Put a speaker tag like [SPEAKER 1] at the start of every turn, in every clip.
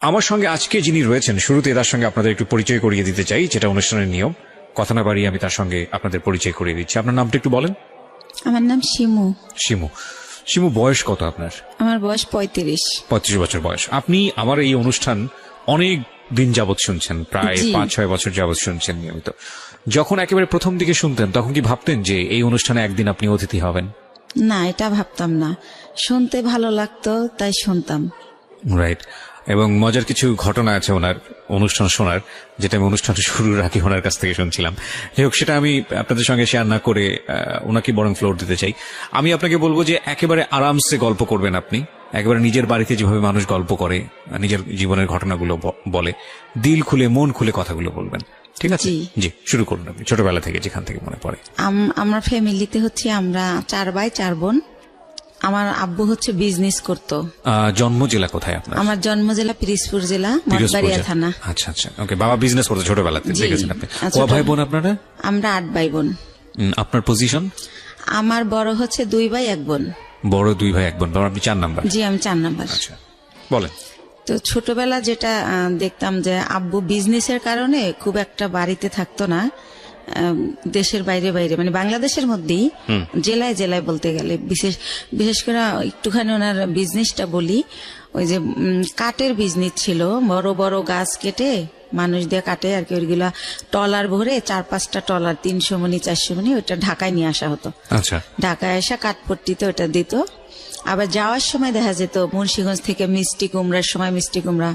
[SPEAKER 1] আমার সঙ্গে আজকে যিনি রয়েছেন, শুরুতে তার সঙ্গে আপনাদের একটু পরিচয় করিয়ে দিতে চাই, যেটা অনুষ্ঠানের নিয়ম। কথা না বাড়িয়ে আমি তার সঙ্গে আপনাদের পরিচয় করিয়ে দিচ্ছি। আপনার নামটা একটু বলেন।
[SPEAKER 2] আমার নাম শিমু।
[SPEAKER 1] শিমু। শিমু, বয়স কত আপনার?
[SPEAKER 2] আমার বয়স 35।
[SPEAKER 1] 35 বছর বয়স। আপনি আমার এই অনুষ্ঠান অনেক দিন যাবৎ শুনছেন, প্রায় 5-6 বছর যাবৎ শুনছেন নিয়মিত। যখন একেবারে প্রথম দিকে শুনতেন তখন কি ভাবতেন যে এই অনুষ্ঠানে একদিন আপনি অতিথি হবেন?
[SPEAKER 2] না, এটা ভাবতাম না, শুনতে ভালো লাগতো তাই শুনতাম।
[SPEAKER 1] রাইট। এবং মজার কিছু ঘটনা আছে ওনার অনুষ্ঠান শোনার, যেটা আমি অনুষ্ঠানটা শুরুর আগে ওনার কাছ থেকে শুনছিলাম। যাই হোক, সেটা আমি আপনাদের সঙ্গে শেয়ার না করে ওনাকে বরং ফ্লোর দিতে চাই। আমি আপনাকে বলবো যে একেবারে আরামসে গল্প করবেন আপনি, একেবারে নিজের বাড়িতে যেভাবে মানুষ গল্প করে, নিজের জীবনের ঘটনাগুলো বলে, দিল খুলে মন খুলে কথাগুলো বলবেন, ঠিক আছে? জি, শুরু করুন আপনি, ছোটবেলা থেকে যেখান থেকে মনে পড়ে।
[SPEAKER 2] আমার ফ্যামিলিতে হচ্ছে আমরা 4 ভাই 4 বোন। আমার আব্বু হচ্ছে বিজনেস করতো।
[SPEAKER 1] জন্ম জেলা কোথায় আপনার?
[SPEAKER 2] আমার জন্ম জেলা পিরোজপুর জেলা, মঠবাড়িয়া থানা।
[SPEAKER 1] আচ্ছা আচ্ছা, ওকে। বাবা বিজনেস করতো ছোটবেলাতে, দেখেছেন আপনি। ক ভাই বোন আপনারা?
[SPEAKER 2] আমরা 8 ভাই বোন।
[SPEAKER 1] আপনার পজিশন?
[SPEAKER 2] আমার বড় হচ্ছে 2 ভাই 1 বোন।
[SPEAKER 1] বড় 2 ভাই 1 বোন, আপনি 4 নাম্বার?
[SPEAKER 2] জি, আমি 4 নাম্বার।
[SPEAKER 1] আচ্ছা, বলেন।
[SPEAKER 2] তো ছোটবেলা যেটা দেখতাম যে আব্বু বিজনেসের কারণে খুব একটা বাড়িতে থাকতো না, দেশের বাইরে বাইরে, মানে বাংলাদেশের মধ্যেই জেলায় জেলায় বলতে গেলে, বিশেষ করে একটুখানি ওনার বিজনেসটা বলি। ওই যে কাঠের বিজনেস ছিল, বড় বড় গাছ কেটে মানুষ দিয়ে কাটে আর কি, ওইগুলা টলার ভরে 4-5টা টলার 300 মণি 400 মণি ওইটা ঢাকায় নিয়ে আসা হতো।
[SPEAKER 1] আচ্ছা।
[SPEAKER 2] ঢাকায় আসা কাঠপট্টিতে ওটা দিত। আবার যাওয়ার সময় দেখা যেত মুন্সিগঞ্জ থেকে মিষ্টি কুমড়ার সময় মিষ্টি কুমড়া,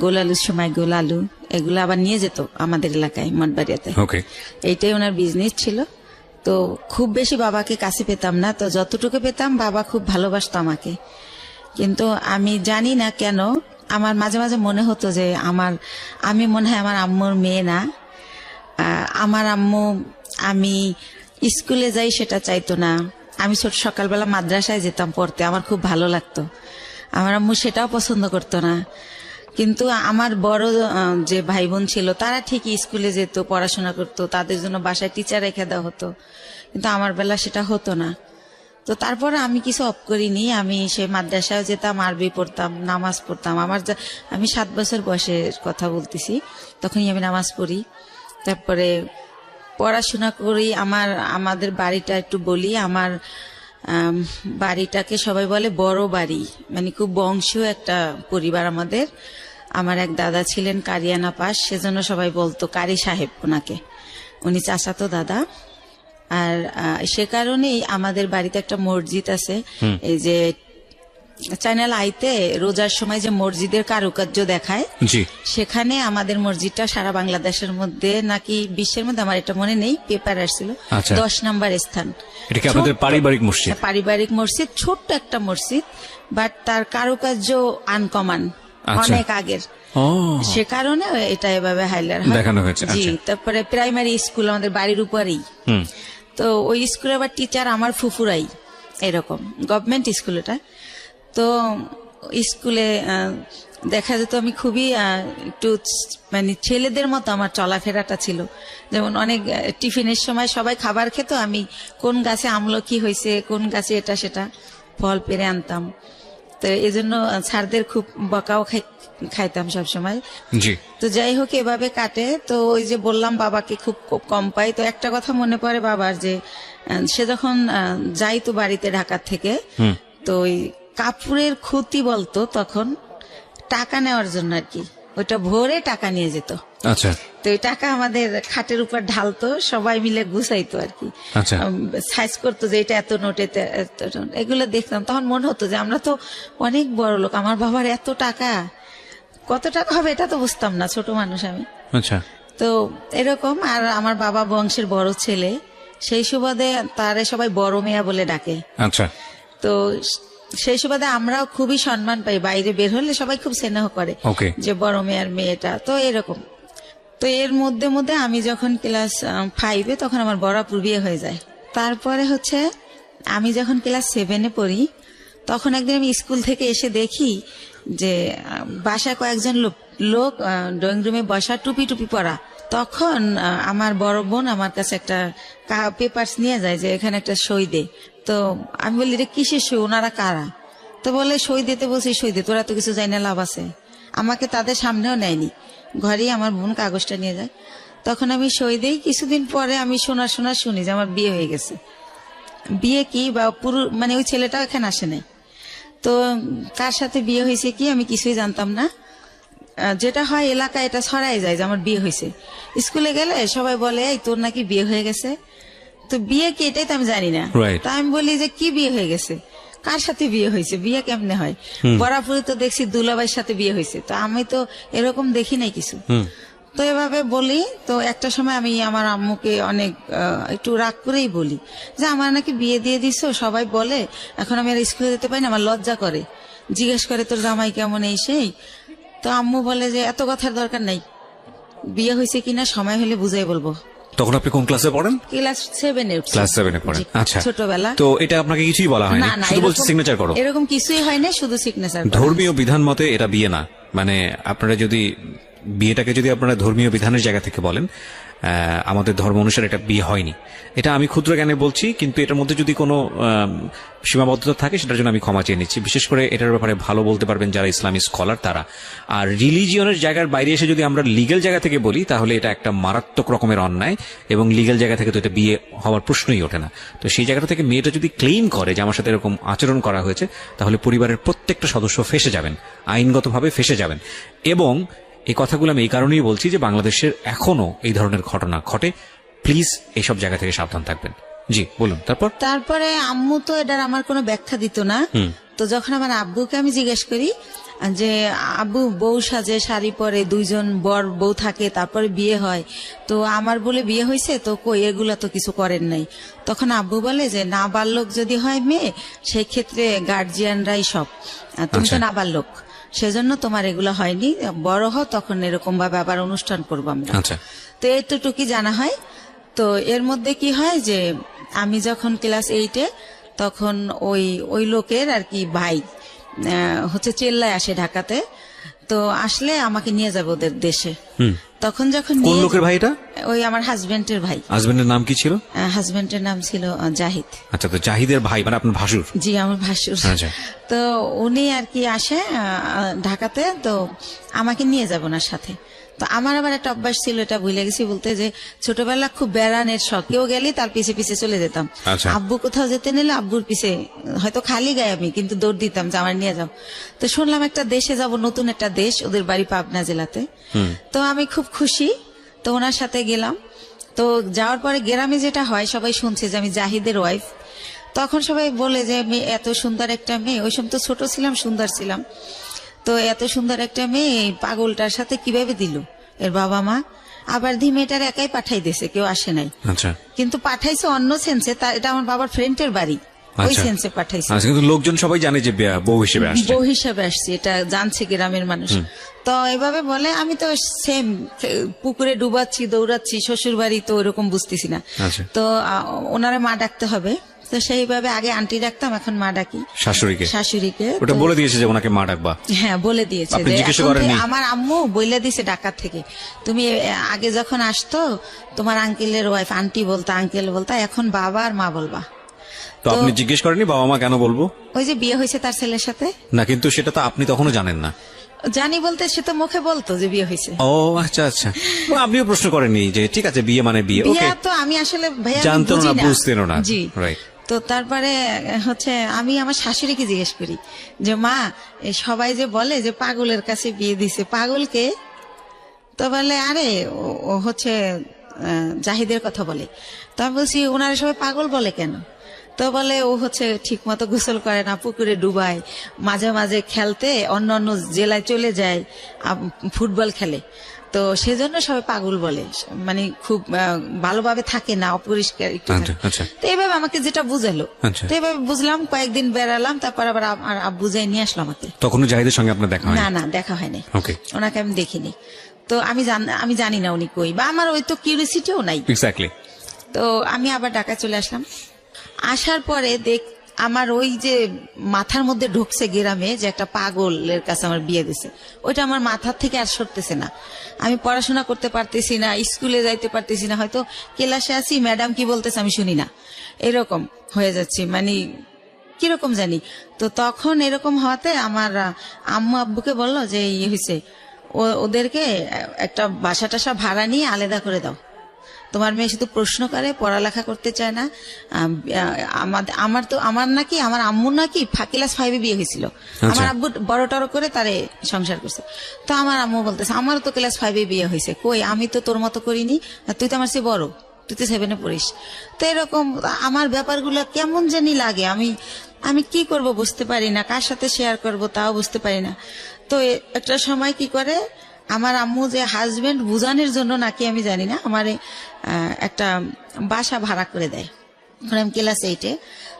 [SPEAKER 2] গোল আলুর সময় গোল আলু, এগুলো আবার নিয়ে যেত আমাদের এলাকায় মঠবাড়িয়াতে। এইটাই ওনার বিজনেস ছিল। তো খুব বেশি বাবাকে কাছে পেতাম না, তো যতটুকু পেতাম বাবা খুব ভালোবাসতো আমাকে। কিন্তু আমি জানি না কেন আমার মাঝে মাঝে মনে হতো যে আমি মনে হয় আমার আম্মুর মেয়ে না। আমার আম্মু আমি স্কুলে যাই সেটা চাইতো না। আমি সকালবেলা মাদ্রাসায় যেতাম পড়তে, আমার খুব ভালো লাগতো। আমার আম্মু সেটাও পছন্দ করতো না। কিন্তু আমার বড় যে ভাই বোন ছিল তারা ঠিকই স্কুলে যেত, পড়াশোনা করতো, তাদের জন্য বাসায় টিচার রেখে দেওয়া হতো। কিন্তু আমার বেলা সেটা হতো না। তো তারপরে আমি কিছু অফ করিনি, আমি সে মাদ্রাসায় যেতাম, আরবি পড়তাম, নামাজ পড়তাম। আমি 7 বছর বয়সের কথা বলতেছি, তখনই আমি নামাজ পড়ি। তারপরে পড়াশোনা করি। আমাদের বাড়িটা একটু বলি, আমার বাড়িটাকে সবাই বলে বড় বাড়ি, মানে খুব বংশীয় একটা পরিবার আমাদের। আমার এক দাদা ছিলেন কারিয়ানা পাস, সেজন্য সবাই বলতো কারি সাহেব ওনাকে, উনি চাচাতো দাদা। আর সে কারণেই আমাদের বাড়িতে একটা মসজিদ আছে। এই যে চ্যানেল আইতে রোজার সময় যে মসজিদের কারুকার্য দেখায়, সেখানে আমাদের মসজিদটা সারা বাংলাদেশের মধ্যে নাকি বিশ্বের মধ্যে, আমার এটা মনে নেই, পেপার আসছিল 10 নম্বর স্থান। পারিবারিক মসজিদ, ছোট্ট একটা মসজিদ, বাট তার কারুকার্য আনকমন, অনেক আগের। সে কারণে এটা এভাবে হাইলার দেখানো হয়েছে। জি। তারপরে প্রাইমারি স্কুল আমাদের বাড়ির উপরেই। তো ওই স্কুলে আবার টিচার আমার ফুফুরাই, এরকম গভর্নমেন্ট স্কুল এটা। তো স্কুলে দেখা যেত আমি খুবই একটু মানে ছেলেদের মতো আমার চলাফেরাটা ছিল। যেমন অনেক টিফিনের সময় সবাই খাবার খেত, আমি কোন গাছে আমলকি হয়েছে, কোন গাছে এটা সেটা ফল পেরে আনতাম। তো এই জন্য স্যারদের খুব বকাও খাইতাম সবসময়। তো যাই হোক, এভাবে কাটে। তো ওই যে বললাম বাবাকে খুব কম পাই। তো একটা কথা মনে পড়ে বাবার, যে সে যখন যাইতো বাড়িতে ঢাকা থেকে, তো ওই কাপড়ের ক্ষতি বলতো তখন, টাকা নেওয়ার জন্য আর কি, ওইটা ভোরে টাকা নিয়ে যেত। আচ্ছা। তো ওই টাকা আমাদের খাটের উপর ঢালতো, সবাই মিলে গুছাইতো আর কি, সাইজ করতো যে এটা এত নোট, এগুলো দেখতাম। তখন মনে হতো যে আমরা তো অনেক বড় লোক, আমার বাবার এত টাকা, কত টাকা হবে এটা তো বুঝতাম না, ছোট মানুষ আমি। আচ্ছা। তো এরকম। আর আমার বাবা বংশের বড় ছেলে, সেই সুবাদে তারে সবাই বড় মেয়া বলে ডাকে। আচ্ছা। তো সেই সুবাদে আমরাও খুবই সম্মান পাই, বাইরে বের হলে সবাই খুব স্নেহ করে যে বড় মেয়ের মেয়েটা। তো এরকম। তো এর মধ্যে মধ্যে আমি যখন ক্লাস 5-এ, তখন আমার বড়াপুর বিয়ে হয়ে যায়। তারপরে হচ্ছে আমি যখন ক্লাস 7-এ পড়ি, তখন একদিন আমি স্কুল থেকে এসে দেখি যে বাসায় কয়েকজন লোক ড্রয়িং রুমে বসা, টুপি টুপি পরা। তখন আমার বড় বোন আমার কাছে একটা পেপারস নিয়ে যায় যে এখানে একটা সই দে। তো আমি বলি, রে কিসের সই, ওনারা কারা? তো বলে সই দিতে বলছি, সই দে, তোরা তো কিছু জানি না, লাভ আছে। আমাকে তাদের সামনেও নেয়নি, ঘরেই আমার বোন কাগজটা নিয়ে যায়। তখন আমি সই দেই। কিছুদিন পরে আমি শুনি যে আমার বিয়ে হয়ে গেছে। বিয়ে কি বা পুরো মানে ওই ছেলেটাও এখানে আসে নাই। তো কার সাথে বিয়ে হয়েছে কি আমি কিছুই জানতাম না। যেটা হয় এলাকায় এটা ছড়াই যায় যে আমার বিয়ে হয়েছে। স্কুলে গেলে সবাই বলে এই তোর নাকি বিয়ে হয়ে গেছে। তো বিয়ে কি এটাই তো আমি জানি না। তা আমি বলি যে কি বিয়ে হয়ে গেছে, কার সাথে বিয়ে হয়েছে, বিয়ে কেমনে হয়? বরাবরই তো দেখছি দুলাভাইয়ের সাথে বিয়ে হয়েছে, তো আমি তো এরকম দেখি নাই কিছু। তো এভাবে বলি। তো একটা সময় আমি আমার আম্মুকে অনেক একটু রাগ করেই বলি যে আমার নাকি বিয়ে দিয়ে দিছো, সবাই বলে এখন আমি আর স্কুলে যেতে পারি না, আমার লজ্জা করে, জিজ্ঞেস করে তোর জামাই কেমন এই সেই। তো আম্মু বলে যে এত কথার দরকার নাই, বিয়ে হয়েছে কিনা সময় হলে বুঝাই বলবো।
[SPEAKER 1] তখন আপনি কোন ক্লাসে পড়েন?
[SPEAKER 2] ক্লাস 7-এ।
[SPEAKER 1] ক্লাস 7-এ পড়েন। আচ্ছা,
[SPEAKER 2] ছোটবেলা।
[SPEAKER 1] তো এটা আপনাকে কিছুই বলা হয়নি, শুধু বলছে সিগনেচার করো?
[SPEAKER 2] এরকম কিছুই হয় না, শুধু সিগনেচার।
[SPEAKER 1] ধর্মীয় বিধান মতে এটা বিয়ে না, মানে আপনারা যদি বিয়েটাকে যদি আপনারা ধর্মীয় বিধানের জায়গা থেকে বলেন, আমাদের ধর্ম অনুসারে এটা বিয়ে হয়নি। এটা আমি ক্ষুদ্র জ্ঞানে বলছি, কিন্তু এটার মধ্যে যদি কোনো সীমাবদ্ধতা থাকে সেটার জন্য আমি ক্ষমা চেয়ে নিচ্ছি। বিশেষ করে এটার ব্যাপারে ভালো বলতে পারবেন যারা ইসলামী স্কলার তারা। আর রিলিজিয়নের জায়গার বাইরে এসে যদি আমরা লিগ্যাল জায়গা থেকে বলি তাহলে এটা একটা মারাত্মক রকমের অন্যায়, এবং লিগ্যাল জায়গা থেকে তো এটা বিয়ে হওয়ার প্রশ্নই ওঠে না। তো সেই জায়গাটা থেকে মেয়েটা যদি ক্লেইম করে যে আমার সাথে এরকম আচরণ করা হয়েছে, তাহলে পরিবারের প্রত্যেকটা সদস্য ফেঁসে যাবেন, আইনগতভাবে ফেঁসে যাবেন। এবং এই কথাগুলো আমি এই কারণেই বলছি যে বাংলাদেশের এখনো এই ধরনের ঘটনা ঘটে। প্লিজ এইসব জায়গা থেকে সাবধান থাকবেন। জি বলুন। তারপরে
[SPEAKER 2] আম্মু তো এটার আমার কোনো ব্যাখ্যা দিত না। তো যখন আমার আব্বুকে আমি জিজ্ঞেস করি যে আব্বু বউ সাজে, শাড়ি পরে, 2জন বর বউ থাকে, তারপরে বিয়ে হয়, তো আমার বলে বিয়ে হয়েছে, তো কই এগুলা তো কিছু করেন নাই। তখন আব্বু বলে যে নাবালক যদি হয় মেয়ে, সেই ক্ষেত্রে গার্জিয়ানরাই সব, তুমি তো নাবালক, সেজন্য তোমার এগুলো হয়নি, বড় হও তখন এরকম ভাবে আবার অনুষ্ঠান করবো আমরা। তো এতটুকুই জানা হয়। তো এর মধ্যে কি হয় যে আমি যখন ক্লাস 8-এ, তখন ওই লোকের আর কি ভাই হচ্ছে চেল্লায় আসে ঢাকাতে। তো আসলে আমাকে নিয়ে যাবে ওদের দেশে। তখন যখন
[SPEAKER 1] কোন লোকের ভাই এটা?
[SPEAKER 2] ওই আমার হাজবেন্ডের ভাই।
[SPEAKER 1] হাজবেন্ডের নাম কি ছিল?
[SPEAKER 2] হাজবেন্ডের নাম ছিল জাহিদ।
[SPEAKER 1] আচ্ছা, তো জাহিদের ভাই মানে আপনার ভাসুর?
[SPEAKER 2] জি, আমার ভাসুর।
[SPEAKER 1] আচ্ছা।
[SPEAKER 2] তো উনি আর কি আসে ঢাকাতে, তো আমাকে নিয়ে যাব ওনার সাথে। তো আমার আবার একটা অভ্যাস ছিল, এটা ভুলে গেছি বলতে, যে ছোটবেলা খুব বেড়ানের শখ, কেউ গেলে তার পিছে পিছে চলে যেতাম। আব্বু কোথাও যেতে নিলে আব্বুর পিছে, হয়তো খালি গায়ে আমি, কিন্তু দৌড় দিতাম যে আমার নিয়ে যাও। তো শুনলাম একটা দেশে যাব, নতুন একটা দেশ, ওদের বাড়ি পাবনা জেলাতে। তো আমি খুব খুশি, তো ওনার সাথে গেলাম। তো যাওয়ার পরে গ্রামে যেটা হয়, সবাই শুনছে যে আমি জাহিদের ওয়াইফ। তখন সবাই বলে যে মেয়ে, এত সুন্দর একটা মেয়ে, ওই সময় তো ছোট ছিলাম, সুন্দর ছিলাম, তো এত সুন্দর একটা মেয়ে পাগলটার সাথে কিভাবে দিল এর বাবা মা। আবার মেয়েটার একাই পাঠাই দিয়েছে, কেউ আসে নাই। কিন্তু পাঠাইছে অন্য সেন্সে, এটা আমার বাবার ফ্রেন্ডের বাড়ি, ওই সেন্সে পাঠাইছে।
[SPEAKER 1] কিন্তু লোকজন সবাই জানে যে বউ হিসেবে আসছে,
[SPEAKER 2] এটা জানছে গ্রামের মানুষ। তো এভাবে বলে, আমি তো সেম পুকুরে ডুবাচ্ছি, দৌড়াচ্ছি, শ্বশুর বাড়ি, তো ওইরকম বুঝতেছি না। তো ওনারা মা ডাকতে হবে, তো সেইভাবে আগে আন্টি ডাকতাম, এখন মা ডাকি শাশুড়িকে।
[SPEAKER 1] ওটা বলে দিয়েছে যে ওনাকে মা ডাকবা?
[SPEAKER 2] হ্যাঁ, বলে দিয়েছে। আমার আম্মু বলে দিয়েছে ঢাকা থেকে, তুমি আগে যখন আসতো তোমার আঙ্কেলের ওয়াইফ আন্টি বলতা, আঙ্কেল বলতা, এখন বাবা আর মা বলবা।
[SPEAKER 1] তো আপনি জিজ্ঞেস করেননি বাবা মা কেন বলবো?
[SPEAKER 2] ওই যে বিয়ে হয়েছে তার ছেলের সাথে।
[SPEAKER 1] না, কিন্তু সেটা তো আপনি তখনও জানেন না।
[SPEAKER 2] জানি বলতে সে তো মুখে বলতো যে বিয়ে হয়েছে।
[SPEAKER 1] ও আচ্ছা আচ্ছা, আপনিও প্রশ্ন করেননি যে ঠিক আছে বিয়ে মানে বিয়ে?
[SPEAKER 2] ওকে, তো আমি আসলে ভাইয়া
[SPEAKER 1] জানতেন না, বুঝতেন না।
[SPEAKER 2] জি,
[SPEAKER 1] রাইট।
[SPEAKER 2] তো তারপরে হচ্ছে আমি আমার শাশুড়িকে জিজ্ঞেস করি যে মা, সবাই যে বলে যে পাগলের কাছে বিয়ে দিছে, পাগলকে? তো বলে আরে ও হচ্ছে জাহিদের কথা বলে। তো আমি বলছি ওনারা সবাই পাগল বলে কেন? তো বলে ও হচ্ছে ঠিক মতো গোসল করে না, পুকুরে ডুবায়, মাঝে মাঝে খেলতে অন্য অন্য জেলায় চলে যায়, ফুটবল খেলে, তো সেজন্য সবাই পাগল বলে, মানে খুব ভালোভাবে থাকে না, অপরিষ্কার একটু। তো এইভাবে আমাকে যেটা বুঝালো, তো এইভাবে বুঝলাম, কয়েকদিন বেড়ালাম, তারপর আবার আমার আব্বু যাই নিয়ে আসলাম আমাকে।
[SPEAKER 1] তখন জাহিদের সঙ্গে আপনার দেখা হয়?
[SPEAKER 2] না, দেখা হয়নি, ওনাকে আমি দেখিনি। তো আমি জানি না উনি কই, বা আমার ওই তো কিউরিসিটিও নাই। তো আমি আবার ঢাকা চলে আসলাম। আসার পরে আমার ওই যে মাথার মধ্যে ঢুকছে গ্রামে যে একটা পাগলের কাছে আমার বিয়ে দিছে, ওইটা আমার মাথার থেকে আর সরতেছে না। আমি পড়াশোনা করতে পারতেছি না, স্কুলে যাইতে পারতেছি না, হয়তো ক্লাসে আছি, ম্যাডাম কি বলতেছে আমি শুনি না, এরকম হয়ে যাচ্ছে। মানে কিরকম জানি। তো তখন এরকম হওয়াতে আমার আম্মু আব্বুকে বললো যে ইয়ে হয়েছে, ওদেরকে একটা বাসা টাসা ভাড়া নিয়ে আলাদা করে দাও, তোমার মেয়ে শুধু প্রশ্ন করে, পড়ালেখা করতে চায় না। আমার নাকি আমার আম্মুর নাকি ক্লাস 5-এ বিয়ে হয়েছিল, আমার আব্বু বড় টড় করে তারে সংসার করছে। তো আমার আম্মু বলতেছে আমারও তো ক্লাস 5-এ বিয়ে হয়েছে, কই আমি তো তোর মতো করিনি, তুই তো আমার চেয়ে বড়, তুই তো 7-এ পড়িস। তো এরকম আমার ব্যাপারগুলো কেমন জানি লাগে, আমি কি করব বুঝতে পারি না, কার সাথে শেয়ার করব তাও বুঝতে পারি না। তো একটা সময় কি করে আমার আম্মু যে হাজবেন্ড বুঝানোর জন্য নাকি আমি জানি না, আমার একটা বাসা ভাড়া করে দেয়। আমি ক্লাস 8-এ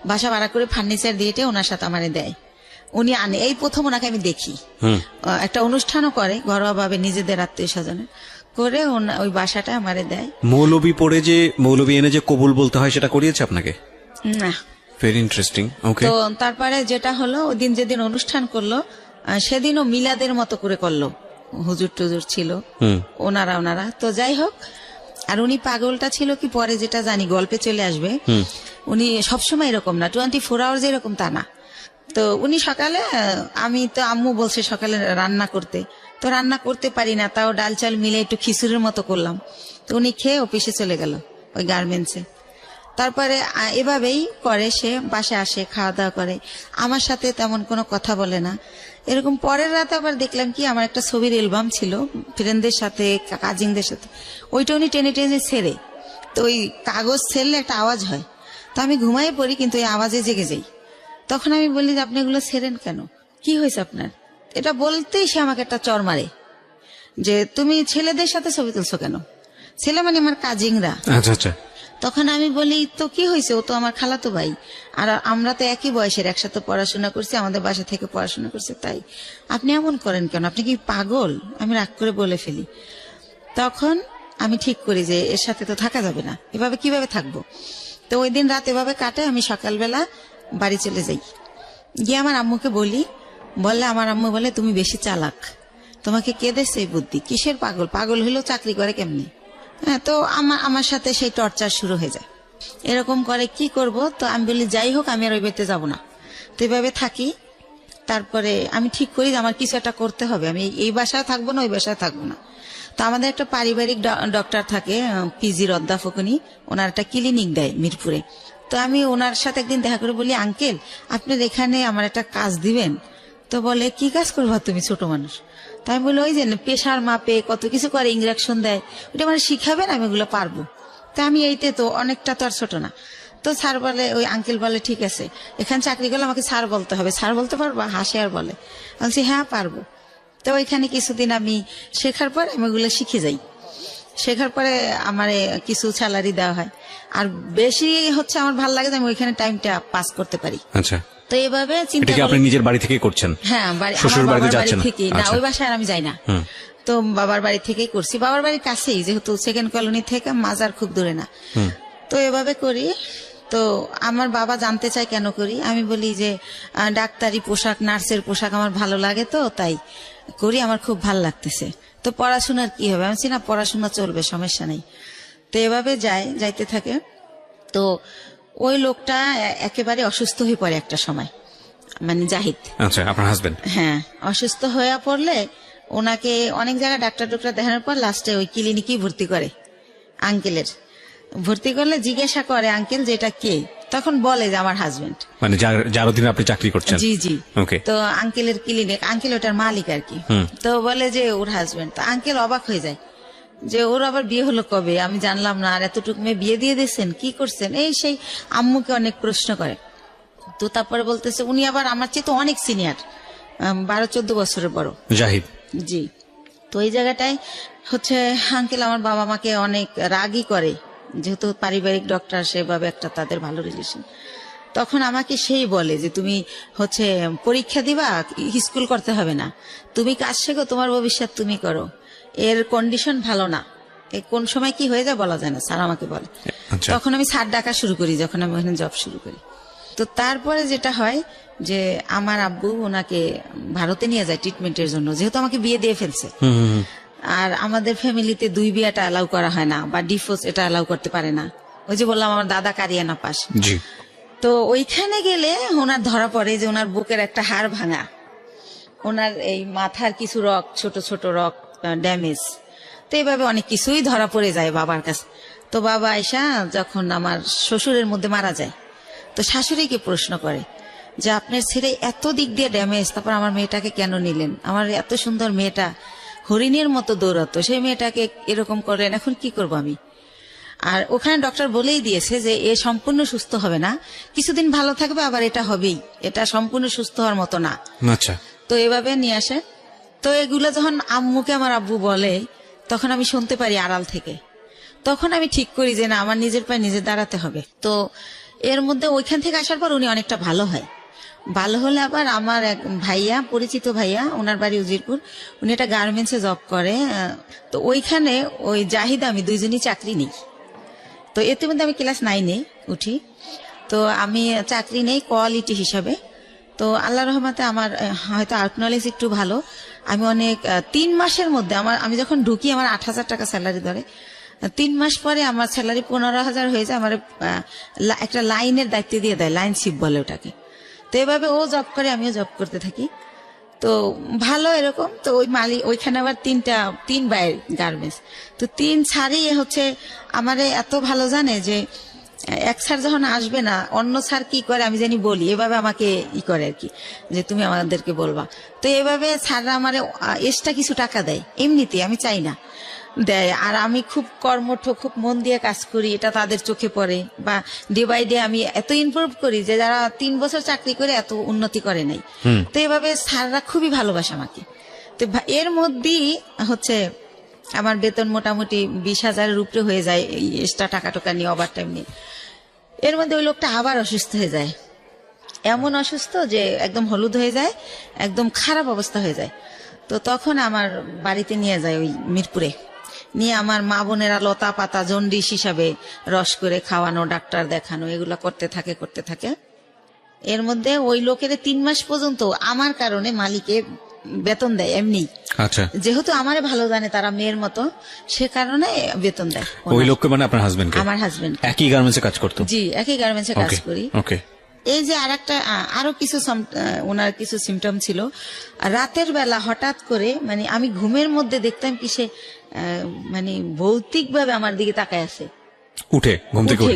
[SPEAKER 2] বাসা ভাড়া করে ফার্নিচার দিয়ে ওনার সাথে আমারে দেয়, উনি আনে। এই প্রথম ওনাকে আমি দেখি, একটা অনুষ্ঠানও করে ঘরোয়া ভাবে নিজেদের আত্মীয় স্বজনে করে, ওই বাসাটা আমারে দেয়।
[SPEAKER 1] মৌলবী পড়ে যে মৌলবী এনে যে কবুল বলতে হয় সেটা করিয়েছে আপনাকে?
[SPEAKER 2] না।
[SPEAKER 1] Very interesting. ওকে।
[SPEAKER 2] তো তারপরে যেটা হলো, ওই দিন যেদিন অনুষ্ঠান করলো সেদিনও মিলাদের মতো করে করলো, হুজুর টুজুর ছিল ওনারা। তো যাই হোক, আর উনি পাগলটা ছিল কি পরে যেটা জানি গল্পে চলে আসবে, উনি সবসময় এরকম না, 24 আওয়ার্স এরকম তা না। তো উনি সকালে, আমি তো আম্মু বলছে সকালে রান্না করতে, তো রান্না করতে পারি না, তাও ডাল চাল মিলে একটু খিচুড়ির মতো করলাম। তো উনি খেয়ে অফিসে চলে গেল ওই গার্মেন্টসে। তারপরে এভাবেই করে, সে বাসায় আসে, খাওয়া দাওয়া করে, আমার সাথে তেমন কোনো কথা বলে না। এরকম পরের রাতে আবার দেখলাম কি, আমার একটা ছবির অ্যালবাম ছিল ফ্রেন্ডদের সাথে, কাজিনদের সাথে, ওইটা উনি টেনে টেনে ছেড়ে, তো ওই কাগজ ছেড়লে একটা আওয়াজ হয়, তো আমি ঘুমাই পড়ি কিন্তু এই আওয়াজে জেগে যাই। তখন আমি বলি যে আপনি এগুলো ছেড়েন কেন, কি হয়েছে আপনার? এটা বলতেই সে আমাকে একটা চর মারে যে তুমি ছেলেদের সাথে ছবি তুলছো কেন, ছেলে মানে আমার কাজিনরা।
[SPEAKER 1] আচ্ছা আচ্ছা।
[SPEAKER 2] তখন আমি বলি তো কি হয়েছে, ও তো আমার খালাতো ভাই, আর আমরা তো একই বয়সের, একসাথে পড়াশোনা করছি, আমাদের বাসা থেকে পড়াশোনা করছে, তাই আপনি এমন করেন কেন, আপনি কি পাগল? আমি রাগ করে বলে ফেলি। তখন আমি ঠিক করি যে এর সাথে তো থাকা যাবে না, এভাবে কিভাবে থাকবো। তো ওই দিন রাত এভাবে কাটে, আমি সকালবেলা বাড়ি চলে যাই, গিয়ে আমার আম্মুকে বলি, বললে আমার আম্মু বলে তুমি বেশি চালাক, তোমাকে কে দেছে এই বুদ্ধি, কিসের পাগল, পাগল হইলেও চাকরি করে কেমনি। হ্যাঁ, তো আমার সাথে সেই টর্চার শুরু হয়ে যায়, এরকম করে কি করব। তো আমি বলি যাই হোক আমি আর ওই বাড়িতে যাবো না, তো এইভাবে থাকি। তারপরে আমি ঠিক করি যে আমার কিছু একটা করতে হবে, আমি এই বাসায় থাকবো না, ওই বাসায় থাকবো না। তো আমাদের একটা পারিবারিক ডক্টর থাকে, পিজির অধ্যাপক, উনি ওনার একটা ক্লিনিক দেয় মিরপুরে। তো আমি ওনার সাথে একদিন দেখা করে বলি, আঙ্কেল আপনার এখানে আমার একটা কাজ দিবেন? তো বলে কি কাজ করবা তুমি, ছোট মানুষ? তাই আমি বলি ওই যে প্রেশার মাপে কত কিছু করে, ইঞ্জেকশন দেয়, ওটা মানে শিখাবেন, আমি ওগুলো পারবো। তা আমি এইতে তো অনেকটা তো আর ছোট না। তো স্যার বলে, ওই আঙ্কেল বলে ঠিক আছে, এখানে চাকরি করলে আমাকে স্যার বলতে হবে, স্যার বলতে পারবা? হাসে আর বলে, বলছি হ্যাঁ পারবো। তো ওইখানে কিছুদিন আমি শেখার পর আমি ওগুলো শিখে যাই, শেখার পরে আমার কিছু স্যালারি দেওয়া হয়, আর বেশি হচ্ছে আমার ভালো লাগে যে আমি ওইখানে টাইমটা পাস করতে পারি।
[SPEAKER 1] আচ্ছা।
[SPEAKER 2] তো এইভাবে চিন্তা
[SPEAKER 1] করি, আপনি নিজের বাড়ি থেকে করছেন?
[SPEAKER 2] হ্যাঁ,
[SPEAKER 1] শ্বশুর বাড়িতে যাচ্ছেন
[SPEAKER 2] না, ওই বাসায় আমি যাই না, তো বাবার বাড়ি থেকেই করছি, বাবার বাড়ির কাছেই, যেহেতু সেকেন্ড কলোনি থেকে মাজার খুব দূরে না। তো এভাবে করি। তো আমার বাবা জানতে চায় কেন করি, আমি বলি যে ডাক্তারি পোশাক, নার্সের পোশাক আমার ভালো লাগে, তো তাই করি, আমার খুব ভালো লাগতেছে। তো পড়াশোনার কি হবে, আমি না পড়াশোনা চলবে, সমস্যা নেই। তো এভাবে যাইতে থাকে। তো ওই লোকটা একেবারে অসুস্থ হয়ে পড়ে একটা সময়, মানে জাহিদ।
[SPEAKER 1] আচ্ছা, আপনার হাজবেন্ড?
[SPEAKER 2] হ্যাঁ, অসুস্থ হয়ে পড়লে ওনাকে অনেক জায়গায় ডাক্তার দেখানোর পর লাস্টে ওই ক্লিনিকেই ভর্তি করে। আঙ্কেলের ভর্তি করলে জিজ্ঞাসা করে আঙ্কেল যেটা কে, তখন বলে যে আমার হাজবেন্ড,
[SPEAKER 1] মানে যার অধীনে আপনি চাকরি করছেন।
[SPEAKER 2] জি জি।
[SPEAKER 1] ওকে।
[SPEAKER 2] তো আঙ্কেলের ক্লিনিক, আঙ্কেল ওটার মালিক আর কি। তো বলে যে ওর হাজবেন্ড। তো আঙ্কেল অবাক হয়ে যায় যে ওর আবার বিয়ে হলো কবে, আমি জানলাম না, আর এতটুকু মেয়ে বিয়ে দিয়ে দিয়েছেন, কি করছেন, এই সেই আম্মুকে অনেক প্রশ্ন করে। তো তারপরে বলতেছে উনি আবার আমার চেয়ে তো অনেক সিনিয়র, 12-14 বছরের বড়,
[SPEAKER 1] জাহিদ।
[SPEAKER 2] জি। তো এই জায়গাটায় হচ্ছে আঙ্কেল আমার বাবা মাকে অনেক রাগই করে, যেহেতু পারিবারিক ডক্টর, সেভাবে একটা তাদের ভালো রিলেশন। তখন আমাকে সেই বলে যে তুমি হচ্ছে পরীক্ষা দিবা, স্কুল করতে হবে না, তুমি কাজ শেখো, তোমার ভবিষ্যৎ তুমি করো, এর কন্ডিশন ভালো না, কোন সময় কি হয়ে যায় বলা যায় না, স্যার আমাকে বলে। তখন আমি স্যার ডাকা শুরু করি যখন আমি ওখানে জব শুরু করি। তো তারপরে যেটা হয় যে আমার আব্বু ওনাকে ভারতে নিয়ে যায় ট্রিটমেন্টের জন্য, যেহেতু আমাকে বিয়ে দিয়ে ফেলছে। আর আমাদের ফ্যামিলিতে 2 বিয়েটা অ্যালাউ করা হয় না, বা ডিভোর্স এটা অ্যালাউ করতে পারে না। ওই যে বললাম আমার দাদা কারিয়ানা পাস। তো তো ওইখানে গেলে ওনার ধরা পড়ে যে ওনার বুকের একটা হাড় ভাঙা, ওনার এই মাথার কিছু রক, ছোট ছোট রক ড্যামেজ। তো এইভাবে অনেক কিছুই ধরা পড়ে যায় বাবার কাছে। তো বাবা আয়সা যখন আমার শ্বশুরের মধ্যে মারা যায়, তো শাশুড়িকে প্রশ্ন করে যে আপনার ছেলে এত দিক দিয়ে ড্যামেজ, তারপর আমার মেয়েটাকে কেন নিলেন? আমার এত সুন্দর মেয়েটা হরিণের মতো দৌড়াতো, সেই মেয়েটাকে এরকম করেন, এখন কি করব আমি? আর ওখানে ডক্টর বলেই দিয়েছে যে এ সম্পূর্ণ সুস্থ হবে না, কিছুদিন ভালো থাকবে, আবার এটা হবেই, এটা সম্পূর্ণ সুস্থ হওয়ার মতো না।
[SPEAKER 1] আচ্ছা।
[SPEAKER 2] তো এভাবে নিয়ে আসে। তো এগুলো যখন আম্মুকে আমার আব্বু বলে, তখন আমি শুনতে পারি আড়াল থেকে। তখন আমি ঠিক করি যে না, আমার নিজের পায়ে নিজে দাঁড়াতে হবে। তো এর মধ্যে ওইখান থেকে আসার পর উনি অনেকটা ভালো হয়। ভালো হলে আবার আমার এক ভাইয়া, পরিচিত ভাইয়া, ওনার বাড়ি উজিরপুর, উনি একটা গার্মেন্টসে জব করে। তো ওইখানে ওই জাহিদা আমি দুইজনই চাকরি নেই। তো এতে মধ্যে আমি ক্লাস 9-এ উঠি। তো আমি চাকরি নেই কোয়ালিটি হিসাবে। তো আল্লাহ রহমতে আমার হয়তো আর্ট নলেজ একটু ভালো। আমি অনেক 3 মাসের মধ্যে আমি যখন ঢুকি আমার 8,000 টাকা স্যালারি ধরে। 3 মাস পরে আমার স্যালারি 15,000 হয়ে যায়। আমার একটা লাইনের দায়িত্ব দিয়ে দেয়, লাইন শিপ বলে ওটাকে। তো এভাবে ও জব করে, আমিও জব করতে থাকি। তো ভালো এরকম। তো ওই মালিক ওইখানে আবার 3 বাইর গার্মেন্টস। তো 3 ছাড়ই হচ্ছে আমারে এত ভালো জানে যে এক স্যার যখন আসবে না, অন্য স্যার কি করে আমি জানি বলি, এভাবে আমাকে করে আর কি, যে তুমি আমাদেরকে বলবা। তো এভাবে স্যাররা আমারে এক্সট্রা কিছু টাকা দেয়, এমনিতে আমি চাই না, দেয়। আর আমি খুব কর্মঠ, খুব মন দিয়ে কাজ করি, এটা তাদের চোখে পড়ে। বা ডে বাই ডে আমি এত ইমপ্রুভ করি যে যারা 3 বছর চাকরি করে এত উন্নতি করে নাই। তো এভাবে স্যাররা খুবই ভালোবাসে আমাকে। তো এর মধ্যেই হচ্ছে আমার বেতন মোটামুটি 20,000-এর উপরে হয়ে যায়, এই এক্সট্রা টাকা টোকা নিয়ে, ওভার টাইম নিয়ে। এর মধ্যে ওই লোকটা আবার অসুস্থ হয়ে যায়, এমন অসুস্থ যে একদম হলুদ হয়ে যায়, একদম খারাপ অবস্থা হয়ে যায়। তো তখন আমার বাড়িতে নিয়ে যায় ওই মিরপুরে, নিয়ে আমার মা বোনেরা লতা পাতা জন্ডিস হিসাবে রস করে খাওয়ানো, ডাক্তার দেখানো, এগুলা করতে থাকে। এর মধ্যে ওই লোকের 3 মাস পর্যন্ত আমার কারণে মালিকে বেতন দেয় এমনি।
[SPEAKER 1] আচ্ছা।
[SPEAKER 2] যেহেতু আমারে ভালো জানে তারা মেয়ের মতো, সে কারণে বেতন দেয়।
[SPEAKER 1] ওই লোককে মানে আপনার হাজবেন্ড?
[SPEAKER 2] আমার হাজবেন্ড
[SPEAKER 1] একই গার্মেন্টসে কাজ করতো?
[SPEAKER 2] জি, একই গার্মেন্টসে কাজ করি।
[SPEAKER 1] ওকে।
[SPEAKER 2] এই যে আরো কিছু ওনার কিছু সিমটম ছিল। রাতের বেলা হঠাৎ করে মানে আমি ঘুমের মধ্যে দেখতাম কি সে মানে ভৌতিক ভাবে আমার দিকে তাকায় আছে,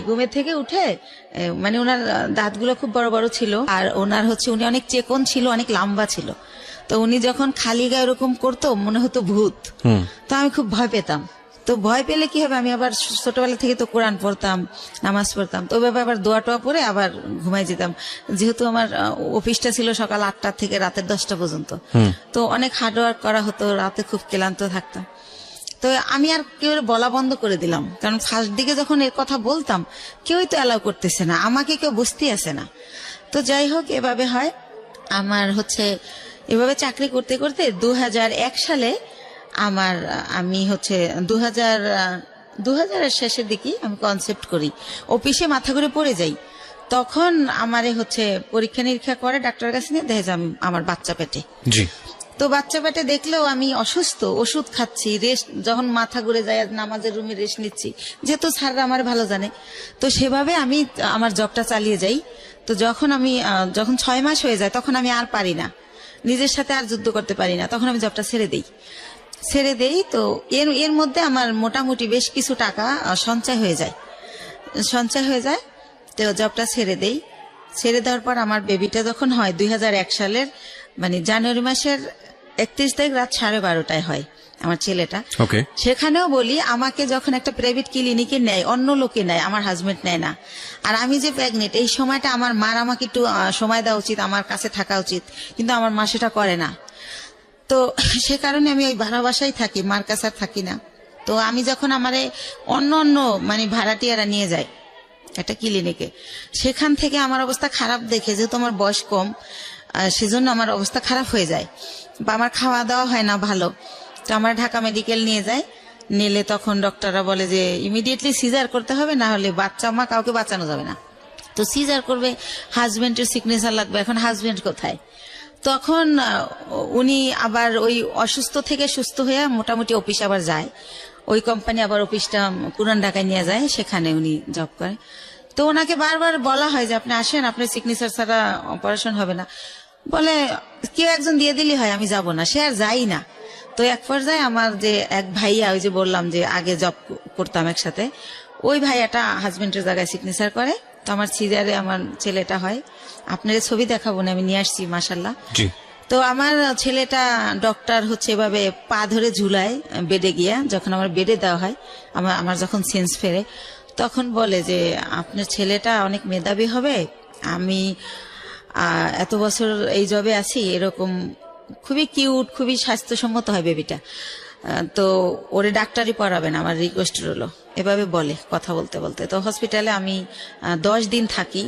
[SPEAKER 2] ঘুমের থেকে উঠে। মানে ওনার দাঁতগুলো খুব বড় বড় ছিল, আর ওনার হচ্ছে উনি অনেক চেকন ছিল, অনেক লম্বা ছিল। তো উনি যখন খালি গায়ে এরকম করতো মনে হতো ভূত। তো আমি খুব ভয় পেতাম। তো ভয় পেলে কি হবে, আমি আবার ছোটবেলা থেকে তো কোরআন পড়তাম, নামাজ পড়তাম। তো ওইভাবে আবার দোয়া টোয়া পরে আবার ঘুমাই যেতাম। যেহেতু আমার অফিসটা ছিল সকাল 8টা থেকে রাতের 10টা পর্যন্ত, তো অনেক হার্ডওয়ার্ক করা হতো, রাতে খুব ক্লান্ত থাকতাম। তো আমি আর কেউ বলা বন্ধ করে দিলাম, কারণ ফার্স্ট দিকে যখন এর কথা বলতাম কেউই তো অ্যালাউ করতেছে না, আমাকে কেউ বুঝতে আসে না। তো যাই হোক, এভাবে হয় আমার হচ্ছে। এভাবে চাকরি করতে করতে 2001 সালে আমি হচ্ছে 2000-এর শেষের দিকে আমি কনসেপ্ট করি, অফিসে মাথা ঘুরে পড়ে যাই। তখন আমারে হচ্ছে পরীক্ষা নিরীক্ষা করে ডাক্তারের কাছে নিয়ে দেখে যে আমার বাচ্চা পেটে।
[SPEAKER 1] জি।
[SPEAKER 2] তো বাচ্চা পেটে দেখলেও আমি অসুস্থ, ওষুধ খাচ্ছি, রেস্ট, যখন মাথা ঘুরে যায় নামাজের রুমে রেস্ট নিচ্ছি, যেহেতু স্যাররা আমার ভালো জানে। তো সেভাবে আমি আমার জবটা চালিয়ে যাই। তো যখন 6 মাস হয়ে যায় তখন আমি আর পারি না, নিজের সাথে আর যুদ্ধ করতে পারি না, তখন আমি জবটা ছেড়ে দেই। তো এর মধ্যে আমার মোটামুটি বেশ কিছু টাকা সঞ্চয় হয়ে যায়। তো জবটা ছেড়ে দেওয়ার পর আমার বেবিটা যখন হয় 2001 সালের মানে জানুয়ারি মাসের 31 তারিখ রাত 12:30টায় হয় আমার ছেলেটা। সেখানেও বলি, আমাকে যখন একটা প্রাইভেট ক্লিনিকে নেয়, অন্য লোকে নেয়, আমার হাজবেন্ড নেয় না। আর আমি যে প্রেগনেন্ট, এই সময়টা আমার মার আমাকে একটু সময় দেওয়া উচিত, আমার কাছে থাকা উচিত, কিন্তু আমার মা সেটা করে না। তো সে কারণে আমি ওই ভাড়া বাসায় থাকি, মার কাছে আর থাকি না। তো আমি যখন আমারে অন্য মানে ভাড়াটিয়ারা নিয়ে যায় একটা ক্লিনিকে, সেখান থেকে আমার অবস্থা খারাপ দেখে, যেহেতু আমার বয়স কম, সেজন্য আমার অবস্থা খারাপ হয়ে যায়, বা আমার খাওয়া দাওয়া হয় না ভালো। তো আমার ঢাকা মেডিকেল নিলে তখন ডক্টররা বলে যে ইমিডিয়েটলি সিজার করতে হবে, না হলে বাচ্চা মা কাউকে বাঁচানো যাবে না। তো সিজার করবে, হাজবেন্ডের সিগনেচার লাগবে। এখন হাজবেন্ড কোথায়? তখন উনি আবার ওই অসুস্থ থেকে সুস্থ হয়ে মোটামুটি অফিস আবার যায়, ওই কোম্পানি আবার অফিসটা পুরান ঢাকায় নিয়ে যায়, সেখানে উনি জব করে। তো ওনাকে বারবার বলা হয় যে আপনি আসেন, আপনার সিগনেচার ছাড়া অপারেশন হবে না। বলে কেউ একজন দিয়ে দিলি হয়, আমি যাব না। সে আর যাই না। তো এক পর্যায়ে আমার যে এক ভাইয়া, ওই যে বললাম যে আগে জব করতাম একসাথে, ওই ভাইয়াটা হাজবেন্ডের জায়গায় সিগনেচার করে। তো আমার সিজারে আমার ছেলেটা হয়। আপনার ছবি দেখাবো না, আমি নিয়ে আসছি মাশাল্লাহ। তো আমার ছেলেটা ডক্টর হচ্ছে এভাবে পা ধরে ঝুলায় বেডে গিয়া, যখন আমার বেডে দেওয়া হয়, আমার যখন সেন্স ফেরে, তখন বলে যে আপনার ছেলেটা অনেক মেধাবী হবে, আমি এত বছর এই জবে আছি, এরকম খুবই কিউট, খুবই স্বাস্থ্যসম্মত হয় বেবিটা, তো ওরে ডাক্তারি পড়াবেন, আমার রিকোয়েস্ট রইল। এভাবে বলে কথা বলতে বলতে। তো হসপিটালে আমি 10 দিন থাকি।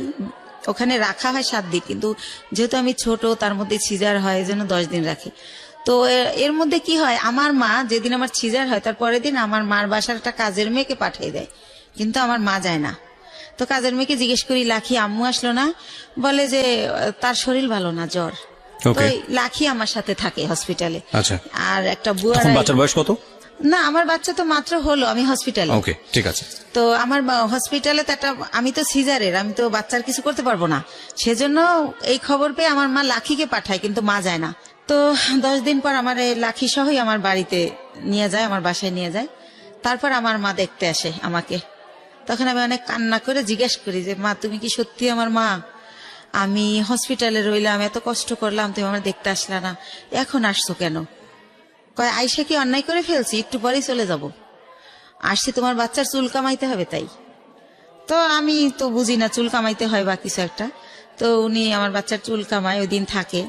[SPEAKER 2] ওখানে রাখা হয় 7 দিন, কিন্তু যেহেতু আমি ছোট, তার মধ্যে সিজার হয়, এই জন্য 10 দিন রাখি। তো এর মধ্যে কি হয়, আমার মা যেদিন আমার সিজার হয় তার পরের দিন আমার মার বাসার একটা কাজের মেয়েকে পাঠিয়ে দেয়, কিন্তু আমার মা যায় না। তো কাজের মেয়েকে জিজ্ঞেস করি, লাখি আম্মু আসলো না? বলে যে তার শরীর ভালো না, জ্বর। তো লাখি আমার সাথে থাকে হসপিটালে। আর একটা বুয়া,
[SPEAKER 1] বাচ্চার বয়স কত?
[SPEAKER 2] না, আমার বাচ্চা তো মাত্র হলো, আমি হসপিটালে।
[SPEAKER 1] ওকে, ঠিক আছে।
[SPEAKER 2] তো আমার হসপিটালে তো একটা, আমি তো সিজারের, আমি তো বাচ্চার কিছু করতে পারবো না, সেজন্য এই খবর পেয়ে আমার মা লাখিকে পাঠায়, কিন্তু মা যায় না। তো 10 দিন পর আমার এই লাখি সহই আমার বাড়িতে নিয়ে যায়, আমার বাসায় নিয়ে যায়। তারপর আমার মা দেখতে আসে আমাকে। তখন আমি অনেক কান্না করে জিজ্ঞেস করি যে মা, তুমি কি সত্যি আমার মা? আমি হসপিটালে রইলাম, এত কষ্ট করলাম, তুমি আমার দেখতে আসলা না, এখন আসছো কেন? কয়, আইসা কি অন্যায় করে ফেলছি? একটু পরেই চলে যাব। আসছি তোমার বাচ্চার চুল কামাইতে হবে তাই। তো আমি তো বুঝি না চুল কামাইতে হয় বা কিছু একটা। তো উনি আমার বাচ্চার চুল কামায়, ওই দিন থাকে,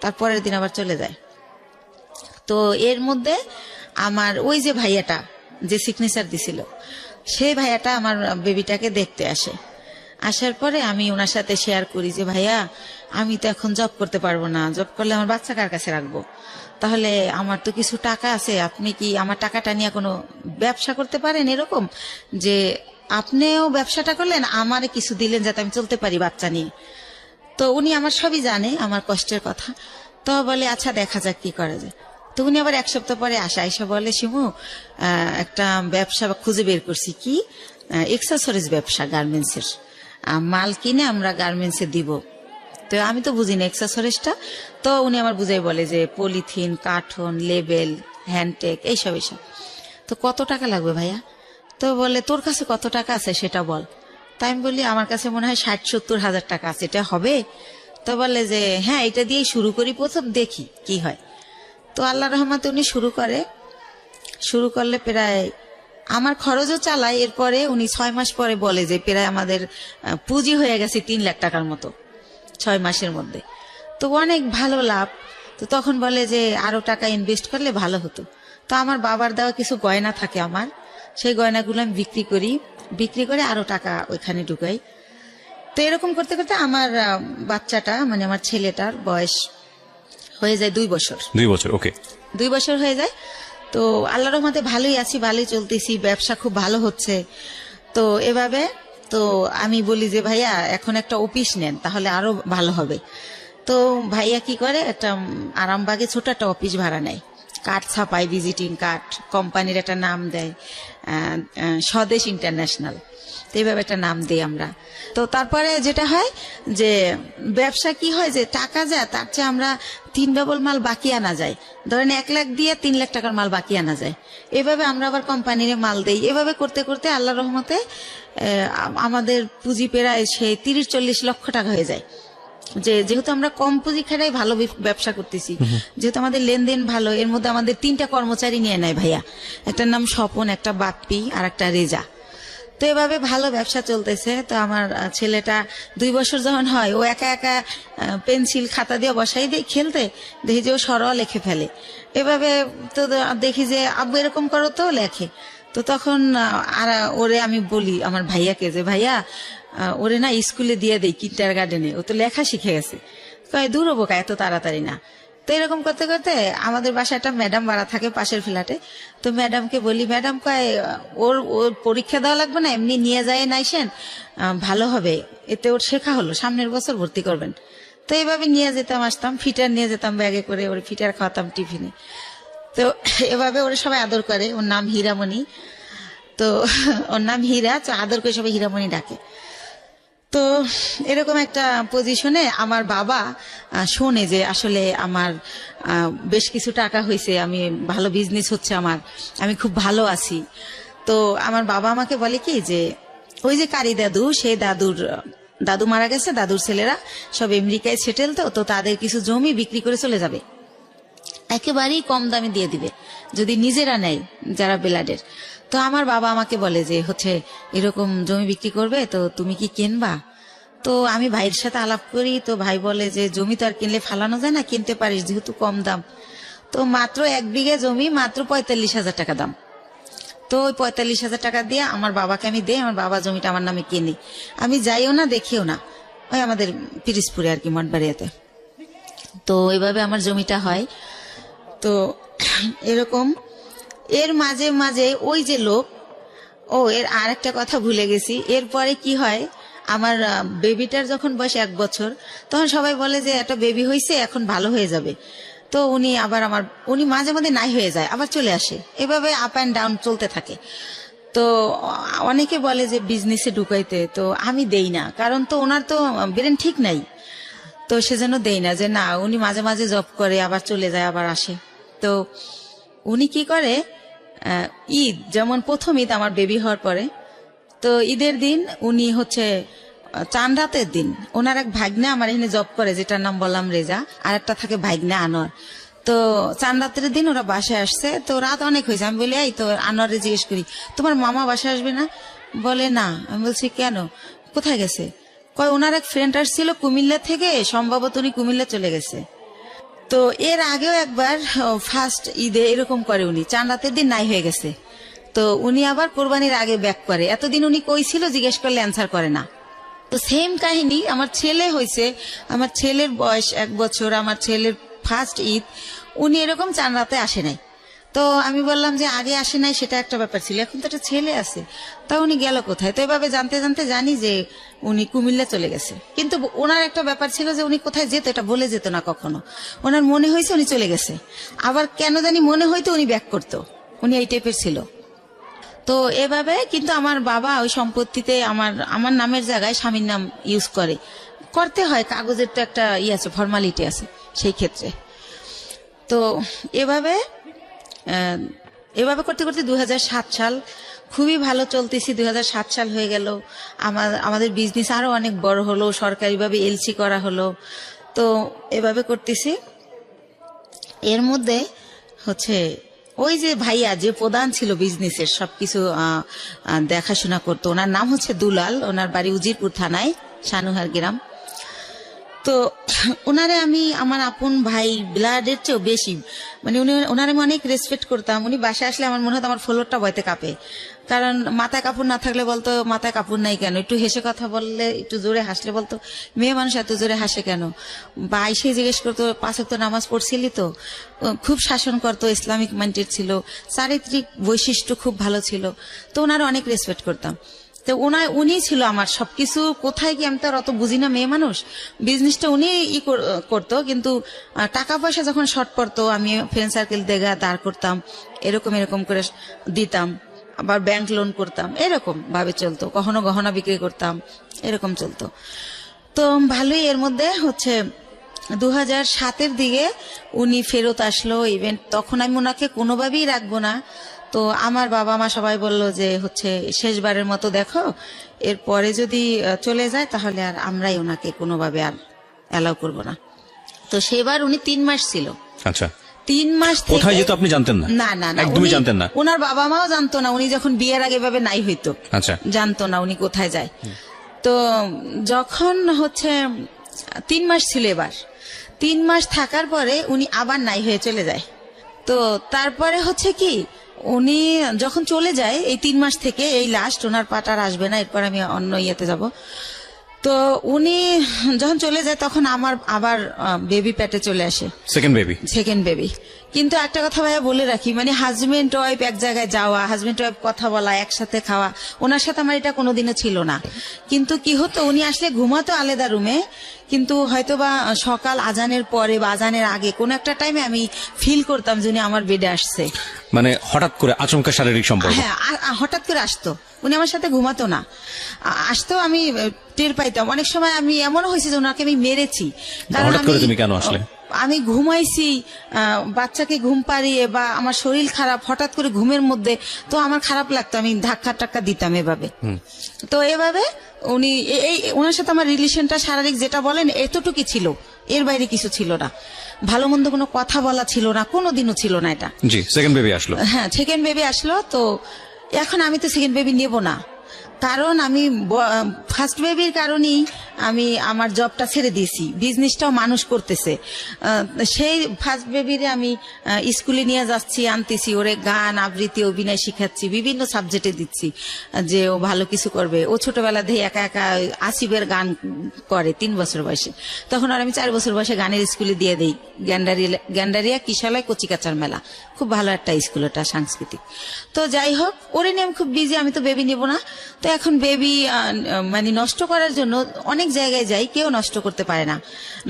[SPEAKER 2] তারপরের দিন আবার চলে যায়। তো এর মধ্যে আমার ওই যে ভাইয়াটা যে সিগনেচার দিছিল, সেই ভাইয়াটা আমার বেবিটাকে দেখতে আসে। আসার পরে আমি ওনার সাথে শেয়ার করি যে ভাইয়া, আমি তো এখন জব করতে পারবো না, জব করলে আমার বাচ্চা কার কাছে রাখবো? তাহলে আমার তো কিছু টাকা আছে, আপনি কি আমার টাকাটা নিয়ে কোনো ব্যবসা করতে পারেন, এরকম যে আপনিও ব্যবসাটা করলেন, আমারে কিছু দিলেন যাতে আমি চলতে পারি বাচ্চা নিয়ে। তো উনি আমার সবই জানে, আমার কষ্টের কথা। তো বলে আচ্ছা দেখা যাক কি করা যায়। তো উনি আবার 1 সপ্তাহ পরে এসে বলে, শিমু একটা ব্যবসা খুঁজে বের করছি। কি? এক্সেসরিজ ব্যবসা, গার্মেন্টসের মাল কিনে আমরা গার্মেন্টসে দিব। তো আমি তো বুঝি না এক্সেসরিজটা। তো উনি আমার বুঝাই বলে যে পলিথিন, কার্টন, লেবেল, হ্যান্ডটেক, এইসব। তো কত টাকা লাগবে ভাইয়া? তো বলে তোর কাছে কত টাকা আছে সেটা বল। তাই আমি বলি আমার কাছে মনে হয় 60-70 হাজার টাকা আছে, এটা হবে? তো বলে যে হ্যাঁ, এটা দিয়েই শুরু করি, প্রথম দেখি কি হয়। তো আল্লাহ রহমতে উনি শুরু করলে প্রায় আমার খরচও চালায়। এরপরে উনি 6 মাস পরে বলে যে প্রায় আমাদের পুঁজি হয়ে গেছে 3 লাখ টাকার মতো 6 মাসের মধ্যে। তো অনেক ভালো লাভ। তো তখন বলে যে আরো টাকা ইনভেস্ট করলে ভালো হতো। তো আমার বাবার দেওয়া কিছু গয়না থাকে আমার, সেই গয়নাগুলো আমি বিক্রি করে আরো টাকা ওইখানে ঢুকাই। তো এরকম করতে করতে আমার বাচ্চাটা, মানে আমার ছেলেটার বয়স হয়ে যায় 2 বছর।
[SPEAKER 1] 2 বছর, ওকে,
[SPEAKER 2] 2 বছর হয়ে যায়। তো আল্লাহর রহমতে ভালোই আছি, ভালোই চলতেছি, ব্যবসা খুব ভালো হচ্ছে। তো এভাবে তো আমি বলি যে ভাইয়া এখন একটা অফিস নেন, তাহলে আরো ভালো হবে। তো ভাইয়া কি করে, একটা আরামবাগে ছোট একটা অফিস ভাড়া নেয়, কার্ড ছাপায়, ভিজিটিং কার্ড, কোম্পানির একটা নাম দেয়, স্বদেশ ইন্টারন্যাশনাল। তো এইভাবে একটা নাম দিই আমরা। তো তারপরে যেটা হয় যে ব্যবসা কি হয়, যে টাকা যায় তার চেয়ে আমরা 3 ডবল মাল বাকি আনা যায়। ধরেন 1 লাখ দিয়ে 3 লাখ টাকার মাল বাকি আনা যায়। এভাবে আমরা আবার কোম্পানির মাল দেই। এভাবে করতে করতে আল্লাহর রহমতে আমাদের পুঁজি প্রায় সেই 30-40 লক্ষ টাকা হয়ে যায়। যেহেতু আমরা কম পুঁজি খাটাই ভালো ব্যবসা করতেছি, যেহেতু আমাদের লেনদেন ভালো। এর মধ্যে আমাদের 3টা কর্মচারী নিয়ে নেয় ভাইয়া, একটার নাম স্বপন, একটা বাপ্পি, আর একটা রেজা। তো এভাবে ভালো ব্যবসা চলতেছে। তো আমার ছেলেটা 2 বছর যখন হয়, ও একা একা পেন্সিল খাতা দিয়ে বসাই দিয়ে খেলতে দেখি যে ও সরল লিখে ফেলে। এভাবে তো দেখি যে আব্বু এরকম করো, তো লেখে। তো তখন আর ওরে আমি বলি আমার ভাইয়াকে যে ভাইয়া ওরে না স্কুলে দিয়ে দেই, কিন্ডারগার্টেনে, ও তো লেখা শিখে গেছে। কয় দূর হবো এত তাড়াতাড়ি না। তো এরকম করতে করতে আমাদের বাসায় একটা ম্যাডাম ভাড়া থাকে পাশের ফ্ল্যাটে। তো ম্যাডামকে বলি, ম্যাডাম কয় ওর পরীক্ষা দেওয়া লাগবে না, এমনি নিয়ে যায় নাইসেন, ভালো হবে, এতে ওর শেখা হলো, সামনের বছর ভর্তি করবেন। তো এইভাবে নিয়ে যেতাম, আসতাম, ফিটার নিয়ে যেতাম ব্যাগে করে, ওর ফিটার খাওয়াতাম টিফিনে। তো এভাবে ওরা সবাই আদর করে। ওর নাম হীরামণি। তো ওর নাম হীরা, তো আদর করে সবাই হীরামণি ডাকে। তো এরকম একটা পজিশনে আমার বাবা শোনে যে আসলে আমার বেশ কিছু টাকা হয়েছে, আমি ভালো বিজনেস হচ্ছে আমার, আমি খুব ভালো আছি। তো আমার বাবা আমাকে বলে কি যে ওই যে কারি দাদু, সেই দাদু মারা গেছে, দাদুর ছেলেরা সব আমেরিকায় সেটেল, তো তাদের কিছু জমি বিক্রি করে চলে যাবে, একেবারেই কম দামে দিয়ে দিবে যদি নিজেরা নেয় যারা বেলাডের। তো আমার বাবা আমাকে বলে যে হচ্ছে এরকম জমি বিক্রি করবে, তো তুমি কি কিনবা? তো আমি ভাইয়ের সাথে আলাপ করি, তো ভাই বলে যে জমি তো আর কিনলে ফালানো যায় না, কিনতে পারিস যেহেতু কম দাম। তো মাত্র 1 বিঘা জমি মাত্র 45,000 টাকা দাম। তো ওই 45,000 টাকা দিয়ে আমার বাবাকে আমি দেই, আমার বাবা জমিটা আমার নামে কিনে, আমি যাইও না দেখিও না, ওই আমাদের পিরিজপুরে আর কি মঠবাড়িয়াতে। তো এইভাবে আমার জমিটা হয়। তো এরকম এর মাঝে মাঝে ওই যে লোক, এর আর একটা কথা ভুলে গেছি, এরপরে কি হয়, আমার বেবিটার যখন বয়স 1 বছর, তখন সবাই বলে যে একটা বেবি হয়েছে, এখন ভালো হয়ে যাবে। তো উনি মাঝে মাঝে নাই হয়ে যায়, আবার চলে আসে, এভাবে আপ অ্যান্ড ডাউন চলতে থাকে। তো অনেকে বলে যে বিজনেসে ঢুকাইতে, তো আমি দেই না, কারণ তো ওনার তো ব্রেন ঠিক নাই, তো সেজন্য দেই না, যে না উনি মাঝে মাঝে জব করে আবার চলে যায় আবার আসে। তো উনি কি করে, ঈদ যেমন প্রথম ঈদ আমার বেবি হওয়ার পরে, তো ঈদের দিন উনি হচ্ছে চান রাতের দিন ওনার এক ভাগ্নে আমার এখানে জব করে, যেটার নাম বললাম রেজা, আর একটা থাকে ভাগ্নে আনোয়ার। তো চান রাতের দিন ওরা বাসায় আসছে, তো রাত অনেক হয়েছে, আমি বলি এই তো আনোয়ারে জিজ্ঞেস করি তোমার মামা বাসায় আসবে না? বলে না। আমি বলছি কেন, কোথায় গেছে? কয় ওনার এক ফ্রেন্ড আসছিল কুমিল্লা থেকে, সম্ভবত উনি কুমিল্লা চলে গেছে। তো এর আগেও একবার ফার্স্ট ঈদে এরকম করে, উনি চান রাতের দিন নাই হয়ে গেছে, তো উনি আবার কোরবানির আগে ব্যাক করে। এতদিন উনি কই ছিল জিজ্ঞেস করলে অ্যান্সার করে না। তো সেম কাহিনী আমার ছেলে হয়েছে, আমার ছেলের বয়স 1 বছর, আমার ছেলের ফার্স্ট ঈদ উনি এরকম চান রাতে আসে নাই। তো আমি বললাম যে আগে আসে নাই সেটা একটা ব্যাপার ছিল, এখন তো একটা ছেলে আছে, তা উনি গেল কোথায়? তো এভাবে জানতে জানতে জানি যে উনি কুমিল্লা চলে গেছে। কিন্তু ওনার একটা ব্যাপার ছিল যে উনি কোথায় যেত এটা বলে যেত না কখনো, ওনার মনে হয়েছে উনি চলে গেছে, আবার কেন জানি মনে হয়তো উনি ব্যাক করতো, উনি এই টাইপের ছিল। তো এভাবে কিন্তু আমার বাবা ওই সম্পত্তিতে আমার নামের জায়গায় স্বামীর নাম ইউজ করতে হয়, কাগজের তো একটা আছে, ফর্মালিটি আছে সেই ক্ষেত্রে। তো এভাবে করতে করতে 2007 সাল খুবই ভালো চলতেছি। 2007 সাল হয়ে গেল, আমাদের বিজনেস আরো অনেক বড় হলো, সরকারিভাবে এলসি করা হলো। তো এভাবে করতেছি, এর মধ্যে হচ্ছে ওই যে ভাইয়া যে প্রধান ছিল বিজনেসের সবকিছু দেখাশোনা করতো, ওনার নাম হচ্ছে দুলাল, ওনার বাড়ি উজিরপুর থানায়, সানুহার গ্রাম। তো ওনারে আমি আমার আপন ভাই, ব্লাডের চেয়েও বেশি, মানে ওনারে আমি অনেক রেসপেক্ট করতাম। উনি বাসায় আসলে আমার মনে হতো আমার ফ্লোরটা ভয়তে কাঁপে, কারণ মাথায় কাপড় না থাকলে বলতো মাথায় কাপড় নাই কেন, একটু হেসে কথা বললে, একটু জোরে হাসলে বলতো মেয়ে মানুষ এত জোরে হাসে কেন, বা এসে জিজ্ঞেস করতো 5 ওয়াক্ত নামাজ পড়ছিলি তো। খুব শাসন করতো, ইসলামিক মাইন্ডেড ছিল, চারিত্রিক বৈশিষ্ট্য খুব ভালো ছিল। তো ওনারা অনেক রেসপেক্ট করতাম। তো উনি ছিল আমার সবকিছু। কোথায় কি আমি তো আর অত বুঝি না, মেয়ে মানুষ, বিজনেসটা উনি করতো, কিন্তু টাকা পয়সা যখন শর্ট পড়তো আমি ফ্রেন্ড সার্কেল দেখা দাঁড় করতাম, এরকম করে দিতাম, আবার ব্যাংক লোন করতাম, এরকম ভাবে চলতো। কখনো গহনা বিক্রি করতাম, এরকম চলতো। তো ভালোই। এর মধ্যে হচ্ছে 2007 দিকে উনি ফেরত আসলো ইভেন্ট, তখন আমি ওনাকে কোনোভাবেই রাখবো না। তো আমার বাবা মা সবাই বলল যে হচ্ছে শেষবারের মতো দেখো, এরপরে যদি চলে যায় তাহলে আর আমরাই ওনাকে কোনোভাবে আর অ্যালাউ করব না। তো সেবার উনি 3 মাস ছিল।
[SPEAKER 1] আচ্ছা,
[SPEAKER 2] 3 মাস
[SPEAKER 1] কোথায় যেত আপনি জানতেন না?
[SPEAKER 2] না না না,
[SPEAKER 1] একদমই জানতেন না।
[SPEAKER 2] ওনার বাবা মাও জানতো না, উনি যখন বিয়ের আগে ভাবে নাই হইতো,
[SPEAKER 1] আচ্ছা,
[SPEAKER 2] জানতো না উনি কোথায় যায়। তো যখন হচ্ছে 3 মাস ছিল, এবার 3 মাস থাকার পরে উনি আবার নাই হয়ে চলে যায়। তো তারপরে হচ্ছে কি, উনি যখন চলে যায় এই 3 মাস থেকে এই লাস্ট, ওনার পাটার আসবে না, এরপর আমি অন্য ইয়েতে যাব। তো উনি যখন চলে যায় তখন আমার আবার বেবি পেটে চলে আসে, সেকেন্ড বেবি। কিন্তু একটা কথা ভাইয়া বলে রাখি, মানে হাজবেন্ড ওয়াইফ এক জায়গায় যাওয়া, হাজবেন্ড ওয়াইফ কথা বলা, একসাথে খাওয়া, ওনার সাথে আমার এটা কোনোদিনও ছিল না। কিন্তু কি হতো, উনি আসলে ঘুমাতো আলাদা রুমে, কিন্তু হয়তোবা সকাল আজানের পরে বা আজানের আগে কোন একটা টাইমে আমি ফিল করতাম যে উনি আমার বেডে আসছে।
[SPEAKER 1] মানে হঠাৎ করে আচমকা শারীরিক সম্পর্ক?
[SPEAKER 2] হ্যাঁ, হঠাৎ করে আসতো, উনি আমার সাথে ঘুমাতো না, আসতো, আমি টের পাইতাম। অনেক সময় আমি এমনও হয়েছে যে ওনাকে আমি মেরেছি, কারণ
[SPEAKER 1] তুমি কেন আসলে
[SPEAKER 2] আমি ঘুমাইছি, বাচ্চাকে ঘুম পাড়িয়ে, বা আমার শরীর খারাপ, হঠাৎ করে ঘুমের মধ্যে, তো আমার খারাপ লাগতো, আমি ধাক্কা টাক্কা দিতাম এভাবে। তো এভাবে উনি ওনার সাথে আমার রিলেশনটা শারীরিক যেটা বলেন এতটুকুই ছিল, এর বাইরে কিছু ছিল না। ভালো মন্দ কোনো কথা বলা ছিল না, কোনোদিনও ছিল না এটা।
[SPEAKER 1] জি, সেকেন্ড বেবি আসলো।
[SPEAKER 2] হ্যাঁ, সেকেন্ড বেবি আসলো। তো এখন আমি তো সেকেন্ড বেবি নেব না, কারণ আমি ফার্স্ট বেবির কারণেই আমি আমার জবটা ছেড়ে দিয়েছি, বিজনেসটাও মানুষ করতেছে। সেই ফার্স্ট বেবিরে আমি স্কুলে নিয়ে যাচ্ছি, আনতেছি, ওরে গান আবৃত্তি অভিনয় শিখাচ্ছি, বিভিন্ন সাবজেক্টে দিচ্ছি যে ও ভালো কিছু করবে। ও ছোটবেলা থেকে একা একা আসিফের গান করে 3 বছর বয়সে, তখন আর আমি 4 বছর বয়সে গানের স্কুলে দিয়ে দিই, গ্যান্ডারিয়া কিশালয় কচিকাচার মেলা, খুব ভালো একটা স্কুল, ওটা সাংস্কৃতিক। তো যাই হোক, ওরে নিয়ে আমি খুব বিজি, আমি তো বেবি নেব না। তো এখন বেবি মানে নষ্ট করার জন্য অনেক জায়গায় যাই, কেউ নষ্ট করতে পারে না,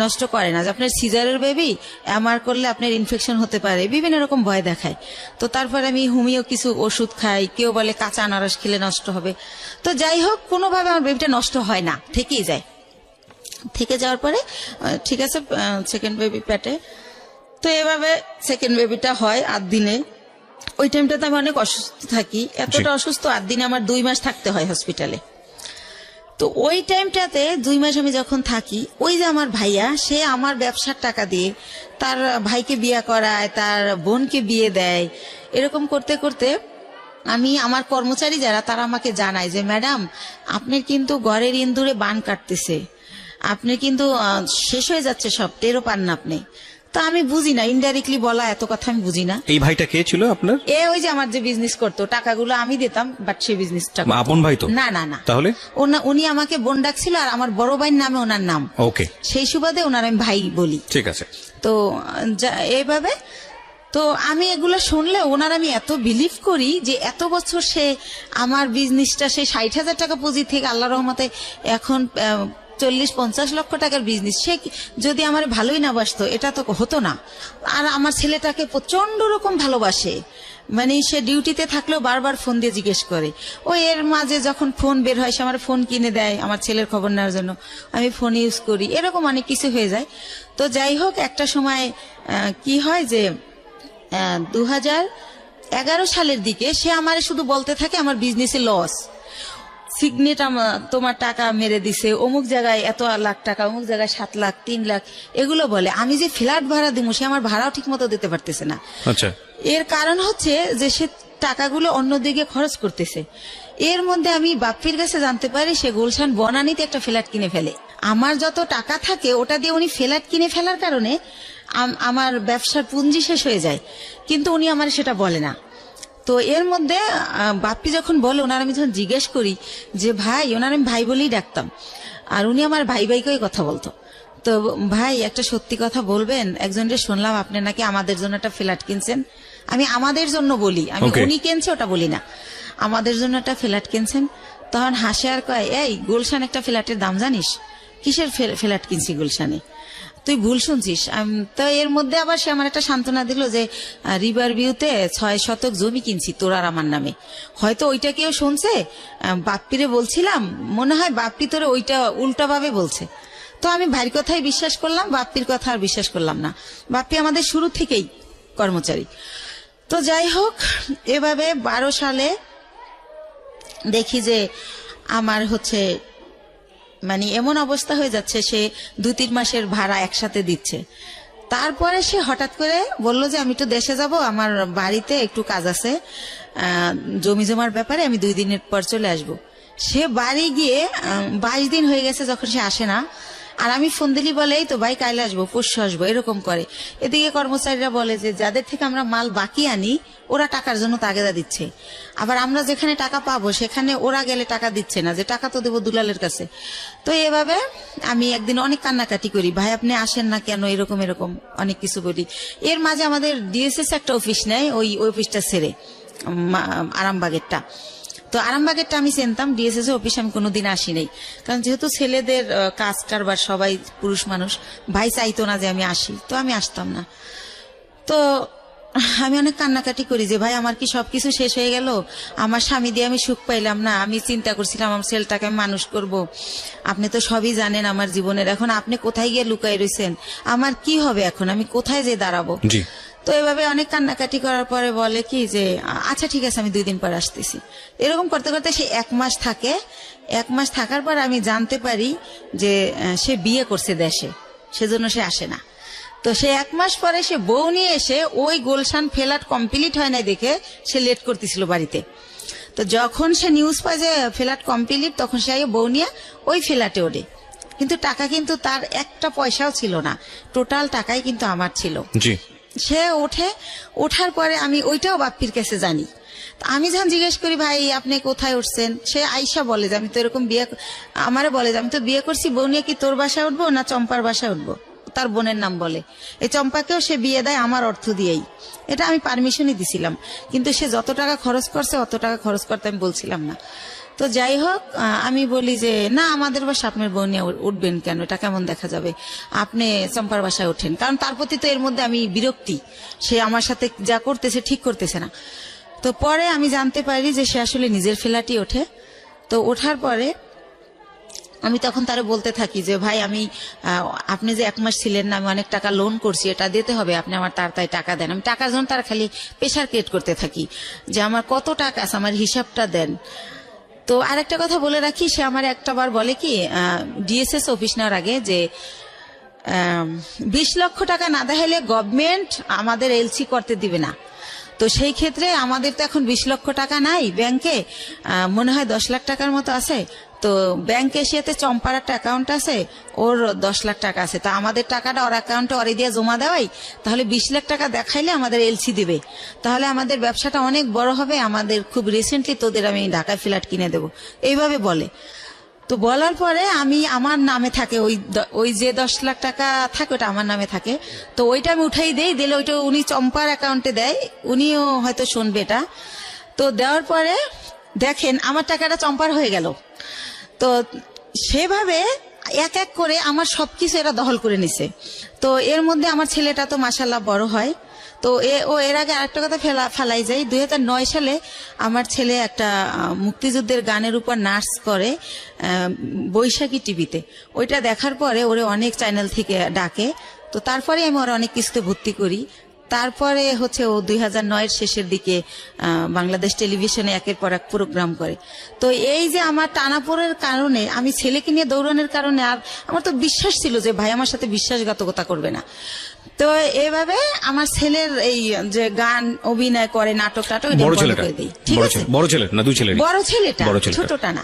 [SPEAKER 2] নষ্ট করে না। যে আপনার সিজারের বেবি আমার করলে আপনার ইনফেকশন হতে পারে, বিভিন্ন রকম ভয় দেখায়। তো তারপরে আমি হোমিও কিছু ওষুধ খাই, কেউ বলে কাঁচা আনারস খেলে নষ্ট হবে। তো যাই হোক, কোনোভাবে আমার বেবিটা নষ্ট হয় না, থেকেই যায়। থেকে যাওয়ার পরে ঠিক আছে, সেকেন্ড বেবি পেটে। তো এভাবে সেকেন্ড বেবিটা হয় 8 দিনে। ওই টাইমটাতে আমি অনেক অসুস্থ থাকি, এতটা অসুস্থ, 8 দিনে আমার 2 মাস থাকতে হয় হসপিটালে। তো ওই টাইমটাতে 2 মাস আমি যখন থাকি, ওই যে আমার ভাইয়া, সে আমার ব্যবসার টাকা দিয়ে তার ভাইকে বিয়ে করায়, তার বোনকে বিয়ে দেয়। এরকম করতে করতে আমি, আমার কর্মচারী যারা, তারা আমাকে জানায় যে ম্যাডাম, আপনার কিন্তু ঘরের ইন্দুরে বান কাটতেছে, আপনি কিন্তু শেষ হয়ে যাচ্ছে সব, টেরও পান না আপনি। তা আমি বুঝি না, ইনডাইরেক্টলি বলা এত কথা আমি বুঝি না।
[SPEAKER 1] এই ভাইটা কে ছিল আপনার?
[SPEAKER 2] ওই যে আমার যে বিজনেস করতো, টাকাগুলো আমি দিতাম, বাট সে বিজনেসটা
[SPEAKER 1] আপন ভাই তো
[SPEAKER 2] না। না না,
[SPEAKER 1] তাহলে
[SPEAKER 2] উনি আমাকে বোন ডাকছিল, আর আমার বড় ভাইয়ের নামে ওনার নাম।
[SPEAKER 1] ওকে,
[SPEAKER 2] সেই সুবাদে ওনার আমি ভাই বলি।
[SPEAKER 1] ঠিক আছে।
[SPEAKER 2] তো এইভাবে, তো আমি এগুলো শুনলে ওনার আমি এত বিলিভ করি যে এত বছর সে আমার বিজনেসটা, সে 60,000 টাকা পুঁজি থেকে আল্লাহ রহমতে এখন 40-50 লক্ষ টাকার বিজনেস। সে যদি আমার ভালোই না বাসতো, এটা তো হতো না। আর আমার ছেলেটাকে প্রচন্ড রকম ভালোবাসে, মানে সে ডিউটিতে থাকলেও বারবার ফোন দিয়ে জিজ্ঞেস করে। ও এর মাঝে যখন ফোন বের হয়, সে আমার ফোন কিনে দেয় আমার ছেলের খবর নেওয়ার জন্য, আমি ফোন ইউজ করি, এরকম অনেক কিছু হয়ে যায়। তো যাই হোক, একটা সময় কি হয় যে 2011 সালের দিকে সে আমার শুধু বলতে থাকে আমার বিজনেসে লস, সিগনেট তোমার টাকা মেরে দিছে, অমুক জায়গায় এত লাখ টাকা, অমুক জায়গায় 7 লাখ 3 লাখ, এগুলো বলে। আমি যে ফ্ল্যাট ভাড়া দিব, সে আমার ভাড়াও ঠিক মতো দিতে পারতেছে না।
[SPEAKER 1] আচ্ছা,
[SPEAKER 2] এর কারণ হচ্ছে যে সে টাকাগুলো অন্যদিকে খরচ করতেছে। এর মধ্যে আমি বাপ্পির কাছে জানতে পারি সে গুলশান বনানীতে একটা ফ্ল্যাট কিনে ফেলে। আমার যত টাকা থাকে ওটা দিয়ে উনি ফ্ল্যাট কিনে ফেলার কারণে আমার ব্যবসার পুঁজি শেষ হয়ে যায়, কিন্তু উনি আমার সেটা বলে না। তো এর মধ্যে বাপ্পি যখন বলে, ওনার আমি যখন জিজ্ঞেস করি যে ভাই, ওনার আমি ভাই বলেই ডাকতাম, আর উনি আমার ভাই ভাইকেই কথা বলতো। তো ভাই, একটা সত্যি কথা বলবেন, একজনকে শুনলাম আপনি নাকি আমাদের জন্য একটা ফ্ল্যাট কিনছেন। আমি আমাদের জন্য বলি, আমি উনি কিনছে ওটা বলি না, আমাদের জন্য একটা ফ্ল্যাট কিনছেন। তখন হাসে আর কয়, এই গুলশান একটা ফ্ল্যাটের দাম জানিস? কিসের ফ্ল্যাট কিনছি গুলশানে? তুই ভুল শুনছিস। তো এর মধ্যে আবার সে আমার একটা সান্ত্বনা দিল যে রিভার ভিউতে 6 শতক জমি কিনছি তোর আর আমার নামে। হয়তো ওইটা কেউ শুনছে, বাপ্পিরে বলছিলাম, মনে হয় বাপ্পি তোরে ওইটা উল্টা ভাবে বলছে। তো আমি ভাইয়ের কথাই বিশ্বাস করলাম, বাপ্পির কথা আর বিশ্বাস করলাম না। বাপ্পি আমাদের শুরু থেকেই কর্মচারী। তো যাই হোক, এভাবে 12 সালে দেখি যে আমার হচ্ছে মানে এমন অবস্থা হয়ে যাচ্ছে, সে 2-3 মাসের ভাড়া একসাথে দিচ্ছে। তারপরে সে হঠাৎ করে বলল যে আমি একটু দেশে যাব, আমার বাড়িতে একটু কাজ আছে, জমি জমার ব্যাপারে, আমি 2 দিনের পর চলে আসব। সে বাড়ি গিয়ে 22 দিন হয়ে গেছে যখন সে আসে না। আর আমি ফোন দিলি বলে, এই তো ভাই কাল আসবো, পরশু আসবো, এরকম করে। এদিকে কর্মচারীরা বলে যে যাদের থেকে আমরা মাল বাকি আনি ওরা টাকার জন্য তাগেদা দিচ্ছে, আবার আমরা যেখানে টাকা পাবো সেখানে ওরা গেলে টাকা দিচ্ছে না, যে টাকা তো দেবো দুলালের কাছে। তো এভাবে আমি একদিন অনেক কান্নাকাটি করি, ভাই আপনি আসেন না কেন, এরকম এরকম অনেক কিছু বলি। এর মাঝে আমাদের ডিএসএস একটা অফিস নেয়, ওই অফিসটা ছেড়ে আরামবাগেরটা। তো আরামবাগেরটা আমি চিনতাম, ডিএসএস অফিসে আমি কোনোদিন আসি নাই, কারণ যেহেতু ছেলেদের কাজ কারবার সবাই পুরুষ মানুষ, ভাই চাইতো না যে আমি আসি, তো আমি আসতাম না। তো আমি অনেক কান্নাকাটি করি যে ভাই আমার কি সবকিছু শেষ হয়ে গেল, আমার স্বামী দিয়ে আমি সুখ পাইলাম না, আমি চিন্তা করছিলাম আমার ছেলেটাকে আমি মানুষ করব, আপনি তো সবই জানেন আমার জীবনের, এখন আপনি কোথায় গিয়ে লুকাই রয়েছেন, আমার কি হবে এখন, আমি কোথায় যে দাঁড়াবো। তো এভাবে অনেক কান্নাকাটি করার পরে বলে কি যে আচ্ছা ঠিক আছে আমি 2 দিন পর আসতেছি। এরকম করতে করতে সে 1 মাস থাকে। 1 মাস থাকার পর আমি জানতে পারি যে সে বিয়ে করছে দেশে, সেজন্য সে আসে না। তো সে 1 মাস পরে সে বউ নিয়ে এসে ওই গুলশান ফ্ল্যাট কমপ্লিট হয় না দেখে সে লেট করতেছিল বাড়িতে। তো যখন সে নিউজ পায় যে ফ্ল্যাট কমপ্লিট, তখন সে বউ নিয়ে ওই ফ্ল্যাটে ওঠে। কিন্তু টাকা কিন্তু তার একটা পয়সাও ছিল না, টোটাল টাকাই কিন্তু আমার ছিল। সে ওঠার পরে আমি ওইটাও বাপ্পির কাছে জানি। আমি যখন জিজ্ঞেস করি ভাই আপনি কোথায় উঠছেন, সে আইসা বলে যে আমি তো এরকম আমারে বলে যে আমি তো বিয়ে করছি, বউ নিয়ে কি তোর বাসায় উঠবো না চম্পার বাসায় উঠবো, তার বোনের নাম বলে। এই চম্পাকেও সে বিয়ে দেয় আমার অর্থ দিয়েই, এটা আমি পারমিশনই দিছিলাম, কিন্তু সে যত টাকা খরচ করছে অত টাকা খরচ করতে আমি বলছিলাম না। তো যাই হোক, আমি বলি যে না আমাদের বাসা আপনার বউ নিয়ে উঠবেন কেন, এটা কেমন দেখা যাবে, আপনি চম্পার বাসায় ওঠেন। কারণ তার প্রতি তো এর মধ্যে আমি বিরক্তি, সে আমার সাথে যা করতেছে ঠিক করতেছে না। তো পরে আমি জানতে পারি যে সে আসলে নিজের ফ্ল্যাটই ওঠে। তো ওঠার পরে আমি তখন তারা বলতে থাকি যে ভাই আমি আপনি যে 1 মাস ছিলেন না, আমি অনেক টাকা লোন করছি, এটা দিতে হবে, আপনি আমার তাড়াতাড়ি টাকা দেন। আমি টাকার জন্য তার খালি প্রেশার ক্রিয়েট করতে থাকি যে আমার কত টাকা আছে, আমার হিসাবটা দেন। তো আরেকটা কথা বলে রাখি, সে আমার একটা বার বলে কি ডিএসএস অফিস নেওয়ার আগে যে 20 লক্ষ টাকা না দেখাইলে গভর্নমেন্ট আমাদের এলসি করতে দিবে না। তো সেই ক্ষেত্রে আমাদের তো এখন 20 লক্ষ টাকা নাই ব্যাংকে, মনে হয় 10 লাখ টাকার মতো আছে। তো ব্যাংকে এসিয়াতে চম্পার একটা অ্যাকাউন্ট আছে, ওর 10 লাখ টাকা আছে। তো আমাদের টাকাটা ওর অ্যাকাউন্টে ওরে দিয়ে জমা দেওয়াই, তাহলে 20 লাখ টাকা দেখাইলে আমাদের এলসি দিবে, তাহলে আমাদের ব্যবসাটা অনেক বড় হবে, আমাদের খুব রিসেন্টলি তোদের আমি ঢাকায় ফ্ল্যাট কিনে দেবো, এইভাবে বলে। তো বলার পরে আমি আমার নামে থাকে ওই যে 10 লাখ টাকা থাকে ওটা আমার নামে থাকে। তো ওইটা আমি উঠাই দেই, দিলে ওইটা উনি চম্পার অ্যাকাউন্টে দেয়, উনিও হয়তো শুনবে এটা। তো দেওয়ার পরে দেখেন আমার টাকাটা চম্পার হয়ে গেল। তো সেভাবে এক এক করে আমার সবকিছু এরা দখল করে নিছে। তো এর মধ্যে আমার ছেলেটা তো মাশাআল্লাহ বড় হয়। তো এর আগে আরেকটা কথা ফেলাই যায়, 2009 সালে আমার ছেলে একটা মুক্তিযুদ্ধের গানের উপর নাচ করে বৈশাখী টিভিতে। ওইটা দেখার পরে ওরে অনেক চ্যানেল থেকে ডাকে। তো তারপরে আমি ওরা অনেক কিছুতে ভর্তি করি। তারপরে হচ্ছে ও 2009 এর শেষের দিকে বাংলাদেশ টেলিভিশনে একের পর এক প্রোগ্রাম করে। তো এই যে আমার টানাপোড়ের কারণে, আমি ছেলেকে নিয়ে দৌড়ানোর কারণে, আর আমার তো বিশ্বাস ছিল যে ভাই আমার সাথে বিশ্বাসঘাতকতা করবে না। তো এইভাবে আমার ছেলের এই যে গান অভিনয় করে, নাটক করে দিই। ঠিক আছে,
[SPEAKER 1] বড় ছেলে না, 2 ছেলে?
[SPEAKER 2] বড় ছেলেটা, ছোটটা না,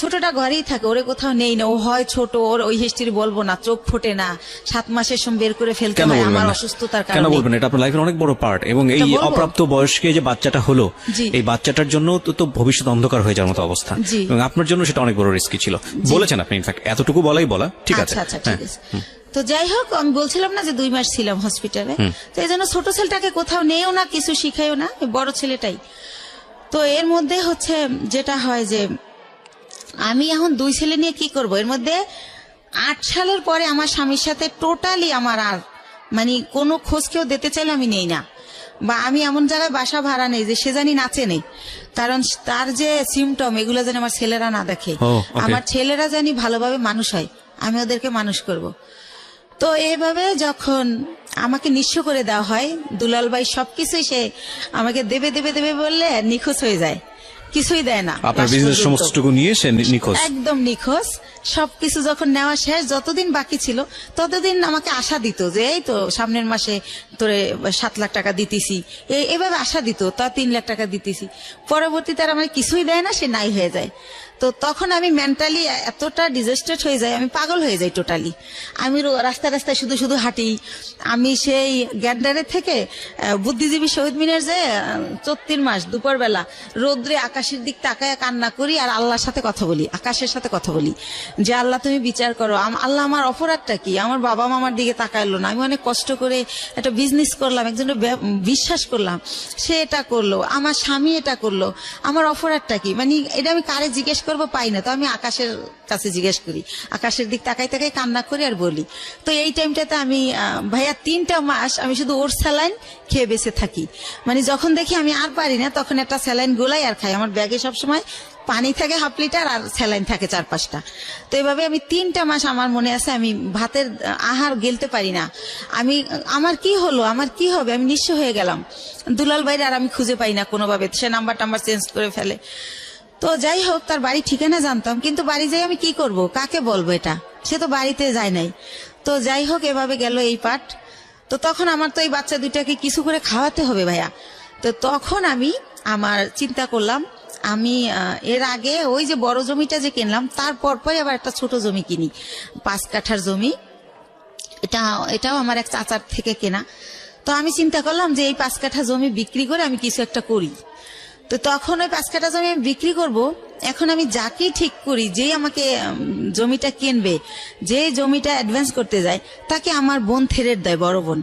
[SPEAKER 2] ছোটটা ঘরেই থাকে, ওরে কোথাও নেই না, ও হয় ছোট, ওর ওই হিস্ট্রি বলবো না, চোখ ফোটে না, 7 মাসের সময় বের করে ফেলতে হয় আমার অসুস্থতার কারণে।
[SPEAKER 1] কেন বলবেন, এটা আপনার লাইফের অনেক বড় পার্ট। এবং এই অপ্রাপ্ত বয়স্কে যে বাচ্চাটা হলো, এই বাচ্চাটার জন্য তো ভবিষ্যৎ অন্ধকার হয়ে যাওয়ার মতো অবস্থা, এবং আপনার জন্য সেটা অনেক বড় রিস্কি ছিল, বলেছেন আপনি। ইনফ্যাক্ট এতটুকু বলা ঠিক আছে।
[SPEAKER 2] আচ্ছা ঠিক আছে। তো যাই হোক, আমি বলছিলাম না যে 2 মাস ছিলাম হসপিটালে, তো এই জন্য ছোট ছেলেটাকে কোথাও নেও না, কিছু শিখাইও না, বড় ছেলেটাই। তো এর মধ্যে হচ্ছে যেটা হয় যে আমি এখন 2 ছেলে নিয়ে কি করব। এর মধ্যে 8 সালের পরে আমার স্বামীর সাথে টোটালি আমার আর মানে কোনো খোঁজ কেউ দিতে চাইলে আমি নেই না, বা আমি এমন জায়গায় বাসা ভাড়া নেই যে সে জানি নাচে নেই, কারণ তার যে সিমটম এগুলো যেন আমার ছেলেরা না দেখে। আমার ছেলেরা জানি ভালোভাবে মানুষ হয়, আমি ওদেরকে মানুষ করব। তো এইভাবে যখন আমাকে নিঃস্ব করে দেওয়া হয়, দুলাল ভাই সবকিছুই সে আমাকে দেবে বললে নিখোঁজ হয়ে যায়, কিছুই দেয় না।
[SPEAKER 1] আপনার বিজনেস সমস্তটুকু নিয়ে সে নিখোঁজ,
[SPEAKER 2] একদম নিখোঁজ। সবকিছু যখন নেওয়া শেষ, যতদিন বাকি ছিল ততদিন আমাকে আশা দিত যে এই তো সামনের মাসে তোরে 7 লাখ টাকা দিতেছি, এইভাবে আশা দিত, তা 3 লাখ টাকা দিতেছি। পরবর্তীতে আর আমাকে কিছুই দেয় না, সে নাই হয়ে যায়। তো তখন আমি মেন্টালি এতটা ডিজাস্টেড হয়ে যাই, আমি পাগল হয়ে যাই টোটালি। আমি রাস্তায় শুধু হাঁটি। আমি সেই গ্যান্ডারের থেকে বুদ্ধিজীবী শহীদ মিনার যে 34 মাস দুপুরবেলা রোদ্রে আকাশের দিক তাকায় কান্না করি, আর আল্লাহর সাথে কথা বলি, আকাশের সাথে কথা বলি যে আল্লাহ তুমি বিচার করো, আল্লাহ আমার অপরাধটা কি, আমার বাবা মা আমার দিকে তাকাইলো না, আমি অনেক কষ্ট করে একটা বিজনেস করলাম, একজনের বিশ্বাস করলাম, সে এটা করলো, আমার স্বামী এটা করলো, আমার অপরাধটা কি, মানে এটা আমি কারে জিজ্ঞেস করবো পাই না, তো আমি আকাশের কাছে জিজ্ঞেস করি, আকাশের দিক তাকাই তাকাই কান্না করি আর বলি। তো এই টাইমটাতে আমি ভাইয়া 3টা মাস আমি শুধু ওর স্যালাইন খেয়ে বেঁচে থাকি। মানে যখন দেখি আমি আর পারি না তখন একটা স্যালাইন গোলাই আর খাই। আমার ব্যাগে সবসময় পানি থাকে 1/2 লিটার আর স্যালাইন থাকে 4-5টা। তো এইভাবে আমি 3টা মাস আমার মনে আছে আমি ভাতের আহার গেলতে পারি না। আমার কি হলো, আমার কি হবে, আমি নিঃস্ব হয়ে গেলাম। দুলাল ভাইরে আর আমি খুঁজে পাই না কোনোভাবে, সে নাম্বার চেঞ্জ করে ফেলে। তো যাই হোক, তার বাড়ি ঠিকানা জানতাম, কিন্তু বাড়ি যাই আমি কি করব, কাকে বলবো, এটা সে তো বাড়িতে যায় নাই। তো যাই হোক, এভাবে গেল এই পাঠ। তো তখন আমার তো এই বাচ্চা দুইটাকে কিছু করে খাওয়াতে হবে ভাইয়া। তো তখন আমি আমার চিন্তা করলাম, আমি এর আগে ওই যে বড় জমিটা যে কিনলাম তারপর পরে আবার একটা ছোট জমি কিনি, 5 কাঠার জমি। এটাও আমার এক চাচার থেকে কেনা। তো আমি চিন্তা করলাম যে এই 5 কাঠা জমি বিক্রি করে আমি কিছু একটা করি। তো তখন ওই 5 কাঠা জমি আমি বিক্রি করব। এখন আমি যাকেই ঠিক করি, যেই আমাকে জমিটা কিনবে, যে জমিটা অ্যাডভান্স করতে যায়, তাকে আমার বোন থ্রেট দেয়, বড় বোন,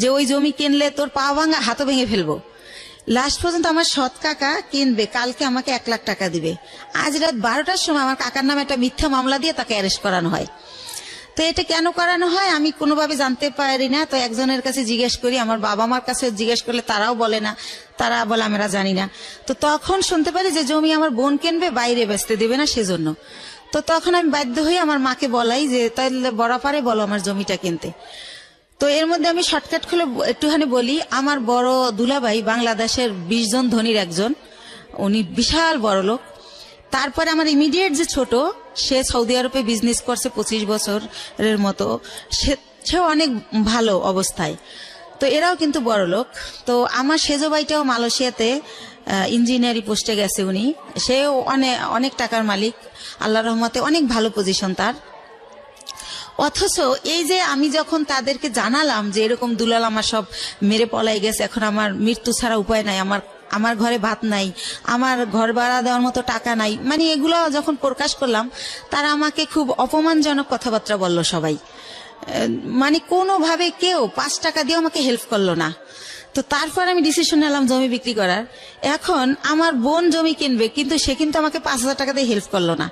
[SPEAKER 2] যে ওই জমি কিনলে তোর পা ভাঙা হাতও ভেঙে ফেলবো। লাস্ট পর্যন্ত আমার সৎ কাকা কিনবে, কালকে আমাকে 1 লাখ টাকা দিবে। আজ রাত 12টার সময় আমার কাকার নামে একটা মিথ্যা মামলা দিয়ে তাকে অ্যারেস্ট করানো হয়। তো এটা কেন করানো হয় আমি কোনোভাবে জানতে পারি না। তো একজনের কাছে জিজ্ঞেস করি, আমার বাবা মার কাছে জিজ্ঞেস করলে তারাও বলে না, তারা বলে আমরা জানি না। তো তখন শুনতে পারি যে জমি আমার বোন কিনবে, বাইরে বেচতে দেবে না সেজন্য। তো তখন আমি বাধ্য হয়ে আমার মাকে বলাই যে তাহলে বরাপারে বলো আমার জমিটা কিনতে। তো এর মধ্যে আমি শর্টকাট খুলে একটুখানি বলি, আমার বড় দুলাভাই বাংলাদেশের 20 জন ধনীর একজন, উনি বিশাল বড় লোক। তারপরে আমার ইমিডিয়েট যে ছোট, সে সৌদি আরবে বিজনেস করছে 25 বছরের মতো, সেও অনেক ভালো অবস্থায়। তো এরাও কিন্তু বড় লোক। তো আমার সেজো ভাইটাও মালয়েশিয়াতে ইঞ্জিনিয়ারিং পোস্টে গেছে, উনি, সেও অনেক টাকার মালিক, আল্লাহর রহমতে অনেক ভালো পজিশন তার। অথচ এই যে আমি যখন তাদেরকে জানালাম যে এরকম দুলাল আমার সব মেরে পলাই গেছে, এখন আমার মৃত্যু ছাড়া উপায় নাই, আমার ঘরে ভাত নাই, আমার ঘর ভাড়া দেওয়ার মতো টাকা নাই, মানে এগুলো যখন প্রকাশ করলাম, তারা আমাকে খুব অপমানজনক কথাবার্তা বলল সবাই। মানে কোনোভাবে কেউ 5 টাকা দিয়ে আমাকে হেল্প করলো না। তো তারপর আমি ডিসিশন নিলাম জমি বিক্রি করার। এখন আমার বোন জমি কিনবে, কিন্তু সে কিন্তু আমাকে 5,000 টাকা দিয়ে হেল্প করলো না।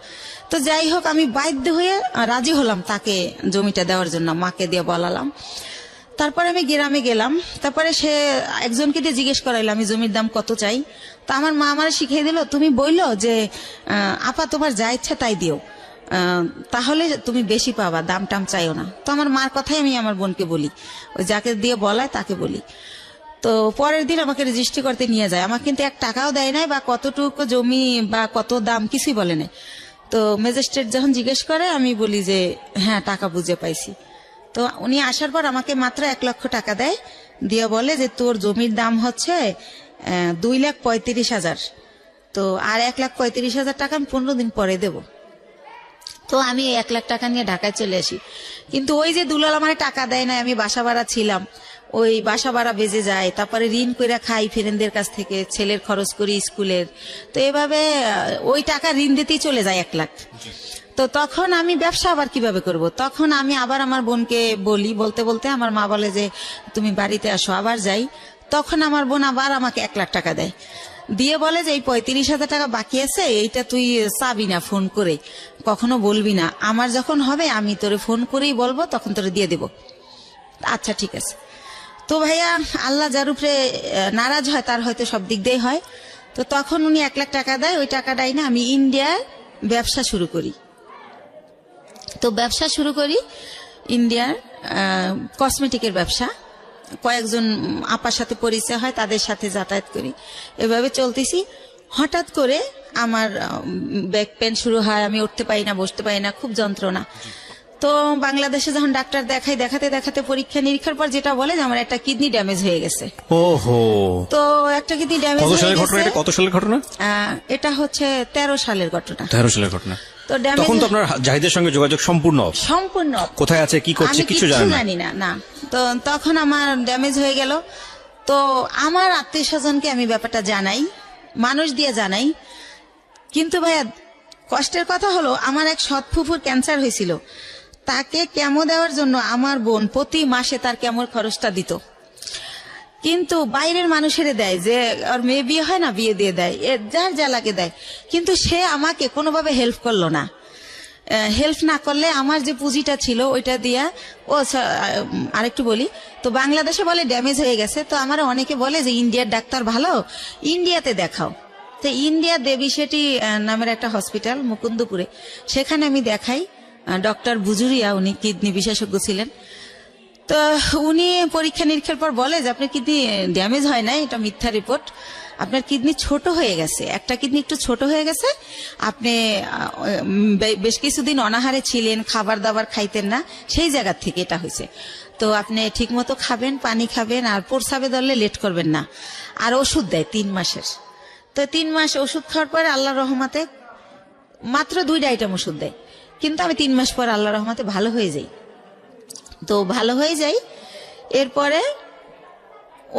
[SPEAKER 2] তো যাই হোক, আমি বাধ্য হয়ে রাজি হলাম তাকে জমিটা দেওয়ার জন্য, মাকে দিয়ে বলালাম। তারপরে আমি গ্রামে গেলাম, তারপরে সে একজনকে দিয়ে জিজ্ঞেস করাইলো আমি জমির দাম কত চাই। তো আমার মা আমার শিখিয়ে দিল, তুমি বললো যে আপা তোমার যা ইচ্ছা তাই দিও, তাহলে তুমি বেশি পাবা, দাম টাম চাইও না। তো আমার মার কথাই আমি আমার বোনকে বলি, ওই যাকে দিয়ে বলায় তাকে বলি। তো পরের দিন আমাকে রেজিস্ট্রি করতে নিয়ে যায়, আমাকে কিন্তু 1 টাকাও দেয় নাই, বা কতটুকু জমি বা কত দাম কিছুই বলে নাই। তো ম্যাজিস্ট্রেট যখন জিজ্ঞেস করে আমি বলি যে হ্যাঁ টাকা বুঝে পাইছি। তো উনি আসার পর আমাকে মাত্র 1 লক্ষ টাকা দেয়, দিয়ে বলে যে তোর জমির দাম হচ্ছে 2,35,000, তো আর 1,35,000 টাকা আমি 15 দিন পরে দেব। তো আমি 1 লাখ টাকা নিয়ে ঢাকায় চলে আসি। কিন্তু ওই যে দুলাল আমার টাকা দেয় না, আমি বাসা ভাড়া ছিলাম, ওই বাসা ভাড়া বেজে যায়, তারপরে ঋণ করে খাই ফ্রেন্ডদের কাছ থেকে, ছেলের খরচ করি স্কুলের। তো এভাবে ওই টাকা ঋণ দিতেই চলে যায় 1 লাখ। তো তখন আমি ব্যবসা আবার কিভাবে করব? তখন আমি আবার আমার বোনকে বলি, বলতে বলতে আমার মা বলে যে তুমি বাড়িতে আসো, আবার যাই। তখন আমার বোন আবার আমাকে 1 লাখ টাকা দেয়, দিয়ে বলে যে এই 35,000 টাকা বাকি আছে, এইটা তুই চাবি না, ফোন করে কখনো বলবি না, আমার যখন হবে আমি তোরে ফোন করেই বলবো, তখন তোরে দিয়ে দেব। আচ্ছা ঠিক আছে। তো ভাইয়া, আল্লাহ যার উপরে নারাজ হয় তার হয়তো সব দিক দিয়ে হয়। তো তখন উনি 1 লাখ টাকা দেয়, ওই টাকাটাই না আমি ইন্ডিয়ার ব্যবসা শুরু করি। তো ব্যবসা শুরু করি ইন্ডিয়ার কসমেটিকের ব্যবসা, কয়েকজন আপার সাথে পরিচয় হয়, তাদের সাথে যাতায়াত করি, এভাবে চলতেছি। হঠাৎ করে আমার ব্যাক পেন শুরু হয়, আমি উঠতে পারি না, বসতে পারি না, খুব যন্ত্রণা। তো বাংলাদেশে যখন ডাক্তার দেখাই, দেখাতে দেখাতে পরীক্ষা নিরীক্ষার পর যেটা বলে যে আমার একটা কিডনি ড্যামেজ হয়ে গেছে।
[SPEAKER 1] ওহো।
[SPEAKER 2] তো একটা কিডনি ড্যামেজ হয়ে গেছে।
[SPEAKER 1] কত সালের ঘটনা?
[SPEAKER 2] এটা হচ্ছে 13 সালের ঘটনা।
[SPEAKER 1] 13 সালের ঘটনা।
[SPEAKER 2] তো
[SPEAKER 1] তখন তো আপনার জাহিদের সঙ্গে যোগাযোগ সম্পূর্ণ কোথায় আছে, কি করছে কিছু জানি না। তো তখন আমার ড্যামেজ হয়ে গেল। তো আমার আত্মীয় স্বজনকে আমি ব্যাপারটা জানাই, মানুষ দিয়ে জানাই, কিন্তু ভাইয়া
[SPEAKER 2] কষ্টের কথা হলো, আমার এক সৎ ফুফুর ক্যান্সার হয়েছিল, তাকে কেমো দেওয়ার জন্য আমার বোন প্রতি মাসে তার কেমোর খরচটা দিত। কিন্তু বাইরের মানুষের দেয়, যে ওর মেয়ে বিয়ে হয় না, বিয়ে দিয়ে দেয়, যার যা লাগে দেয়, কিন্তু সে আমাকে কোনোভাবে হেল্প করলো না। হেল্প না করলে আমার যে পুঁজিটা ছিল ওইটা দিয়া, আরেকটু বলি, তো বাংলাদেশে বলে ড্যামেজ হয়ে গেছে, তো আমার অনেকে বলে যে ইন্ডিয়ার ডাক্তার ভালো, ইন্ডিয়াতে দেখাও। তো ইন্ডিয়া দেবী সেটি নামের একটা হসপিটাল মুকুন্দপুরে, সেখানে আমি দেখাই। ডক্টর বুজুরিয়া, উনি কিডনি বিশেষজ্ঞ ছিলেন। তো উনি পরীক্ষা নিরীক্ষার পর বলে যে আপনার কিডনি ড্যামেজ হয় না, এটা মিথ্যা রিপোর্ট, আপনার কিডনি ছোট হয়ে গেছে, একটা কিডনি একটু ছোট হয়ে গেছে, আপনি বেশ কিছুদিন অনাহারে ছিলেন, খাবার দাবার খাইতেন না, সেই জায়গার থেকে এটা হয়েছে। তো আপনি ঠিক মতো খাবেন, পানি খাবেন, আর প্রস্রাবে ধরলে লেট করবেন না, আর ওষুধ দেয় 3 মাসের। তো 3 মাস ওষুধ খাওয়ার পরে আল্লাহর রহমতে মাত্র 2টা আইটেম ওষুধ দেয়, কিন্তু আমি 3 মাস পর আল্লাহর রহমতে ভালো হয়ে যাই। তো ভালো হয়ে যাই, এরপরে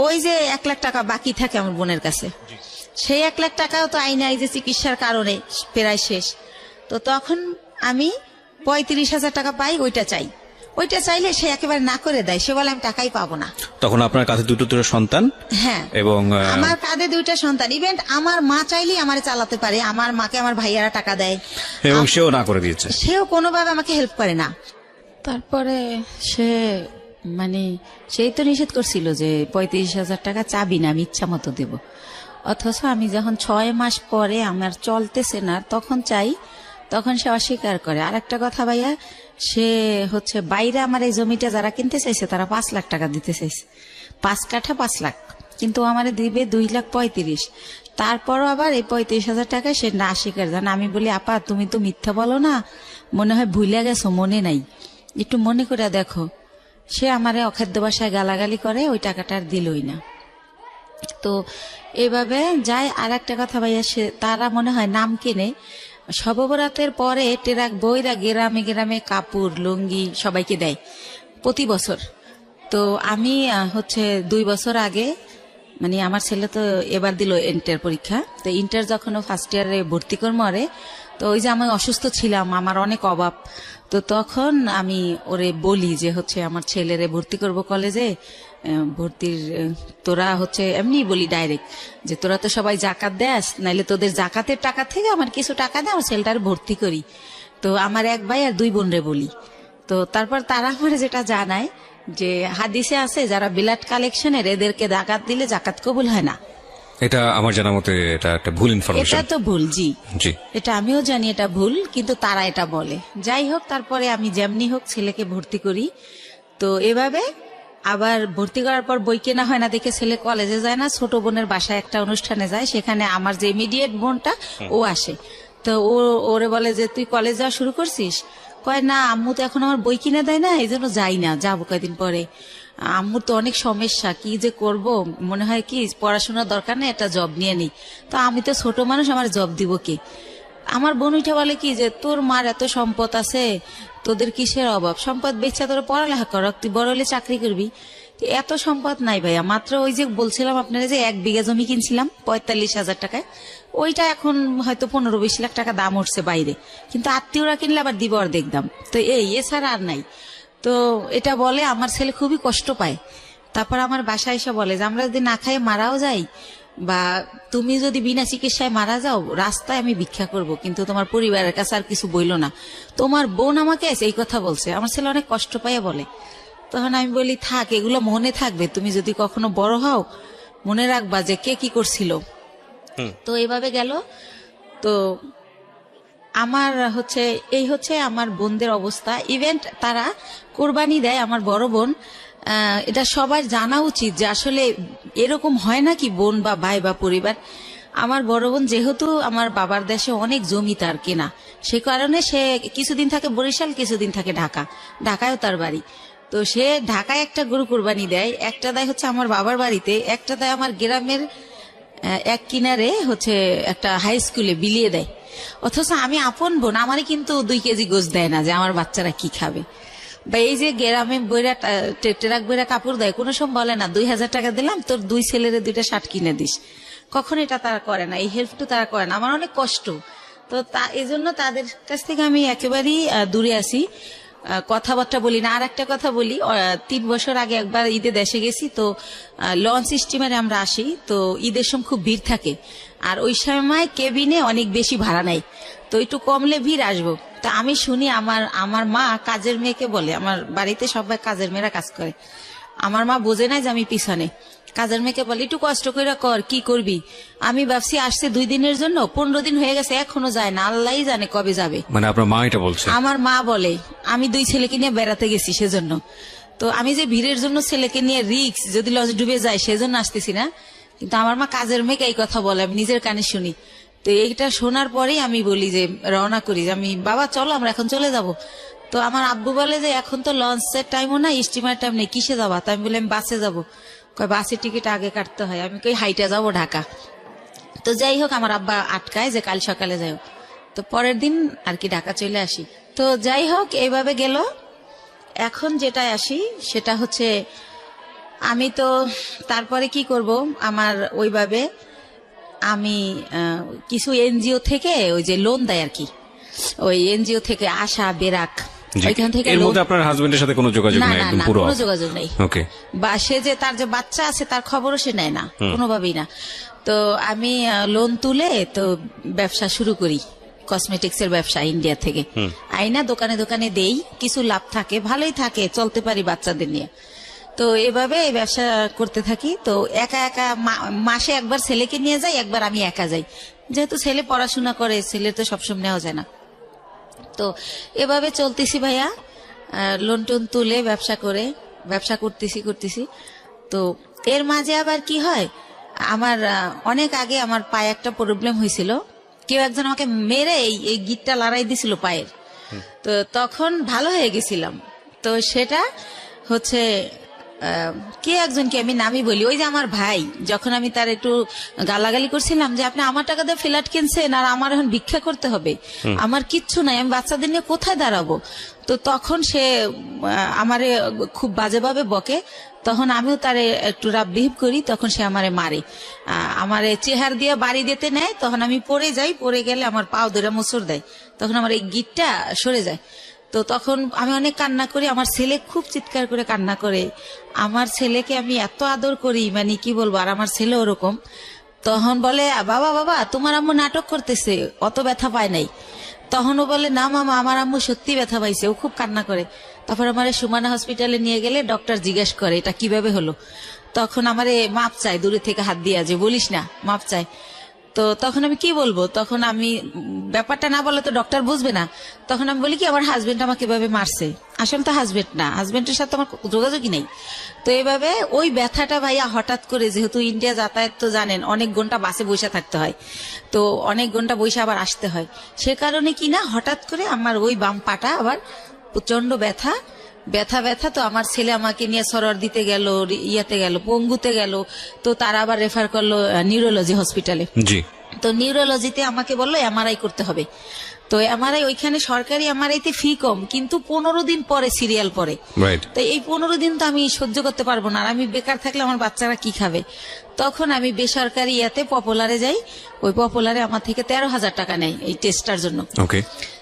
[SPEAKER 2] ওই যে 1 লাখ টাকা বাকি থাকে আমার বোনের কাছে, সেই 1 লাখ টাকাও তো আইনে এই যে চিকিৎসার কারণে প্রায় শেষ। তো তখন আমি 35,000 টাকা পাই, ওইটা চাই। ওইটা চাইলে সে একেবারে না করে দেয়, সে বলে আমি টাকাই পাবো না।
[SPEAKER 1] তখন আপনার কাছে দুটো সন্তান?
[SPEAKER 2] হ্যাঁ,
[SPEAKER 1] এবং
[SPEAKER 2] আমার কাঁধে 2টা সন্তান। ইভেন আমার মা চাইলেই আমার চালাতে পারে, আমার মাকে আমার ভাইয়ারা টাকা দেয়,
[SPEAKER 1] এবং সেও না করে দিয়েছে,
[SPEAKER 2] সেও কোনোভাবে আমাকে হেল্প করে না। তারপরে সে সেই তো নিষেধ করছিল যে 35,000 টাকা চাবি না, আমি ইচ্ছা মতো দেব। অথচ আমি যখন 6 মাস পরে আমার চলতেছে না তখন চাই, তখন সে অস্বীকার করে। আর একটা কথা ভাইয়া, সে বাইরে আমার এই জমিটা যারা কিনতে চাইছে তারা 5 লাখ টাকা দিতে চাইছে, 5 কাঠা 5 লাখ, কিন্তু আমার দিবে 2,35,000। তারপরও আবার এই 35,000 টাকা সে না স্বীকার জান। আমি বলি, আপা তুমি তো মিথ্যা বলো না, মনে হয় ভুলে গেছো, মনে নাই, একটু মনে করে দেখো। সে আমারে অখাদ্য ভাষায় গালাগালি করে, ওই টাকাটা আর দিলই না। তো এইভাবে যায়। আর একটা কথা ভাইয়া, সে তারা মনে হয় নাম কেনে, শববরাতের পরে টেরাক বইরা গ্রামে গ্রামে কাপড় লুঙ্গি সবাইকে দেয় প্রতি বছর। তো আমি 2 বছর আগে, আমার ছেলে তো এবার দিল ইন্টার পরীক্ষা, তো ইন্টার যখন ফার্স্ট ইয়ারে ভর্তি করবো, তো ওই যে আমি অসুস্থ ছিলাম, আমার অনেক অভাব, তো তখন আমি ওরে বলি যে আমার ছেলেরে ভর্তি করব কলেজে, ভর্তির তোরা এমনি বলি ডাইরেক্ট যে তোরা তো সবাই জাকাত দেস, নাইলে তোদের জাকাতের টাকা থেকে আমার কিছু টাকা দে, আমার ছেলেটার ভর্তি করি। তো আমার 1 ভাই আর 2 বোনরে বলি। তো তারপর তারা আমার যেটা জানায় যে হাদিসে আছে যারা ব্লাড কালেকশনের, এদেরকে জাকাত দিলে জাকাত কবুল হয় না।
[SPEAKER 1] এটা আমার জানা মতে এটা একটা ভুল ইনফরমেশন।
[SPEAKER 2] এটা তো ভুল, জি
[SPEAKER 1] জি,
[SPEAKER 2] এটা আমিও জানি এটা ভুল, কিন্তু তারা এটা বলে। যাই হোক, তারপরে আমি যেমনি হোক ছেলেকে ভর্তি করি। তো এভাবে আবার ভর্তি করার পর বই কেনা হয় না দেখে ছেলে কলেজে যায় না, ছোট বোনের বাসায় একটা অনুষ্ঠানে যায়, সেখানে আমার যে ইমিডিয়েট বোনটা ও আসে। তো ওরে বলে যে তুই কলেজ যাওয়া শুরু করছিস? কয় না, আম্মু তো এখন আমার বই কিনে দেয় না, এই জন্য যাই না, যাবো কয়েকদিন পরে। আম্মুর তো অনেক সমস্যা, কি যে করব, মনে হয় কি পড়াশোনার দরকার নেই, একটা জব নিয়ে নিই। তো আমি তো ছোট মানুষ, আমার জব দিব কে? আমার বোন উঠে বলে কি যে তোর মার এত সম্পদ আছে, তোদের কিসের অভাব, সম্পদ বেচা তোর পড়ালেখা কর, তুই বড় হলে চাকরি করবি। এত সম্পদ নাই ভাইয়া, মাত্র ওই যে বলছিলাম আপনারা যে 1 বিঘা জমি কিনছিলাম 45,000 টাকায়, ওইটা এখন হয়তো 15-20 লাখ টাকা দাম উঠছে বাইরে, কিন্তু আত্মীয়রা কিনলে আবার দিব অর্ধেক দাম। তো এছাড়া আর নাই। তো এটা বলে আমার ছেলে খুবই কষ্ট পায়। তারপর আমার বাসায় এসে বলে যে আমরা যদি না খাই মারাও যাই, বা তুমি যদি বিনা চিকিৎসায় মারা যাও, রাস্তায় আমি ভিক্ষা করব, কিন্তু তোমার পরিবারের কাছে আর কিছু বইল না। তোমার বোন আমাকে এই কথা বলছে, আমার ছেলে অনেক কষ্ট পাইয়া বলে। তখন আমি বলি থাক, এগুলো মনে থাকবে, তুমি যদি কখনো বড় হও মনে রাখবা যে কে কি করছিল। তো এইভাবে গেল। তো আমার এই আমার বোনদের অবস্থা। ইভেন্ট তারা কোরবানি দেয়, আমার বড় বোন, এটা সবার জানা উচিত যে আসলে এরকম হয় না কি বোন বা ভাই বা পরিবার। আমার বড় বোন যেহেতু আমার বাবার দেশে অনেক জমি তার কেনা, সে কারণে সে কিছুদিন থাকে বরিশাল, কিছুদিন থাকে ঢাকা, ঢাকায়ও তার বাড়ি। তো সে ঢাকায় একটা গরু কোরবানি দেয়, একটা দেয় আমার বাবার বাড়িতে, একটা দেয় আমার গ্রামের এক কিনারে একটা হাই স্কুলে বিলিয়ে দেয়। অথচ আমি আপন বোন, আমারই কিন্তু 2 কেজি গোশ দেয় না যে আমার বাচ্চারা কি খাবে। বা এই যে গ্রামে বইরা ট্রাক বইরা কাপড় দেয়, কোনো সময় বলে না 2,000 টাকা দিলাম তোর 2 ছেলেরে 2টা শার্ট কিনে দিস, কখন এটা তারা করে না, এই হেল্প তো তারা করে না। আমার অনেক কষ্ট তো এই জন্য তাদের কাছ থেকে আমি একেবারেই দূরে আছি, কথাবার্তা বলি না। আর একটা কথা বলি, 3 বছর আগে একবার ঈদে দেশে গেছি, তো লঞ্চ স্টিমারে আমরা আসি, তো ঈদের সময় খুব ভিড় থাকে, আর ওই সময় কেবিনে অনেক বেশি ভাড়া নেয়, তো একটু কমলে ভিড় আসবো। তা আমি শুনি আমার মা কাজের মেয়েকে বলে, আমার বাড়িতে সবাই কাজের মেয়েরা কাজ করে, আমার মা বোঝে না যে আমি পিছনে, কাজের মেয়েকে বলে একটু কষ্ট করে কর, কি করবি। আমি ভাবছি আসছে 2 দিনের জন্য, 15 দিন হয়ে গেছে এখনো যায় না, আল্লাহই জানে কবে যাবে।
[SPEAKER 1] মানে আপনার মা এটা বলছে? আমার
[SPEAKER 2] মা বলে আমি 2 ছেলেকে নিয়ে বেড়াতে গেছি সেজন্য, তো আমি যে ভিড়ের জন্য ছেলেকে নিয়ে রিক্স যদি লঞ্চ ডুবে যায় সেজন্য আসতেছি না, কিন্তু আমার মা কাজের মেয়েকে এই কথা বলে, আমি নিজের কানে শুনি। তো এইটা শোনার পরেই আমি বলি যে রওনা করি, আমি বাবা চলো আমরা এখন চলে যাব। তো আমার আব্বু বলে যে এখন তো লঞ্চের টাইমও না, স্টিমার টাইম নেই, কিসে যাবা? তো আমি বলি আমি বাসে যাবো। কয় বাসের টিকিট আগে কাটতে হয়। আমি কই হাইটা যাবো ঢাকা। তো যাই হোক আমার আব্বা আটকায় যে কাল সকালে যাও। তো পরের দিন আর কি ঢাকা চলে আসি। তো যাই হোক এইভাবে গেল। এখন যেটা আসি সেটা হচ্ছে আমি তো তারপরে কি করব, আমার ওইভাবে আমি কিছু এনজিও থেকে ওই যে লোন দেয় আর কি, ওই এনজিও থেকে আশা বেরাক, ওইখান থেকে।
[SPEAKER 1] এর মধ্যে আপনার হাজবেন্ডের সাথে কোনো যোগাযোগ নেই? একদম পুরো
[SPEAKER 2] কোনো যোগাযোগ নেই।
[SPEAKER 1] ওকে।
[SPEAKER 2] বা সে যে তার যে বাচ্চা আছে তার খবরও সে নেয় না, কোনোভাবেই না। তো আমি লোন তুলে তো ব্যবসা শুরু করি, কসমেটিক্স এর ব্যবসা ইন্ডিয়া থেকে আইনা দোকানে দোকানে দেই, কিছু লাভ থাকে, ভালোই থাকে, চলতে পারি বাচ্চাদের নিয়ে। তো এভাবে ব্যবসা করতে থাকি। তো একা একা মাসে একবার ছেলেকে নিয়ে যাই, একবার আমি একা যাই, যেহেতু ছেলে পড়াশোনা করে, ছেলে তো সবসময় নেওয়া যায় না। তো এভাবে চলতেছি ভাইয়া, লোন টোন তুলে ব্যবসা করতেছি। তো এর মাঝে আবার কি হয়, আমার অনেক আগে আমার পায়ে একটা প্রবলেম হয়েছিল, কেউ একজন আমাকে মেরে এই গিটটা লড়াই দিছিল পায়ের। তো তখন ভালো হয়ে গেছিলাম। তো সেটা হচ্ছে কে একজনকে আমি নামই বলি, ওই যে আমার ভাই, যখন আমি তার একটু গালাগালি করছিলাম যে আপনি আমার টাকা দিয়ে ফ্ল্যাট কিনছেন আর আমার এখন ভিক্ষা করতে হবে, আমার কিচ্ছু নাই, আমি বাচ্চাদের নিয়ে কোথায় দাঁড়াবো। তো তখন সে আমারে খুব বাজেভাবে বকে, তখন আমিও তারে একটু রাব বিহেভ করি, তখন সে আমারে মারে, আমারে চেহার দিয়ে বাড়ি দিতে নেয়। তখন আমি পড়ে যাই, পড়ে গেলে আমার পাও ধরে মোচড় দেয়, তখন আমার এই গিটটা সরে যায়। তো তখন আমি অনেক কান্না করি, আমার ছেলে খুব চিৎকার করে কান্না করে, আমার ছেলেকে আমি এত আদর করি, মানে কি বলবো, আর আমার ছেলে ওরকম। তখন বলে বাবা তোমার আম্মু নাটক করতেছে, অত ব্যথা পায় নাই। তখন ও বলে না মামা, আমার আম্মু সত্যি ব্যথা পাইছে, ও খুব কান্না করে। তারপর আমার সুমানা হসপিটালে নিয়ে গেলে ডক্টর জিজ্ঞেস করে এটা কিভাবে হলো। তখন আমারে মাপ চায়, দূরে থেকে হাত দিয়া, যে বলিস না, মাপ চায়। তো তখন আমি কি বলবো, তখন আমি ব্যাপারটা না বলে তো ডক্টর বুঝবে না। তখন আমি বলি কি আমার হাজবেন্ড আমাকে এভাবে মারছে, আসলে তো হাজবেন্ড না, হাজবেন্ডের সাথে আমার যোগাযোগই নেই। তো এইভাবে ওই ব্যথাটা ভাইয়া হঠাৎ করে, যেহেতু ইন্ডিয়া যাতায়াত তো জানেন, অনেক ঘন্টা বাসে বসে থাকতে হয়, তো অনেক ঘন্টা বসে আবার আসতে হয়, সে কারণে কিনা হঠাৎ করে আমার ওই বাম পাটা আবার প্রচন্ড ব্যথা। তো আমার ছেলে আমাকে নিয়ে সরর দিতে গেল, ইয়াতে গেল, পঙ্গুতে গেল, তো তারা আবার রেফার করলো নিউরোলজি হসপিটালে। তো নিউরোলজিতে আমাকে বললো এমআরআই করতে হবে। তো এমআরআই ওইখানে সরকারি এমআরআইতে ফি কম, কিন্তু 15 দিন পরে সিরিয়াল পরে। তো এই 15 দিন তো আমি সহ্য করতে পারবো না, আর আমি বেকার থাকলে আমার বাচ্চারা কি খাবে। তখন আমি বেসরকারি ইয়াতে পপুলারে যাই, ওই পপুলারে আমার থেকে 13,000 টাকা নেয় এই টেস্টটার জন্য।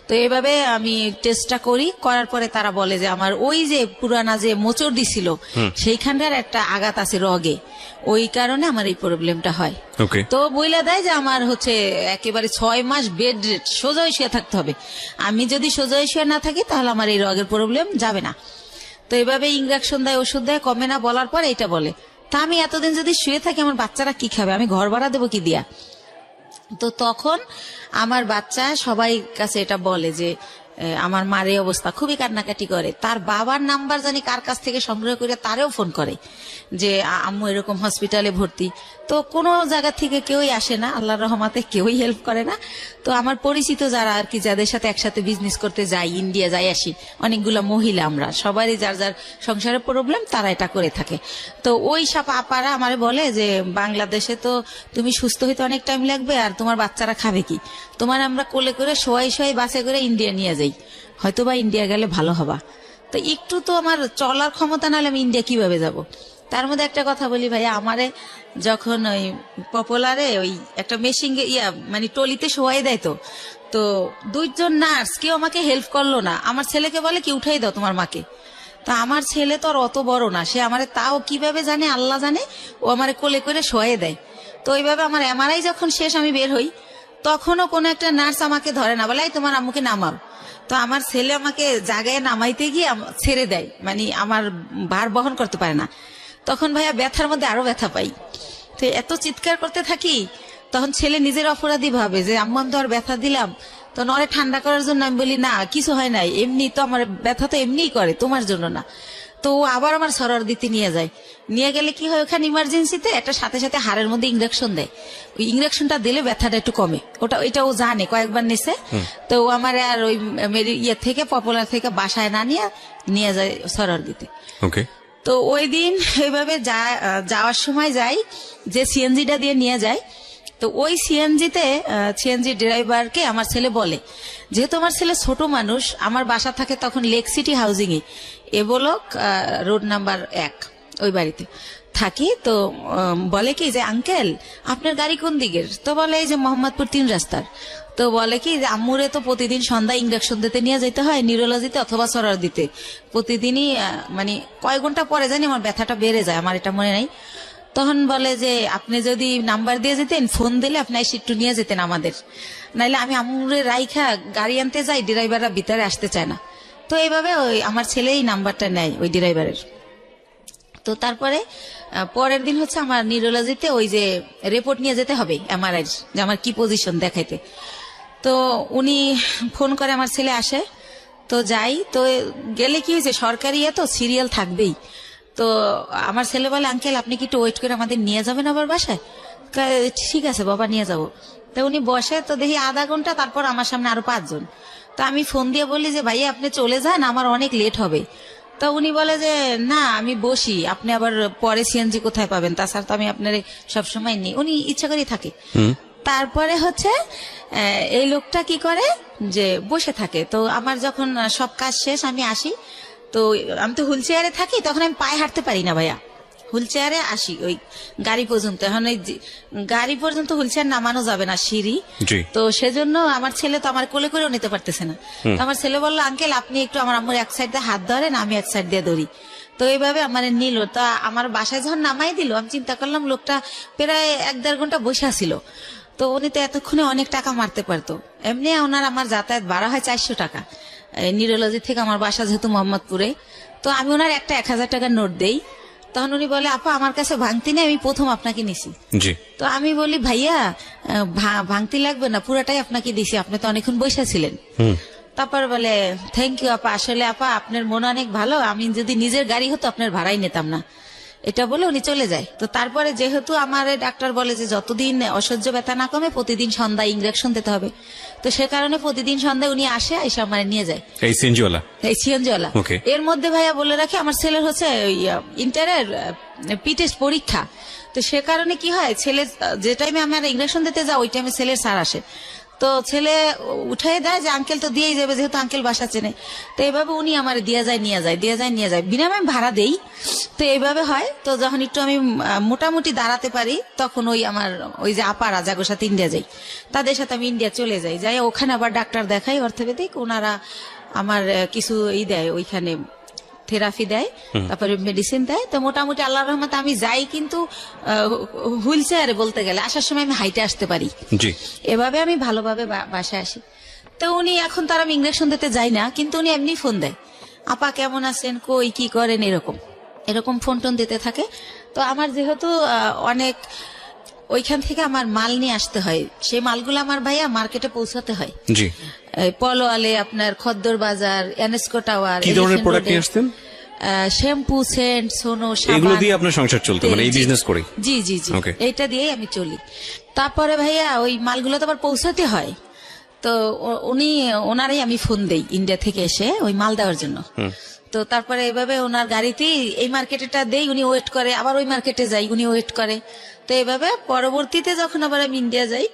[SPEAKER 2] তো এইভাবে আমি টেস্টটা করার পরে তারা বলে যে আমার ওই যে পুরানা যে মোচড় দিছিল সেইখানকার একটা আঘাত আছে রগে, ওই কারণে আমার এই প্রবলেমটা হয়। তো বইলা দেয় যে আমার হচ্ছে একেবারে 6 মাস বেড রেস্ট, সোজা শুয়ে থাকতে হবে। আমি যদি সোজা শুয়ে না থাকি তাহলে আমার এই রগের প্রবলেম যাবে না। তো এইভাবে ইঞ্জেকশন দেয়, ওষুধ দেয়, কমে না, বলার পর এটা বলে। তা আমি এতদিন যদি শুয়ে থাকি আমার বাচ্চারা কি খাবে, আমি ঘর ভাড়া দেবো কি দিয়া। তো তখন আমার বাচ্চা সবাই কাছে এটা বলে যে আমার মার এই অবস্থা, খুবই কান্নাকাটি করে। তার বাবার নাম্বার জানি কার কাছ থেকে সংগ্রহ করে তারেও ফোন করে যে আম্মু এরকম হসপিটালে ভর্তি। তো কোনো জায়গা থেকে কেউই আসে না, আল্লাহর রহমতে কেউই হেল্প করে না। তো আমার পরিচিত যারা আর কি, যাদের সাথে একসাথে বিজনেস করতে যাই, ইন্ডিয়া যাই আসি, অনেকগুলো মহিলা, আমরা সবারই যার যার সংসারের প্রবলেম, তারা এটা করে থাকে। তো ওই সব আপারা আমারে বলে যে বাংলাদেশে তো তুমি সুস্থ হইতে অনেক টাইম লাগবে, আর তোমার বাচ্চারা খাবে কি, তোমার আমরা কোলে করে শোয়াই বাসে করে ইন্ডিয়া নিয়ে যাই, হয়তো বা ইন্ডিয়া গেলে ভালো হবা। তো একটু তো আমার চলার ক্ষমতা নাহলে আমি ইন্ডিয়া কিভাবে যাব। তার মধ্যে একটা কথা বলি ভাইয়া, আমারে যখন ওই পপুলারে ওই একটা মেশিন মানে টলিতে শোয়াই দেয়, তো তো 2 জন নার্স কেউ আমাকে হেল্প করলো না। আমার ছেলেকে বলে কি উঠাই দাও তোমার মাকে। তা আমার ছেলে তো আর অত বড় না, সে আমারে তাও কিভাবে জানে আল্লাহ জানে, ও আমারে কোলে করে শোয়ে দেয়। তো ওইভাবে আমার এমআরআই যখন শেষ আমি বের হই, তখনও কোনো একটা নার্স আমাকে ধরে না, বলে এই তোমার আম্মুকে নামাও। তো আমার ছেলে আমাকে জায়গায় নামাইতে গিয়ে ছেড়ে দেয়, মানে আমার ভার বহন করতে পারে না। তখন ভাইয়া ব্যথার মধ্যে আরো ব্যথা পাই, তো এত চিৎকার করতে থাকি। তখন ছেলে নিজের অপরাধী ভাবে যে আম্মু আমি তো আর ব্যথা দিলাম। তো নরে ঠান্ডা করার জন্য আমি বলি না কিছু হয় নাই, এমনি তো আমার ব্যথা তো এমনিই করে, তোমার জন্য না। তো ও আবার আমার সরার দিতে নিয়ে যায়। নিয়ে গেলে কি হয়, ওখানে ইমার্জেন্সিতে একটা সাথে সাথে হাড়ের মধ্যে ইঞ্জেকশন দেয়। ওই ইঞ্জেকশনটা দিলে ব্যথাটা একটু কমে, এটা ও জানে, কয়েকবার নিছে। তো ও আমার আর ওই ইয়ে থেকে পপুলার থেকে বাসায় না নিয়ে যায় সরার দিতে।
[SPEAKER 1] ওকে।
[SPEAKER 2] তো ওই দিন এইভাবে যাওয়ার সময় যাই, যে সিএনজিটা দিয়ে নিয়ে যায়। তো ওই সিএনজি ড্রাইভারকে আমার ছেলে বলে, যেহেতু আমার ছেলে ছোট মানুষ, আমার বাসা থাকে তখন লেক সিটি হাউজিং এ, এ বলক রোড নাম্বার 1, ওই বাড়িতে থাকি। তো বলে কি যে আঙ্কেল আপনার গাড়ি কোন দিকের? তো বলে এই যে মোহাম্মদপুর 3 রাস্তার। তো বলে কি যে আম্মুরে তো প্রতিদিন সন্ধ্যায় ইঞ্জেকশন দিতে নিয়ে যেতে হয়, নিউরোলজিতে অথবা সরার দিতে। প্রতিদিনই মানে কয় ঘন্টা পরে জানি আমার ব্যথাটা বেড়ে যায়, আমার এটা মনে নাই। তখন বলে যে আপনি যদি নাম্বার দিয়ে যেতেন, ফোন দিলে আপনি এসে একটু নিয়ে যেতেন আমাদের, নাইলে আমি আম্মুরে রাইখা গাড়ি আনতে যাই, ড্রাইভাররা ভিতরে আসতে চায় না। তো এইভাবে ওই আমার ছেলে এই নাম্বারটা নেয় ওই ড্রাইভারের। তো তারপরে পরের দিন হচ্ছে আমার নিউরোলজিতে ওই যে রিপোর্ট নিয়ে যেতে হবে এমআরআই, যে আমার কি পজিশন দেখাইতে। তো উনি ফোন করে, আমার ছেলে আসে। তো যাই, তো গেলে কি হয়েছে, সরকারি তো সিরিয়াল থাকবেই। তো আমার ছেলে বলে আঙ্কেল আপনি কি একটু ওয়েট করে আমাদের নিয়ে যাবেন আবার বাসায়? ঠিক আছে বাবা নিয়ে যাব। তো উনি বসে, তো দেখি আধা ঘন্টা, তারপর আমার সামনে আরো 5 জন। তো আমি ফোন দিয়ে বলি যে ভাইয়া আপনি চলে যান, আমার অনেক লেট হবে। তো উনি বলে যে না আমি বসি, আপনি আবার পরে সিএনজি কোথায় পাবেন, তাছাড়া তো আমি আপনার সবসময় নিই। উনি ইচ্ছা করেই থাকে। তারপরে হচ্ছে এই লোকটা কি করে যে বসে থাকে। তো আমার যখন সব কাজ শেষ আমি আসি, তো আমি তো হুইল চেয়ারে থাকি, তখন আমি পায়ে হাঁটতে পারি না ভাইয়া, হুইল চেয়ারে আসি ওই গাড়ি পর্যন্ত। এখন ওই গাড়ি পর্যন্ত হুইল চেয়ার নামানো যাবে না, সিঁড়ি। তো সেজন্য আমার ছেলে তো আমার কোলে করেও নিতে পারতেছে না। তো আমার ছেলে বললো আঙ্কেল আপনি একটু আমার আম্মুর এক সাইড দিয়ে হাত ধরেন, আমি এক সাইড দিয়ে ধরি। তো এইভাবে আমার নিল। তা আমার বাসায় যখন নামাই দিল, আমি চিন্তা করলাম লোকটা প্রায় 1-1.5 ঘন্টা বসে আছিল। তো উনি তো এতক্ষণে অনেক টাকা মারতে পারতো। এমনি ওনার আমার যাতায়াত ভাড়া হয় 400 টাকা নিউরোলজি থেকে আমার বাসা যেহেতু মোহাম্মদপুরে। তো আমি ওনার একটা 1000 টাকার নোট দেই। তখন উনি বলে আপা আমার কাছে ভাঙতি নেই, আমি প্রথম আপনাকে নিছি। তো আমি বলি ভাইয়া ভাঙতি লাগবে না, পুরাটাই আপনাকে দিছি, আপনি তো অনেকক্ষণ বসে ছিলেন। তারপর বলে থ্যাংক ইউ আপা, আসলে আপা আপনার মন অনেক ভালো, আমি যদি নিজের গাড়ি হতো আপনার ভাড়াই নিতাম না। এটা বলে উনি চলে যায়। তো তারপরে যেহেতু আমার ডাক্তার বলে যে যতদিন অসহ্য ব্যথা না কমে প্রতিদিন সন্ধ্যায় ইঞ্জেকশন দিতে হবে, তো সে কারণে প্রতিদিন সন্ধ্যায় উনি আসে, এসে আমার নিয়ে যায় এই সিএনজিওয়ালা। এর মধ্যে ভাইয়া বলে রাখি আমার ছেলের হচ্ছে ইন্টারের পিটেস্ট পরীক্ষা। তো সে কারণে কি হয়, ছেলে যে টাইমে আমার ইঞ্জেকশন দিতে যাও ওই টাইমে ছেলের স্যার আসে। তো ছেলে উঠাই দেয় যে আঙ্কেল তো দিয়েই যাবে, যেহেতু আঙ্কেল বাসা চেনে। তো এইভাবে উনি আমার দিয়ে যায় নিয়ে যায় বিনামূল্যে ভাড়া দেই। তো এইভাবে হয়। তো যখন একটু আমি মোটামুটি দাঁড়াতে পারি, তখন ওই আমার ওই যে আপারা যাগোর সাথে ইন্ডিয়া যাই, তাদের সাথে আমি ইন্ডিয়া চলে যাই ওখানে আবার ডাক্তার দেখাই অর্থোপেডিক। ওনারা আমার কিছু দেয়, ওইখানে থেরাপি দেয়, তারপরে মেডিসিন দেয়। তো মোটামুটি আল্লাহর রহমতে আমি যাই, কিন্তু হুইল চেয়ারে বলতে গেলে আসার সময় আমি হাইটে আসতে পারি। এভাবে আমি ভালোভাবে বাসায় আসি। তো উনি এখন তার আমি ইঞ্জেকশন দিতে যাই না, কিন্তু উনি এমনি ফোন দেয়, আপা কেমন আছেন, কই কি করেন, এরকম ফোন টোন দিতে থাকে। তো আমার যেহেতু অনেক ওইখান থেকে আমার মাল নিয়ে আসতে হয়, সেই মালগুলো আমার ভাইয়া মার্কেটে পৌঁছাতে হয়। পলোয়ালে, আপনার খদ্দর বাজার, এনএসকো টাওয়ার।
[SPEAKER 1] কি ধরনের প্রোডাক্ট নিয়ে আসতেন?
[SPEAKER 2] শ্যাম্পু, সেন্ট, সোনো,
[SPEAKER 1] এগুলো দিয়ে আপনার সংসার চলতো, মানে এই বিজনেস করে?
[SPEAKER 2] জি, এইটা দিয়েই আমি চলি। তারপরে ভাইয়া ওই মালগুলো তো আবার পৌঁছাতে হয়। তো ওনারাই আমি ফোন দেই ইন্ডিয়া থেকে এসে ওই মাল দেওয়ার জন্য। তো তারপরে এইভাবে ওনার গাড়িতেই এই মার্কেটেটা দেই, উনি ওয়েট করে, আবার ওই মার্কেটে যাই, উনি ওয়েট করে। তো এইভাবে পরবর্তীতে যখন আবার আমি ইন্ডিয়া যাই,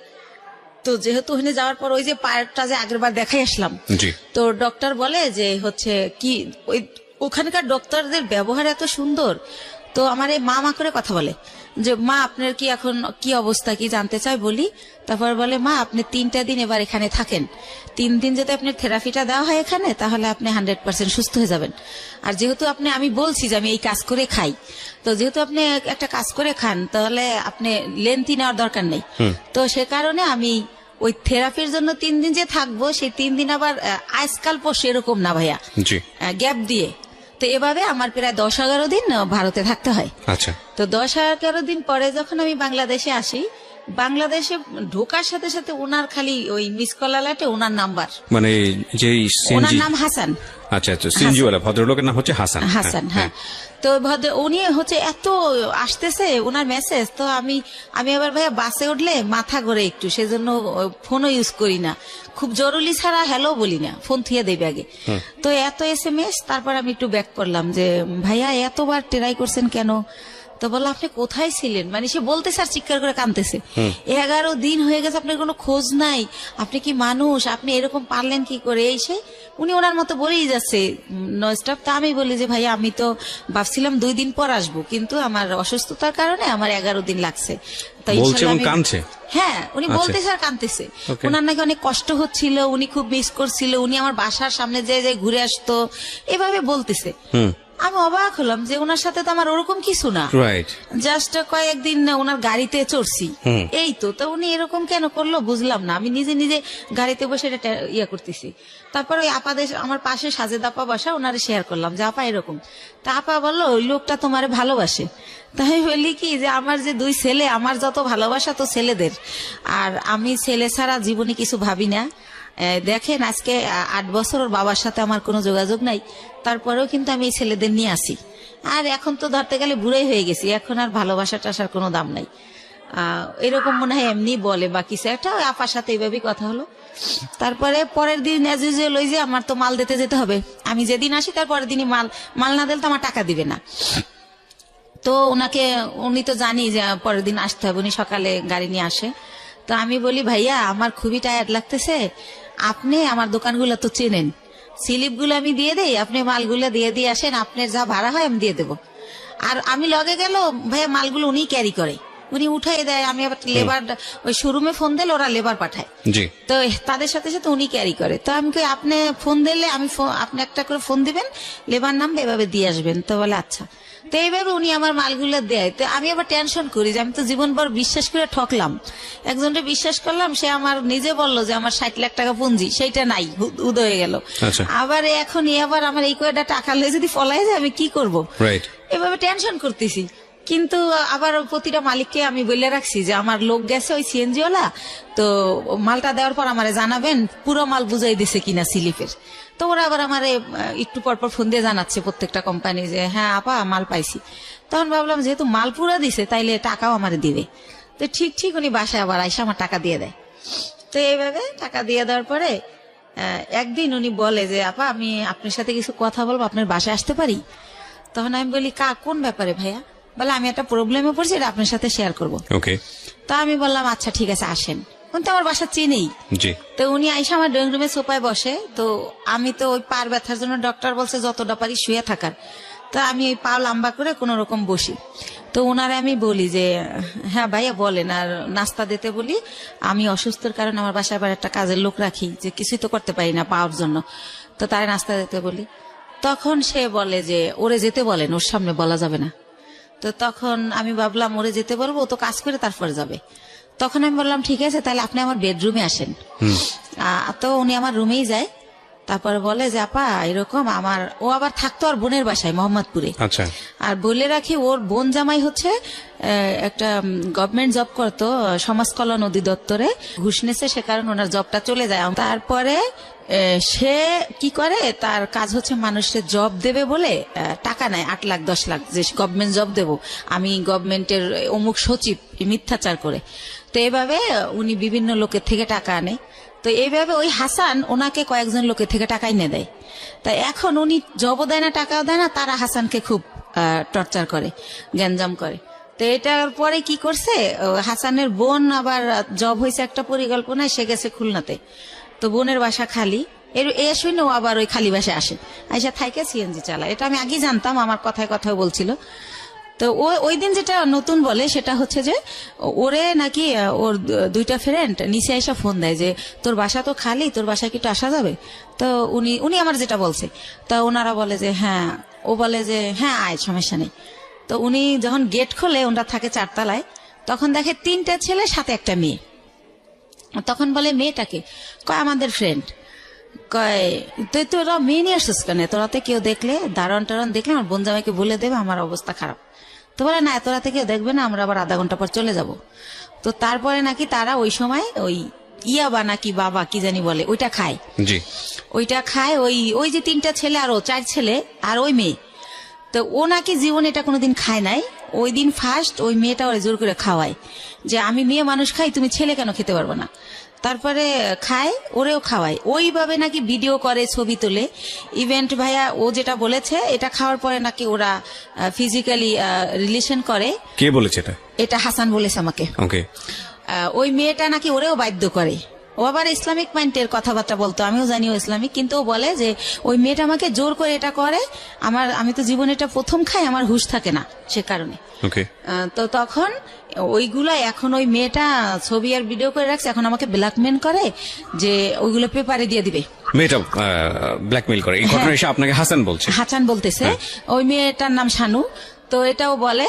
[SPEAKER 2] তো যেহেতু ওখানে যাওয়ার পর ওই যে পায়েরটা যে আগের বার দেখাই আসলাম, তো ডক্টর বলে যে হচ্ছে কি ওই ওখানকার ডক্টরদের ব্যবহার এত সুন্দর। তো আমার এই মা করে কথা বলে, যে মা আপনার কি এখন কি অবস্থা কি জানতে চাই বলি। তারপর বলে মা আপনি 3টা দিন এবার এখানে থাকেন, 3 দিন যদি আপনার থেরাপিটা দেওয়া হয় এখানে তাহলে আপনি 100% সুস্থ হয়ে যাবেন। আর যেহেতু আমি বলছি যে আমি এই কাজ করে খাই, তো যেহেতু আপনি একটা কাজ করে খান তাহলে আপনি লেন্থি নেওয়ার দরকার নেই। তো সে কারণে আমি ওই থেরাপির জন্য 3 দিন যে থাকবো সেই 3 দিন আবার আজকাল সেরকম না ভাইয়া, গ্যাপ দিয়ে। তো এভাবে আমার প্রায় 10-11 দিন ভারতে থাকতে হয়।
[SPEAKER 1] আচ্ছা।
[SPEAKER 2] তো 10-11 দিন পরে যখন আমি বাংলাদেশে আসি, বাংলাদেশে ঢোকার সাথে সাথে ওনার খালি ওই মিস কল অ্যালার্টে ওনার নাম্বার,
[SPEAKER 1] মানে যে
[SPEAKER 2] ওনার নাম হাসান।
[SPEAKER 1] আচ্ছা আচ্ছা, সিনজিওয়ালা ভদ্রলোকের নাম হচ্ছে হাসান।
[SPEAKER 2] হাসান, হ্যাঁ। তো উনি হচ্ছে এত আসতেছে ওনার মেসেজ, তো আমি আবার ভাইয়া বাসে উঠলে মাথা ঘোরে একটু, সেজন্য ফোনও ইউজ করি না, খুব জরুরি ছাড়া হ্যালো বলি না, ফোন থুয়ে দেবে আগে। তো এত SMS, তারপর আমি একটু ব্যাক করলাম যে ভাইয়া এতবার ট্রাই করছেন কেন? তো বললো আপনি কোথায় ছিলেন, মানে সে বলতেছে আর চিৎকার করে কাঁদতেছে, 11 দিন হয়ে গেছে আপনার কোনো খোঁজ নাই, আপনি কি মানুষ, আপনি এরকম পারলেন কি করে? এই সে উনি ওনার মতো বলেই যাচ্ছে ননস্টপ। তা আমি বলি যে ভাইয়া আমি তো ভাবছিলাম 2 দিন পর আসবো, কিন্তু আমার অসুস্থতার কারণে আমার 11 দিন লাগছে। হ্যাঁ, উনি বলতেছে আর কাঁদতেছে, ওনার নাকি অনেক কষ্ট হচ্ছিল, উনি খুব মিস করছিল, উনি আমার বাসার সামনে যে ঘুরে আসতো, এভাবে বলতেছে। আমি অবাক হলাম যে ওনার সাথে তো আমার ওরকম কিছু না, জাস্ট কয়েকদিন ওনার গাড়িতে চড়ছি, এই তো। তো উনি এরকম কেন করলো বুঝলাম না, আমি নিজে নিজে গাড়িতে বসে এটা ইয়ে করতেছি। তারপর ওই আপাদের আমার পাশে সাজেদ আপা বসা, ওনারে শেয়ার করলাম যে আপা এরকম। তা আপা বললো ওই লোকটা তোমারে ভালোবাসে। তাই আমি বলি কি যে আমার যে 2 ছেলে, আমার যত ভালোবাসা তো ছেলেদের, আর আমি ছেলে ছাড়া জীবনে কিছু ভাবি না। দেখেন আজকে 8 বছর ওর বাবার সাথে আমার কোনো যোগাযোগ নাই, তারপরেও কিন্তু আমি এই ছেলেদের নিয়ে আসি। আর এখন তো ধরতে গেলে বুড়াই হয়ে গেছি, এখন আর ভালোবাসা টাসার কোনো দাম নাই। এরকম মনে হয় এমনি বলে বা কিছু একটা, আপার সাথে এইভাবেই কথা হলো। তারপরে পরের দিন লই যে আমার তো মাল দিতে যেতে হবে, আমি যেদিন আসি তার পরের দিনই মাল না দিলে তো আমার টাকা দিবে না। তো উনি তো জানি যে পরের দিন আসতে হবে, উনি সকালে গাড়ি নিয়ে আসে। তো আমি বলি ভাইয়া আমার খুবই টায়ার্ড লাগতেছে, আপনি আমার দোকানগুলো তো চেনেন, স্লিপগুলো আমি দিয়ে দেই, আপনি মালগুলো দিয়ে আসেন, আপনার যা ভাড়া হয় আমি দিয়ে দেবো। আর আমি লগে গেল ভাইয়া মালগুলো উনি ক্যারি করে, উনি উঠাই দেয়, আমি আবার লেবার ওই শোরুমে ফোন দিলে ওরা লেবার পাঠায়, তো তাদের সাথে সাথে উনি ক্যারি করে। তো আমি কই আপনি ফোন দিলে আপনি একটা করে ফোন দিবেন, লেবার নামবে, এভাবে দিয়ে আসবেন। তো বলে আচ্ছা। তো এইভাবে উনি আমার মালগুলো দেয়। তো আমি আবার টেনশন করি যে আমি তো জীবনভর বিশ্বাস করে ঠকলাম, একজনকে বিশ্বাস করলাম, সে আমার নিজে বললো যে আমার 60 লাখ টাকা পুঁজি, সেইটা নাই, উদয় হয়ে গেল। আবার এখন আবার আমার এই কয়টা টাকা লয়ে যদি ফলাই যায় আমি কি করবো, এভাবে টেনশন করতেছি। কিন্তু আবার প্রতিটা মালিককে আমি বলে রাখছি যে আমার লোক গেছে ওই সিএনজিওয়ালা, তো মালটা দেওয়ার পর আমারে জানাবেন পুরো মাল বুঝাই দিছে কিনা স্লিপের। তো ওরা আবার আমারে একটু পরপর ফোন দিয়ে জানাচ্ছে প্রত্যেকটা কোম্পানি যে হ্যাঁ আপা মাল পাইছি। তখন ভাবলাম যেহেতু মাল পুরো দিছে তাইলে টাকাও আমারে দিবে। তো ঠিক উনি বাসায় আবার আইসা আমার টাকা দিয়ে দেয়। তো এইভাবে টাকা দিয়ে দেওয়ার পরে একদিন উনি বলে যে আপা আমি আপনার সাথে কিছু কথা বলবো, আপনার বাসায় আসতে পারি? তখন আমি বলি কোন ব্যাপারে ভাইয়া? বলে আমি একটা প্রবলেমে পড়ছি, এটা আপনার সাথে শেয়ার করবো। তো আমি বললাম আচ্ছা ঠিক আছে আসেন। তো আমার বাসা চেনেই। তো উনি আইসা আমার ড্রয়িং রুমে সোফায় বসে। তো আমি তো ওই পার ব্যথার জন্য ডক্টর বলছে যতটা পারি শুয়ে থাকার, তো আমি ওই পা লম্বা করে কোন রকম বসি। তো ওনারে আমি বলি যে হ্যাঁ ভাইয়া বলেন, আর নাস্তা দিতে বলি, আমি অসুস্থর কারণে আমার বাসায় আবার একটা কাজের লোক রাখি, যে কিছুই তো করতে পারি না পাওয়ার জন্য, তো তারে নাস্তা দিতে বলি। তখন সে বলে যে ওরে যেতে বলেন, ওর সামনে বলা যাবে না। তো তখন আমি ভাবলাম ওরে যেতে বলবো, ও তো কাজ করে তারপরে যাবে। তখন আমি বললাম ঠিক আছে তাহলে আপনি আমার বেডরুমে আসেন। তো উনি আমার রুমেই যায়। তারপরে বলে যে আপা এরকম ও আবার থাকতো আর বোনের বাসায় মোহাম্মদপুরে। আর বলে রাখি ওর বোন জামাই হচ্ছে একটা গভর্নমেন্ট জব করতো সমাজ কল্যাণ অধিদপ্তরে, ঘুষ নেছে, সে কারণে ওনার জবটা চলে যায়। তারপরে সে কি করে, তার কাজ হচ্ছে মানুষের জব দেবে বলে টাকা নেয় 8 লাখ 10 লাখ, যে গভর্নমেন্ট জব দেবো আমি, গভর্নমেন্টের অমুক সচিব, মিথ্যাচার করে। তো এইভাবে উনি বিভিন্ন লোকের থেকে টাকা আনে। তো এইভাবে ওই হাসান ওনাকে কয়েকজন লোকের থেকে টাকা এনে দেয়। তাই এখন উনি জবও দেয় না টাকাও দেয় না, তারা হাসানকে খুব টর্চার করে, গ্যাঞ্জাম করে। তো এটার পরে কি করছে, হাসানের বোন আবার জব হয়েছে একটা পরিকল্পনায়, সে গেছে খুলনাতে। তো বোনের বাসা খালি, শুনে ও আবার ওই খালি বাসায় আসে, আইসা থাইকে সিএনজি চালায়। এটা আমি আগে জানতাম, আমার কথায় কথায় বলছিল। তো ওই দিন যেটা নতুন বলে সেটা হচ্ছে যে ওরে নাকি ওর দুইটা ফ্রেন্ড নিচে এসে ফোন দেয় যে তোর বাসা তো খালি, তোর বাসায় কি একটু আসা যাবে? তো উনি আমার যেটা বলছে, তা ওনারা বলে যে হ্যাঁ, ও বলে যে হ্যাঁ আয়, সমস্যা নেই। তো উনি যখন গেট খোলে, ওনারা থাকে 4 তলায়, তখন দেখে 3টা ছেলে সাথে একটা মেয়ে। তখন বলে মেয়েটাকে, কয় আমাদের ফ্রেন্ড। কয় তুই তোরা মেয়ে নিয়ে আসছিস কেন? তোরাতে কেউ দেখলে, দারণ টারণ দেখলে আমার বোন জামাইকে বলে দেবে আমার অবস্থা খারাপ। তো বলে না, তোরাতে কেউ দেখবে না, আমরা আবার আধা ঘন্টা পর চলে যাব। তো তারপরে নাকি তারা ওই সময় ওই ইয়াবা নাকি বাবা কি জানি বলে, ওইটা খায়।
[SPEAKER 1] জি,
[SPEAKER 2] ওইটা খায়। ওই যে 3টা ছেলে আর 4 ছেলে আর ওই মেয়ে। তো ও নাকি জীবনে এটা কোনোদিন খায় নাই। ওই দিন ফার্স্ট ওই মেয়েটা ওরা জোর করে খাওয়ায় যে আমি মেয়ে মানুষ খাই, তুমি ছেলে কেন খেতে পারবে না? তারপরে খায়, ওরেও খাওয়ায়। ওইভাবে নাকি ভিডিও করে, ছবি তোলে। ইভেন্ট ভাইয়া ও যেটা বলেছে, এটা খাওয়ার পরে নাকি ওরা ফিজিক্যালি রিলেশন করে।
[SPEAKER 1] কে বলেছে এটা?
[SPEAKER 2] এটা হাসান বলেছে আমাকে।
[SPEAKER 1] ওকে।
[SPEAKER 2] ওই মেয়েটা নাকি ওরেও বাধ্য করে। ও আবার ইসলামিক মাইন্ডের কথাবার্তা বলতো, আমিও জানি ও ইসলামিক, কিন্তু ও বলে যে ওই মেয়েটা আমাকে জোর করে এটা করে। আমি তো জীবনে এটা প্রথম খাই, আমার হুঁশ থাকে না সে কারণে। তো তখন ওইগুলা এখন ওই মেয়েটা ছবি আর ভিডিও করে রাখছে, এখন আমাকে ব্ল্যাকমেল করে যে ওইগুলো পেপারে দিয়ে দিবে।
[SPEAKER 1] মেয়েটা ব্ল্যাকমেল করে, এই ঘটনা এসে আপনাকে হাসান বলছে?
[SPEAKER 2] হাসান বলতেছে। ওই মেয়েটার নাম শানু। তো এটাও বলে।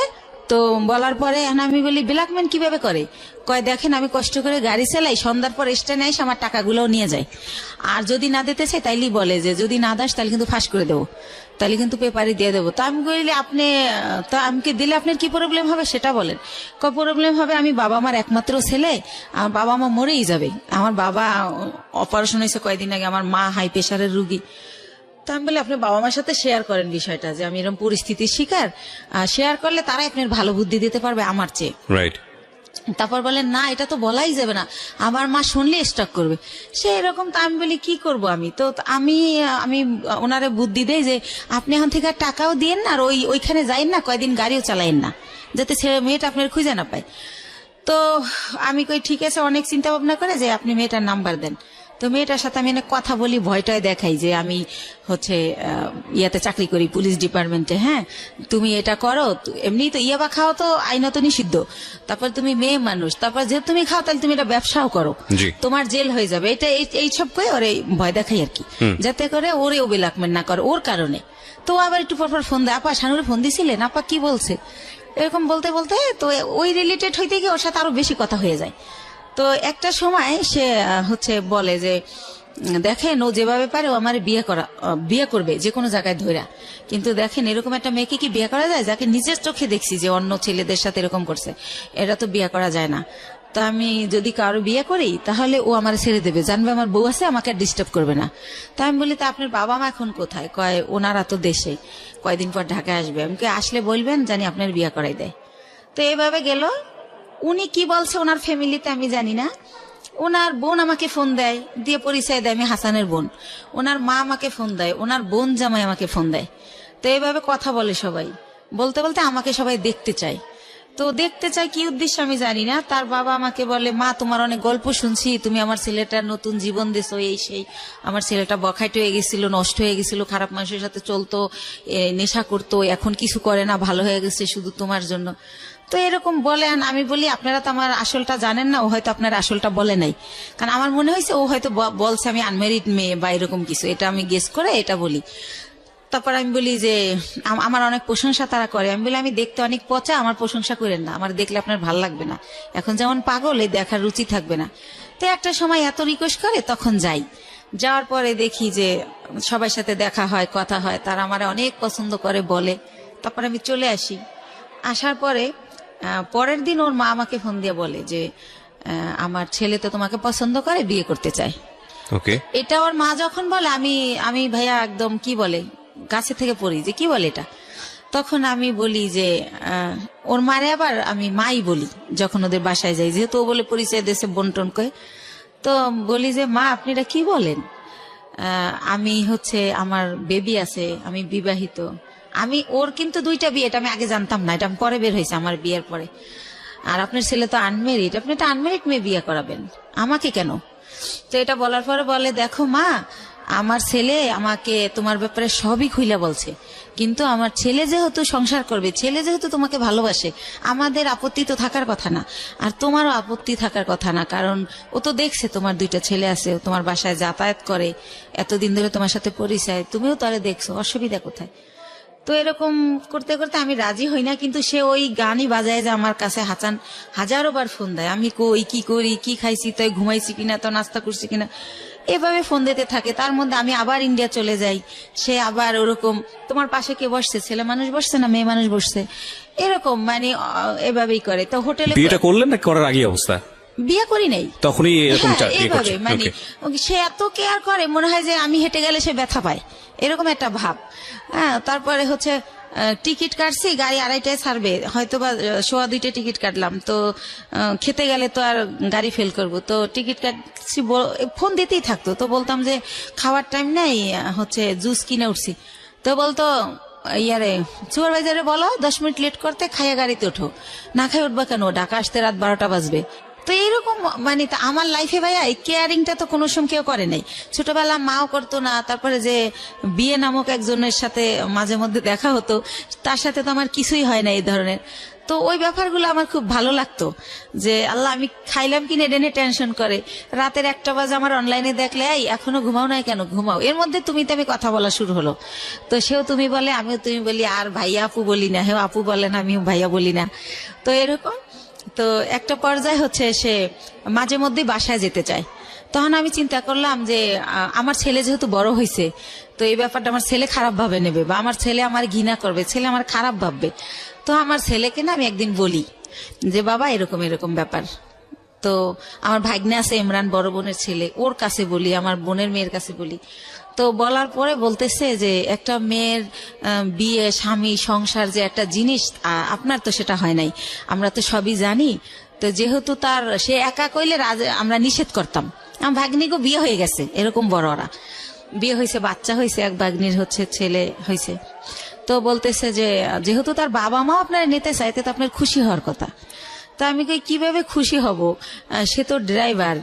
[SPEAKER 2] তো বলার পরে আমি বলি ব্ল্যাকমেল কিভাবে করে? কয় দেখেন, আমি কষ্ট করে গাড়ি চালাই, সন্ধ্যার পর স্ট্যান্ডে এসে আমার টাকাগুলোও নিয়ে যায়। আর যদি না দিতে চাই তাইলেই বলে যে যদি না দাস তাহলে কিন্তু ফাঁস করে দেবো, তাহলে কিন্তু পেপারে দিয়ে দেবো। তো আমি বলি আপনি তো আমাকে দিলে আপনার কি প্রবলেম হবে সেটা বলেন। কয় প্রবলেম হবে, আমি বাবা আমার একমাত্র ছেলে, আমার বাবা মা মরেই যাবে। আমার বাবা অপারেশন হয়েছে কয়েকদিন আগে, আমার মা হাই প্রেশারের রুগী। তো আমি বলি আপনি বাবা মার সাথে শেয়ার করেন বিষয়টা, যে আমি এরকম পরিস্থিতির শিকার, শেয়ার করলে তারাই আপনার ভালো বুদ্ধি দিতে পারবে আমার চেয়ে।
[SPEAKER 1] রাইট।
[SPEAKER 2] তারপর বলেন না, এটা তো বলাই যাবে না, আমার মা শুনলে স্টক করবে, সে এরকম। তো আমি বলি কি করব আমি? তো আমি ওনারে বুদ্ধি দেই যে আপনি এখন থেকে আর টাকাও দিয়েন না, আর ওইখানে যাইন না, কয়দিন গাড়িও চালাইন না, যাতে মেয়েটা আপনার খুঁজে না পায়। তো আমি কই ঠিক আছে, অনেক চিন্তা ভাবনা করে যে আপনি মেয়েটার নাম্বার দেন। তো মেয়েটার সাথে আমি অনেক কথা বলি, ভয়টায় দেখাই যে আমি হচ্ছে ইয়াতে চাকরি করি, পুলিশ ডিপার্টমেন্টে। হ্যাঁ, তুমি এটা করো, এমনি তো ইয়াবা খাও তো আইনত নিষিদ্ধ, তারপর তুমি মেয়ে মানুষ, তারপর যে তুমি খাও তাহলে তুমি এটা ব্যবসাও করো, তোমার জেল হয়ে যাবে। এটা এইসব করে ওরে ভয় দেখাই আর কি, যাতে করে ওরেও ব্ল্যাকমেল না করে ওর কারণে। তো আবার একটু পরপর ফোন দেয়, আপা শানুরে ফোন দিছিলেন, আপা কি বলছে, এরকম বলতে বলতে তো ওই রিলেটেড হইতে গিয়ে ওর সাথে আরো বেশি কথা হয়ে যায়। তো একটা সময় সে হচ্ছে বলে যে দেখেন, ও যেভাবে পারে ও আমার বিয়ে করবে যে কোনো জায়গায় ধইরা, কিন্তু দেখেন এরকম একটা মেয়েকে কি বিয়ে করা যায়, যাকে নিজের চোখে দেখছি যে অন্য ছেলেদের সাথে এরকম করছে, এটা তো বিয়ে করা যায় না। তো আমি যদি কারো বিয়ে করি তাহলে ও আমার ছেড়ে দেবে, জানবে আমার বউ আছে, আমাকে আর ডিস্টার্ব করবে না। তো আমি বলি তা আপনার বাবা মা এখন কোথায়? কয় ওনারা তো দেশে, কয়দিন পর ঢাকায় আসবে, আমাকে আসলে বলবেন জানি আপনার বিয়ে করাই দেয়। তো এইভাবে গেল। উনি কি বলছে ওনার ফ্যামিলিতে আমি জানি না। ওনার বোন আমাকে ফোন দেয়, দিয়ে পরিচয় দেয় আমি হাসানের বোন। ওনার মা আমাকে ফোন দেয়, ওনার বোন জামাই আমাকে ফোন দেয়। তো এইভাবে কথা বলে সবাই, বলতে বলতে আমাকে সবাই দেখতে চায়। তো দেখতে চাই কি উদ্দেশ্য আমি জানি না। তার বাবা আমাকে বলে, মা তোমার অনেক গল্প শুনছি, তুমি আমার ছেলেটার নতুন জীবন দিছো, এই সেই। আমার ছেলেটা বখাইট হয়ে গেছিল, নষ্ট হয়ে গেছিল, খারাপ মানুষের সাথে চলতো, নেশা করতো, এখন কিছু করে না, ভালো হয়ে গেছে শুধু তোমার জন্য। তো এরকম বলেন। আমি বলি আপনারা তো আমার আসলটা জানেন না, ও হয়তো আপনার আসলটা বলে নাই, কারণ আমার মনে হয়েছে ও হয়তো বলছে আমি আনমেরিড মেয়ে বা এরকম কিছু, এটা আমি গেস করে এটা বলি। তারপর আমি বলি যে আমার অনেক প্রশংসা তারা করে। আমি বলি আমি দেখতে অনেক পচা, আমার প্রশংসা করেন না, আমার দেখলে আপনার ভাল লাগবে না, এখন যেমন পাগল এই দেখার রুচি থাকবে না। তো একটা সময় এত রিকোয়েস্ট করে, তখন যাই। যাওয়ার পরে দেখি যে সবার সাথে দেখা হয়, কথা হয়, তারা আমার অনেক পছন্দ করে বলে। তারপর আমি চলে আসি। আসার পরে পরের দিন ওর মা আমাকে ফোন দিয়ে বলে যে আমার ছেলে তো তোমাকে পছন্দ করে, বিয়ে করতে চায়।
[SPEAKER 1] ওকে।
[SPEAKER 2] এটা ওর মা যখন বলে আমি ভাইয়া একদম কি বলে গাছে থেকে পড়ি যে কি বলে এটা। তখন আমি বলি যে ওর মারে আবার আমি মাই বলি যখন ওদের বাসায় যাই, যেহেতু ও বলে পরিচয় দেশে বন্টন করে। তো বলি যে মা আপনি এটা কি বলেন, আমি হচ্ছে আমার বেবি আছে, আমি বিবাহিত। ওর কিন্তু 2টা বিয়ে, এটা আমি আগে জানতাম না, এটা পরে বের হয়েছে আমার বিয়ের পরে। আর আপনার ছেলে তো আনমেরিড, আপনি একটা আনমেরিড মেয়ে বিয়ে করাবেন, আমাকে কেন? তো এটা বলার পরে বলে দেখো মা, আমার ছেলে আমাকে তোমার ব্যাপারে সবই খুইলা বলছে, কিন্তু আমার ছেলে যেহেতু সংসার করবে, ছেলে যেহেতু তোমাকে ভালোবাসে, আমাদের আপত্তি তো থাকার কথা না, আর তোমারও আপত্তি থাকার কথা না, কারণ ও তো দেখছে তোমার 2টা ছেলে আছে, ও তোমার বাসায় যাতায়াত করে, এতদিন ধরে তোমার সাথে পরিচয়, তুমিও তারে দেখছো, অসুবিধা কোথায়? তো এরকম করতে করতে আমি রাজি হই না, কিন্তু সে ওই গানই বাজায় যে আমার কাছে হাজারো বার ফোন দেয়, আমি কই, কি করি, কি খাইছি, তাই ঘুমাইছি কিনা, তো নাস্তা করছি কিনা, এভাবে ফোন দিতে থাকে। তার মধ্যে আমি আবার ইন্ডিয়া চলে যাই, সে আবার ওরকম, তোমার পাশে কে বসছে, ছেলে মানুষ বসছে না মেয়ে মানুষ বসছে, এরকম মানে এভাবেই করে। তো হোটেলে
[SPEAKER 1] বিয়েটা করলেন না করার আগে অবস্থা?
[SPEAKER 2] বিয়ে করি নাই,
[SPEAKER 1] তখনই এরকম
[SPEAKER 2] এইভাবে মানে সে এত কেয়ার করে, মনে হয় যে আমি হেঁটে গেলে সে ব্যথা পায়, এরকম একটা ভাব। হ্যাঁ, তারপরে হচ্ছে টিকিট কাটছি, গাড়ি 2:30টায় ছাড়বে, হয়তো বা 1:15 টিকিট কাটলাম, তো খেতে গেলে তো আর গাড়ি ফেল করব, তো টিকিট কাটছি, ফোন দিতেই থাকতো, তো বলতাম যে খাওয়ার টাইম নাই, হচ্ছে জুস কিনে উঠছি, তো বলতো ইয়ারে সুপারভাইজারে বলো 10 মিনিট লেট করতে, খাইয়া গাড়িতে ওঠো, না খাই উঠবা কেন, ঢাকা আসতে রাত 12টা বাজবে। তো এইরকম মানে আমার লাইফে ভাইয়া এই কেয়ারিংটা তো কোনো সময় কেউ করে নাই, ছোটবেলা মাও করতো না, তারপরে যে বিয়ে নামক একজনের সাথে মাঝে মধ্যে দেখা হতো, তার সাথে তো আমার কিছুই হয় না এই ধরনের। তো ওই ব্যাপারগুলো আমার খুব ভালো লাগতো, যে আল্লাহ আমি খাইলাম কিনে এডেনে টেনশন করে, রাতের 1টা বাজে আমার অনলাইনে দেখলে এই এখনো ঘুমাও না কেন, ঘুমাও, এর মধ্যে তুমি কথা বলা শুরু হলো, তো সেও তুমি বলে, আমিও তুমি বলি, আর ভাইয়া আপু বলি না, হেও আপু বলেন, আমিও ভাইয়া বলি না, তো এরকম। তো একটা পর্যায়ে হচ্ছে সে মাঝে মধ্যে বাসায় যেতে চায়, তখন আমি চিন্তা করলাম যে আমার ছেলে যেহেতু বড় হয়েছে, তো এই ব্যাপারটা আমার ছেলে খারাপ ভাবে নেবে, বা আমার ছেলে আমার ঘৃণা করবে, ছেলে আমার খারাপ ভাববে। তো আমার ছেলেকে না আমি একদিন বলি যে বাবা এরকম এরকম ব্যাপার, তো আমার ভাগ্নে আছে ইমরান, বড় বোনের ছেলে, ওর কাছে বলি, আমার বোনের মেয়ের কাছে বলি। তো বলার পরে বলতেছে যে একটা মেয়ের বিয়ে, স্বামী, সংসার যে একটা জিনিস, আপনার তো সেটা হয় নাই, আমরা তো সবই জানি, তো যেহেতু তার সে একা কইলে আমরা নিষেধ করতাম, আমার ভাগ্নিকে বিয়ে হয়ে গেছে, এরকম বড়রা বিয়ে হয়েছে, বাচ্চা হয়েছে, এক ভাগ্নির হচ্ছে ছেলে হয়েছে, তো বলতেছে যে যেহেতু তার বাবা মা আপনারা নিতে চাইতে, তো আপনার খুশি হওয়ার কথা। তা আমি কই কিভাবে খুশি হব, সে তো ড্রাইভার,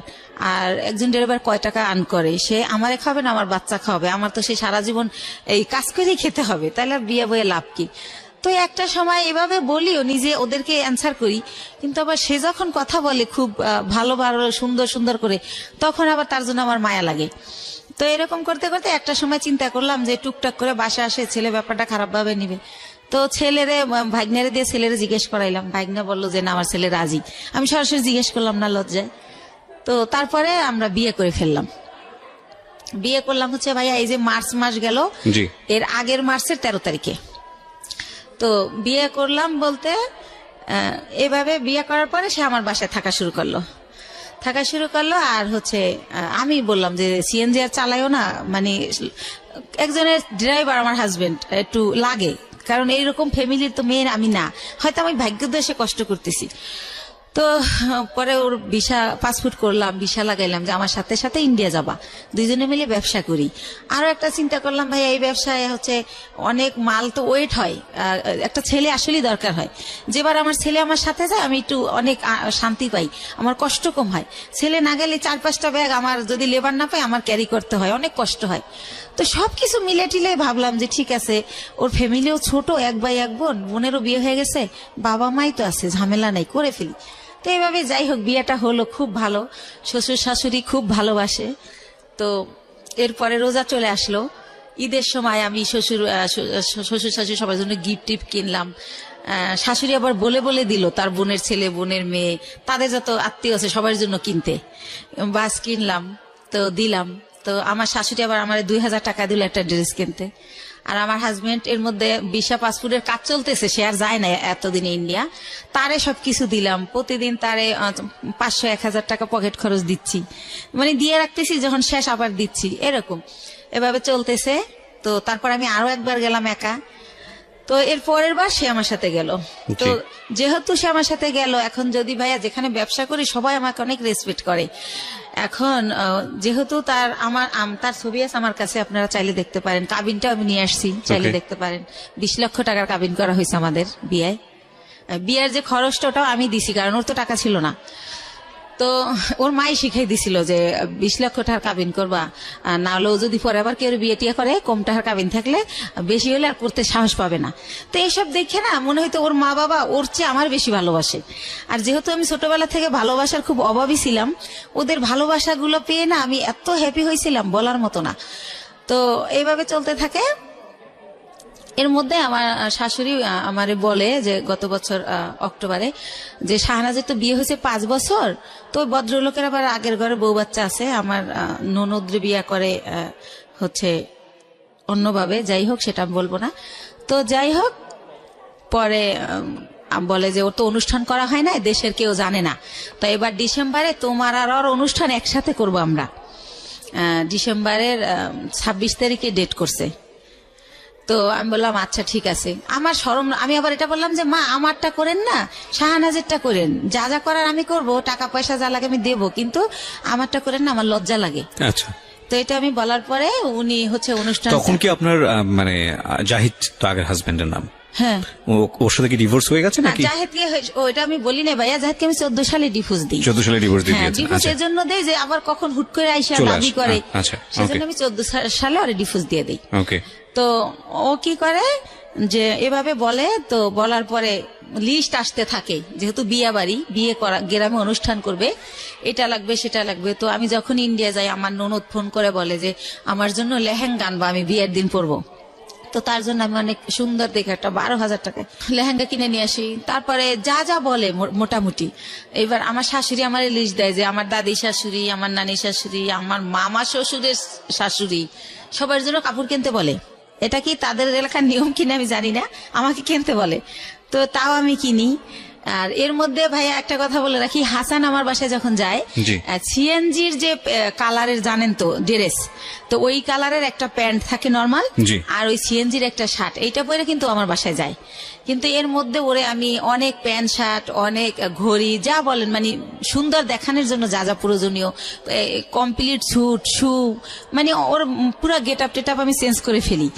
[SPEAKER 2] আর একজন ড্রাইভার কয় টাকা আর্ন করে, সে আমারে খাবে না আমার বাচ্চা খাবে, আমার তো সে সারা জীবন এই কাজ করেই খেতে হবে, তাহলে আর বিয়ে বয়ে লাভ কি? তো একটা সময় এভাবে বলিও, নিজে ওদেরকে অ্যান্সার করি, কিন্তু আবার সে যখন কথা বলে খুব ভালো ভালো সুন্দর সুন্দর করে, তখন আবার তার জন্য আমার মায়া লাগে। তো এরকম করতে করতে একটা সময় চিন্তা করলাম যে টুকটাক করে বাসা আসে, ছেলে ব্যাপারটা খারাপ ভাবে নিবে, তো ছেলেরে ভাগ্নেরে দিয়ে ছেলেরে জিজ্ঞেস করাইলাম, ভাগ্না বললো যে না আমার ছেলে রাজি, আমি সরাসরি জিজ্ঞেস করলাম না লজ্জায়। তো তারপরে আমরা বিয়ে করে ফেললাম। বিয়ে করলাম হচ্ছে ভাইয়া এই যে মার্চ মাস গেল, এর আগের মার্চের 13 তারিখে। তো বিয়ে করলাম বলতে এভাবে বিয়ে করার পরে সে আমার বাসায় থাকা শুরু করলো, আর হচ্ছে আমি বললাম যে সিএনজি আর চালাইও না, মানে একজনের ড্রাইভার আমার হাজবেন্ড একটু লাগে, কারণ এইরকম ফ্যামিলির তো মেয়ের আমি না, হয়তো আমি ভাগ্যোদশে কষ্ট করতেছি। তো পরে ওর ভিসা, পাসপোর্ট করলাম, ভিসা লাগাইলাম যে আমার সাথে সাথে ইন্ডিয়া যাবা, দুইজনে মিলে ব্যবসা করি। আরো একটা চিন্তা করলাম ভাই, এই ব্যবসায় হচ্ছে অনেক মাল তো ওয়েট হয়, একটা ছেলে আসলেই দরকার হয়, যেবার আমার ছেলে আমার সাথে যায় আমি একটু অনেক শান্তি পাই, আমার কষ্ট কম হয়, ছেলে না গেলে 4-5টা ব্যাগ আমার যদি লেবার না পাই আমার ক্যারি করতে হয়, অনেক কষ্ট হয়। তো সবকিছু মিলে টিলে ভাবলাম যে ঠিক আছে, ওর ফ্যামিলিও ছোট, 1 ভাই 1 বোন, বোনেরও বিয়ে হয়ে গেছে, বাবা মাই তো আছে, ঝামেলা নাই, করে ফেলি। তো এইভাবে যাই হোক বিয়েটা হলো, খুব ভালো, শ্বশুর শাশুড়ি খুব ভালোবাসে। তো এরপরে রোজা চলে আসলো, ঈদের সময় আমি শ্বশুর শাশুড়ি সবার জন্য গিফট টিফট কিনলাম, শাশুড়ি আবার বলে বলে দিল তার বোনের ছেলে, বোনের মেয়ে, তাদের যত আত্মীয় আছে সবার জন্য কিনতে, বাস কিনলাম, তো দিলাম। তো আমার শাশুড়ি আবার আমার 2000 টাকা দিল একটা ড্রেস কিনতে, আর আমার হাজবেন্ড এর মধ্যে ভিসা পাসপোর্টের কাজ চলতেছে, সে আর যায় না এতদিনে ইন্ডিয়া, তারে সবকিছু দিলাম, প্রতিদিন তারে 500-1000 টাকা পকেট খরচ দিচ্ছি, মানে দিয়ে রাখতেছি, যখন শেষ আবার দিচ্ছি, এরকম এভাবে চলতেছে। তো তারপর আমি আরো একবার গেলাম একা, তো এর পরের বার সে আমার সাথে গেল। তো যেহেতু সে আমার সাথে গেল, এখন যদি ভাইয়া যেখানে ব্যবসা করি সবাই আমাকে অনেক রেসপেক্ট করে, এখন যেহেতু তার ছবি আছে আমার কাছে, আপনারা চাইলে দেখতে পারেন, কাবিনটা আমি নিয়ে আসছি, চাইলে দেখতে পারেন, 20 লক্ষ টাকার কাবিন করা হয়েছে আমাদের বিয়ের যে খরচটা ওটাও আমি দিছি, কারণ ওর তো টাকা ছিল না। তো ওর মাই শিখাই দিছিল যে 20 লক্ষ টাকার কাবিন করবা, না হলেও যদি পরে আবার কেউ বিয়ে টিয়া করে কম টাকার কাবিন থাকলে বেশি হলে আর করতে সাহস পাবে না। তো এইসব দেখে না মনে হয়তো ওর মা বাবা ওর চেয়ে আমার বেশি ভালোবাসে। আর যেহেতু আমি ছোটবেলা থেকে ভালোবাসার খুব অভাবী ছিলাম, ওদের ভালোবাসাগুলো পেয়ে না আমি এত হ্যাপি হয়েছিলাম বলার মতো না। তো এইভাবে চলতে থাকে। এর মধ্যে আমার শাশুড়ি আমারে বলে যে গত বছর অক্টোবরে যে শাহনাজের তো বিয়ে হয়েছে 5 বছর, তো ভদ্রলোকের আবার আগের ঘরে বউ বাচ্চা আছে, আমার ননদ্রে বিয়ে করে হচ্ছে অন্যভাবে, যাই হোক সেটা আমি বলবো না। তো যাই হোক পরে বলে যে ওর তো অনুষ্ঠান করা হয় না, দেশের কেউ জানে না, তো এবার ডিসেম্বরে তোমার আর ওর অনুষ্ঠান একসাথে করবো আমরা। ডিসেম্বরের 26 তারিখে ডেট করছে। তো আমি বললাম আচ্ছা ঠিক আছে। আমার শরম, আমি আবার এটা বললাম যে মা আমারটা করেন না, শাহনাজেরটা করেন, যা যা করার আমি করব, টাকা পয়সা যা লাগে আমি দেবো, কিন্তু আমারটা করেন না, আমার লজ্জা লাগে।
[SPEAKER 1] আচ্ছা।
[SPEAKER 2] তো এটা আমি বলার পরে উনি হচ্ছে অনুষ্ঠান।
[SPEAKER 1] তখন কি আপনার মানে জাহিদ তো আগের হাজবেন্ডের নাম?
[SPEAKER 2] হ্যাঁ।
[SPEAKER 1] ওর সাথে কি ডিভোর্স হয়ে গেছে নাকি?
[SPEAKER 2] জাহেদকে ওইটা আমি বলি না ভাইয়া, জাহেদকে আমি 14 সালে ডিভোর্স দিই।
[SPEAKER 1] 14 সালে ডিভোর্স দিয়ে দিয়েছেন?
[SPEAKER 2] ডিভোর্স এর জন্য দেই যে আবার কখন হুট করে আইসা দাবি করে, সেজন্য আমি 14 সালে ওরে ডিভোর্স দিয়ে দিই।
[SPEAKER 1] ওকে।
[SPEAKER 2] তো ও কি করে যে এভাবে বলে, তো বলার পরে লিস্ট আসতে থাকে, যেহেতু বিয়ে বাড়ি, বিয়ে করা গ্রামে অনুষ্ঠান করবে, এটা লাগবে সেটা লাগবে। তো আমি যখন ইন্ডিয়া যাই আমার ননদ ফোন করে বলে যে আমার জন্য লেহেঙ্গা আনবা, আমি বিয়ের দিন পরবো। তো তার জন্য আমি অনেক সুন্দর দেখে একটা 12,000 টাকা লেহেঙ্গা কিনে নিয়ে আসি। তারপরে যা যা বলে মোটামুটি, এবার আমার শাশুড়ি আমার লিস্ট দেয় যে আমার দাদি শাশুড়ি, আমার নানি শাশুড়ি, আমার মামা শ্বশুরের শাশুড়ি, সবার জন্য কাপড় কিনতে বলে। এটা কি তাদের এলাকার নিয়ম কিনা আমি জানি না, আমাকে কিনতে বলে, তো তাও আমি কিনি। আর এর মধ্যে ভাইয়া একটা কথা বলে রাখি, হাসান আমার বাসায় যখন যায়, সিএনজির যে কালারের জানেন তো ড্রেস, তো ওই কালারের একটা প্যান্ট থাকে নর্মাল, আর ওই সিএনজির একটা শার্ট, এইটা পরে কিন্তু আমার বাসায় যায়। কিন্তু এর মধ্যে ওরে আমি অনেক প্যান্ট শার্ট, অনেক ঘড়ি, যা বলেন মানে সুন্দর দেখানোর জন্য যা যা প্রয়োজনীয়, কমপ্লিট স্যুট, শু, মানে ওর পুরো গেট আপ টেট আপ আমি চেঞ্জ করে ফেলি।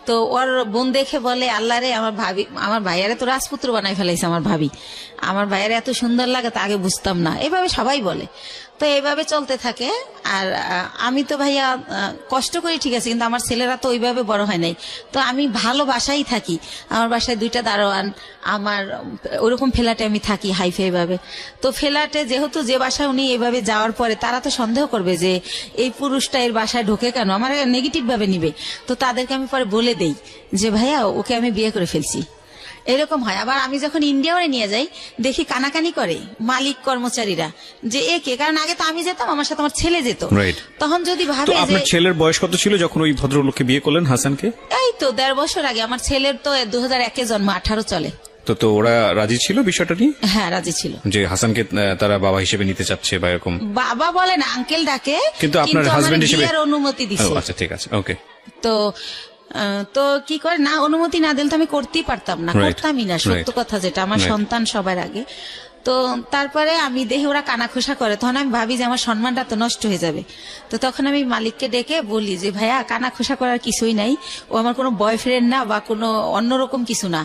[SPEAKER 2] তো ওর বোন দেখে বলে আল্লাহ রে, আমার ভাবি, আমার ভাইয়ারে তো রাজপুত্র বানাই ফেলাইছে আমার ভাবি, আমার ভাইয়ারে এত সুন্দর লাগে তা আগে বুঝতাম না, এভাবে সবাই বলে। তো এইভাবে চলতে থাকে। আর আমি তো ভাইয়া কষ্ট করি ঠিক আছে, কিন্তু আমার ছেলেরা তো ওইভাবে বড় হয় নাই, তো আমি ভালো বাসায় থাকি, আমার বাসায় 2টা দারোয়ান, আমার ওরকম ফ্ল্যাটে আমি থাকি হাইফাই ভাবে। তো ফ্ল্যাটে যেহেতু যে বাসায় উনি এইভাবে যাওয়ার পরে তারা তো সন্দেহ করবে যে এই পুরুষটা এর বাসায় ঢোকে কেন, আমার নেগেটিভ ভাবে নিবে। তো তাদেরকে আমি পরে বলে দেই যে ভাইয়া ওকে আমি বিয়ে করে ফেলছি, এরকম হয়। আবার আমি যখন ইন্ডিয়াও নিয়ে যাই দেখি কানাকানি করে মালিক কর্মচারীরা যে একে, কারণ আগে তো আমি যেতাম, আমার সাথে আমার ছেলে যেত, তখন যদি ভাবে।
[SPEAKER 1] আপনার ছেলের বয়স কত ছিল যখন ওই ভদ্রলোককে বিয়ে করলেন হাসানকে?
[SPEAKER 2] এই তো 1.5 বছর আগে। আমার ছেলের তো 2001-এ জন্ম, 18 চলে।
[SPEAKER 1] তো ওরা রাজি ছিল বিষয়টা নিয়ে?
[SPEAKER 2] হ্যাঁ রাজি ছিল,
[SPEAKER 1] যে হাসানকে তারা বাবা হিসেবে নিতে চাচ্ছে বা এরকম।
[SPEAKER 2] বাবা বলে না, আঙ্কেল ডাকে,
[SPEAKER 1] কিন্তু আপনার হাজবেন্ড হিসেবে
[SPEAKER 2] অনুমতি দিচ্ছে।
[SPEAKER 1] আচ্ছা ঠিক আছে, ওকে।
[SPEAKER 2] তো কি করে না, অনুমতি না দিলে তো আমি করতেই পারতাম না, করতামই না, সত্য কথা যেটা, আমার সন্তান সবার আগে। তো তারপরে আমি দেখি ওরা কানাখোসা করে, তখন আমি ভাবি যে আমার সম্মানটা তো নষ্ট হয়ে যাবে। তো তখন আমি মালিককে ডেকে বলি যে ভাইয়া কানাখোসা করার কিছুই নাই, ও আমার কোনো বয়ফ্রেন্ড না বা কোনো অন্যরকম কিছু না।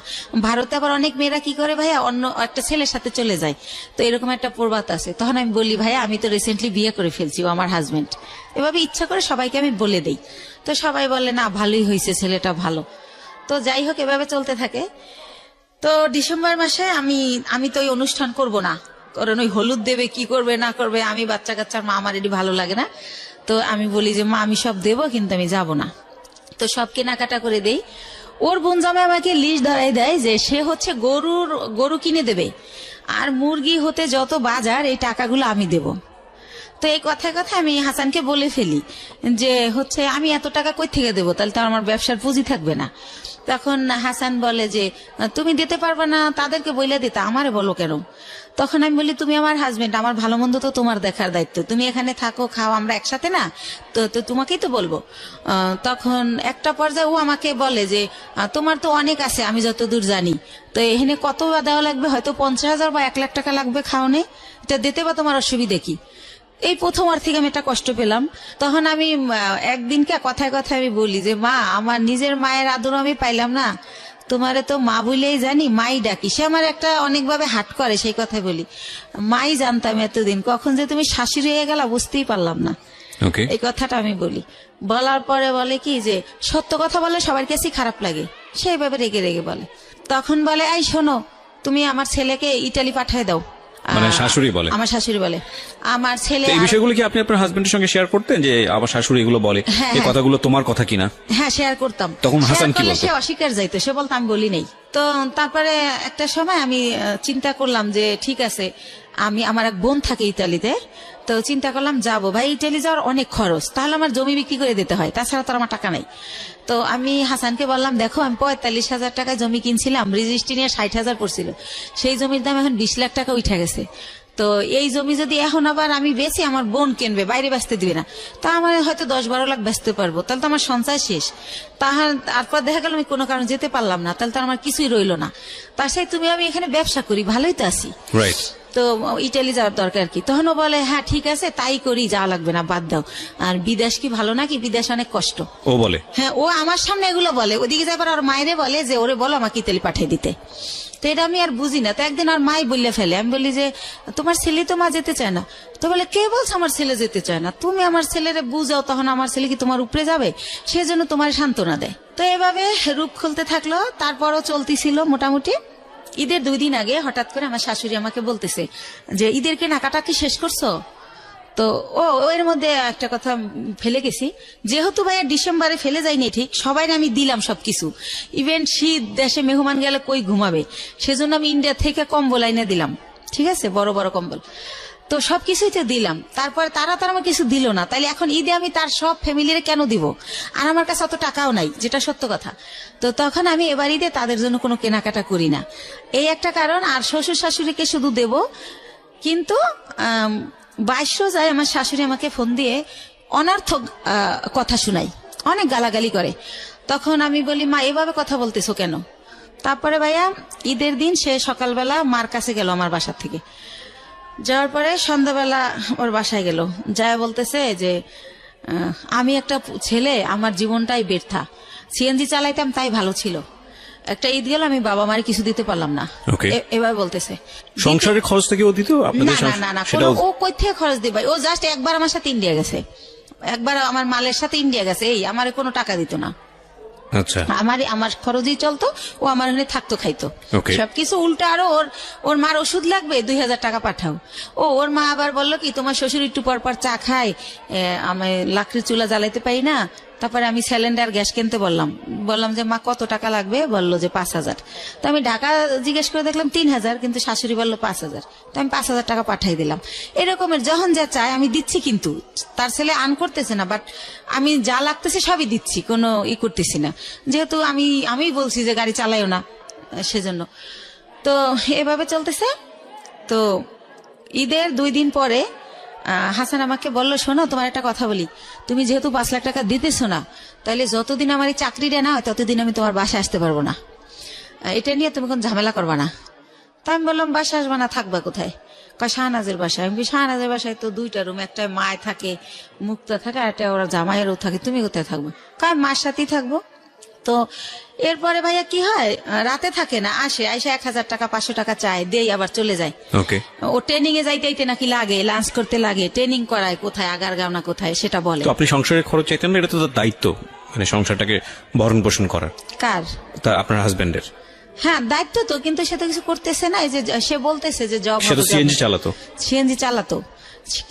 [SPEAKER 2] ভারতে আবার অনেক মেয়েরা কি করে ভাইয়া অন্য একটা ছেলের সাথে চলে যায়, তো এরকম একটা প্রবাদ আছে। তখন আমি বলি ভাইয়া আমি তো রিসেন্টলি বিয়ে করে ফেলছি, ও আমার হাজবেন্ড। এভাবে ইচ্ছা করে সবাইকে আমি বলে দেই। তো সবাই বলে না ভালোই হয়েছে, ছেলেটা ভালো। তো যাই হোক এভাবে চলতে থাকে। তো ডিসেম্বর মাসে আমি তো ওই অনুষ্ঠান করব না, কারণ ওই হলুদ দেবে কি করবে না করবে, আমি বাচ্চা কাচ্চার মা, আমার এটি ভালো লাগে না। তো আমি বলি যে মা আমি সব দেবো কিন্তু আমি যাব না। তো সব কেনাকাটা করে দেই। ওর বোন জামাই আমাকে লিস্ট ধরাই দেয় যে সে হচ্ছে গরু কিনে দেবে, আর মুরগি হতে যত বাজার এই টাকাগুলো আমি দেব। তো এই কথায় কথা আমি হাসানকে বলে ফেলি যে হচ্ছে আমি এত টাকা কই থেকে দেবো, তাহলে তো আমার ব্যবসার পুঁজি থাকবে না। তখন হাসান বলে যে তুমি দিতে পারবে না, তাদেরকে বলে দিতে, আমারে বলো কেন? তখন আমি বলি তুমি আমার হাজবেন্ড, আমার ভালো মন্দ তো তোমার দেখার দায়িত্ব, তুমি এখানে থাকো খাও, আমরা একসাথে না, তো তোমাকেই তো বলবো। তখন একটা পর্যায়ে ও আমাকে বলে যে তোমার তো অনেক আছে আমি যতদূর জানি, তো এখানে কত দেওয়া লাগবে, হয়তো 50,000 বা 1 লাখ টাকা লাগবে খাওয়ানে, এটা দিতে বা তোমার অসুবিধে কি? এই প্রথম আর থেকে আমি একটা কষ্ট পেলাম। তখন আমি একদিনকে কথায় কথায় আমি বলি যে মা আমার নিজের মায়ের আদর আমি পাইলাম না, তোমারে তো মা বলেই জানি, মাই ডাকি। সে আমার একটা অনেকভাবে হাট করে, সেই কথাই বলি। মাই জানতাম এতদিন, কখন যে তুমি শাশুড়ি হয়ে গেলা বুঝতেই পারলাম না। এই কথাটা আমি বলি। বলার পরে বলে কি যে সত্য কথা বলে সবার কাছেই খারাপ লাগে, সেইভাবে রেগে রেগে বলে। তখন বলে, এই শোনো, তুমি আমার ছেলেকে ইটালি পাঠিয়ে দাও।
[SPEAKER 1] মানে শাশুড়ি বলে? আমার
[SPEAKER 2] শাশুড়ি বলে। আমার ছেলে
[SPEAKER 1] এই বিষয়গুলো কি আপনি আপনার হাজবেন্ডের সঙ্গে শেয়ার করতেন, যে আমার শাশুড়ি এগুলো বলে, এই কথাগুলো তোমার কথা কিনা?
[SPEAKER 2] হ্যাঁ, শেয়ার করতাম।
[SPEAKER 1] তখন হাসান কি বলতো?
[SPEAKER 2] সে অস্বীকার যাইতো, সে বলতো আমি বলি নাই। তো তারপরে একটা সময় আমি চিন্তা করলাম যে ঠিক আছে, আমার এক বোন থাকে ইতালিতে, তো চিন্তা করলাম যাবো। ভাই, ইটালি যাওয়ার অনেক খরচ, তাহলে আমার জমি বিক্রি করে দিতে হয়, তাছাড়া তো আমার টাকা নাই। তো আমি হাসানকে বললাম, দেখো আমি 45,000 টাকায় জমি কিনছিলাম, রেজিস্ট্রি নিয়ে 60,000 পড়ছিল, সেই জমির দাম এখন 20 লাখ টাকা উঠে গেছে। তো এই জমি যদি এখন আবার আমি বেচি, আমার বোন কিনবে, বাইরে বেচতে দিবে না, তা আমার হয়তো 10-12 লাখ বেচতে পারবো, তাহলে তো আমার সঞ্চয় শেষ। তারপর দেখা গেল আমি কোনো কারণে যেতে পারলাম না, তাহলে তো আমার কিছুই রইলো না। তার সাথে তুমি আমি এখানে ব্যবসা করি, ভালোই তো আছি, তো ইটালি যাওয়ার দরকার কি? তখন ও বলে, হ্যাঁ ঠিক আছে তাই করি, যাওয়া লাগবে না, বাদ দাও। আর বিদেশ কি ভালো নাকি? বিদেশ অনেক কষ্ট, ও বলে। হ্যাঁ, ও আমার সামনে এগুলো বলে, ওদিকে যাবার আর মায়েরে বলে যে ওরে বলো আমাকে ইতালি পাঠিয়ে দিতে। তো এটা আমি আর বুঝি না। তো একদিন আর মাই বললে ফেলে, আমি বলি যে তোমার ছেলে তো মা যেতে চায় না। তো বলে, কে বলছে আমার ছেলে যেতে চায় না? তুমি আমার ছেলেরে বুঝাও, তখন আমার ছেলে কি তোমার উপরে যাবে? সেজন্য তোমার সান্ত্বনা দেয়। তো এভাবে রূপ খুলতে থাকলো। তারপরও চলতেছিল মোটামুটি। ঈদের 2 দিন আগে হঠাৎ করে আমার শাশুড়ি আমাকে বলতেছে যে ঈদের কেনাকাটা কি শেষ করছো? তো এর মধ্যে একটা কথা ফেলে গেছি, যেহেতু ভাইয়া ডিসেম্বরে ফেলে যায়নি ঠিক, সবাই আমি দিলাম সবকিছু। ইভেন শীত, দেশে মেহমান গেলে কই ঘুমাবে, সেজন্য আমি ইন্ডিয়া থেকে কম্বল আইনে দিলাম, ঠিক আছে, বড় বড় কম্বল। তো সবকিছুই তো দিলাম। তারপর তারা আমার কিছু দিল না, তাইলে এখন ঈদে আমি তার সব ফ্যামিলিরে কেন দিব? আর আমার কাছে অত টাকাও নাই, যেটা সত্য কথা। তো তখন আমি এবার ঈদে তাদের জন্য কোনো কেনাকাটা করি না, এই একটা কারণ। আর শ্বশুর শাশুড়িকে শুধু দেব। কিন্তু 22 যায় আমার শাশুড়ি আমাকে ফোন দিয়ে অনর্থক কথা শোনায়, অনেক গালাগালি করে। তখন আমি বলি, মা এভাবে কথা বলতেছো কেন? তারপরে ভাইয়া ঈদের দিন সে সকালবেলা মার কাছে গেল আমার বাসা থেকে। যাওয়ার পরে সন্ধ্যাবেলা ওর বাসায় গেল, যায় বলতেছে যে আমি একটা ছেলে, আমার জীবনটাই ব্যর্থা, সিএনজি চালাইতাম তাই ভালো ছিল, একটা ঈদ গেল আমি বাবা মারে কিছু দিতে পারলাম না। এবার বলতেছে
[SPEAKER 1] সংসারের খরচ থেকে ও দিত?
[SPEAKER 2] না, ও কই থেকে খরচ দিবে? ও জাস্ট একবার আমার সাথে ইন্ডিয়া গেছে, একবার আমার মালের সাথে ইন্ডিয়া গেছে, এই আমার কোনো টাকা দিত না।
[SPEAKER 1] আচ্ছা,
[SPEAKER 2] আমার খরচই চলতো, ও আমার এখানে থাকতো, খাইতো, সবকিছু উল্টা। আরো ওর মার ওষুধ লাগবে, 2000 টাকা পাঠাও। ওর মা আবার বললো কি, তোমার শ্বশুর একটু পর পর চা খায়, আমি লাকড়ির চুলা জ্বালাইতে পারি না। তারপরে আমি সিলিন্ডার গ্যাস কিনতে বললাম যে মা কত টাকা লাগবে? বললো যে 5000। তো আমি ঢাকা জিজ্ঞেস করে দেখলাম 3000, কিন্তু শাশুড়ি বললো 5000। তো আমি 5000 টাকা পাঠাই দিলাম। এরকমের যখন যা চায় আমি দিচ্ছি, কিন্তু তার ছেলে আন করতেছে না, বাট আমি যা লাগতেছে সবই দিচ্ছি, কোনো করতেছি না, যেহেতু আমি বলছি যে গাড়ি চালাইও না, সেজন্য। তো এভাবে চলতেছে। তো ঈদের 2 দিন পরে হাসান আমাকে বললো, শোনো তোমার একটা কথা বলি, তুমি যেহেতু 5 লাখ টাকা দিতেছো না, তাহলে যতদিন আমার এই চাকরিটা না হয় ততদিন আমি তোমার বাসায় আসতে পারবো না, এটা নিয়ে তুমি কোন ঝামেলা করবা না। তা আমি বললাম, বাসা আসবা না, থাকবা কোথায়? কয় শাহনাজের বাসায়। আমি শাহনাজের বাসায় তো 2টা রুম, একটা মায় থাকে, মুক্তা থাকে, আর একটা ওরা জামাইয়েরও থাকে, তুমি কোথায় থাকবো? কয় মার সাথেই থাকবো। তো এরপরে ভাইয়া কি হয়, রাতে থাকে না, আসে 1000 টাকা 500 টাকা চায়, দেই, আবার চলে যায়। ও ট্রেনিং এ যাইতে নাকি লাগে, লাঞ্চ করতে লাগে, ট্রেনিং করায়, কোথায় আগারগাঁও না কোথায় সেটা বলে।
[SPEAKER 1] তো আপনি সংসারের খরচ চাইতেন না? এটা তো তার দায়িত্ব, মানে সংসারটাকে ভরণ পোষণ করার।
[SPEAKER 2] কার?
[SPEAKER 1] তা আপনার হাজবেন্ডের।
[SPEAKER 2] হ্যাঁ, দায়িত্ব তো, কিন্তু সে তো কিছু করতেছে না। এই যে সে বলতেছে যে জব,
[SPEAKER 1] সে তো সিএনজি চালাতো,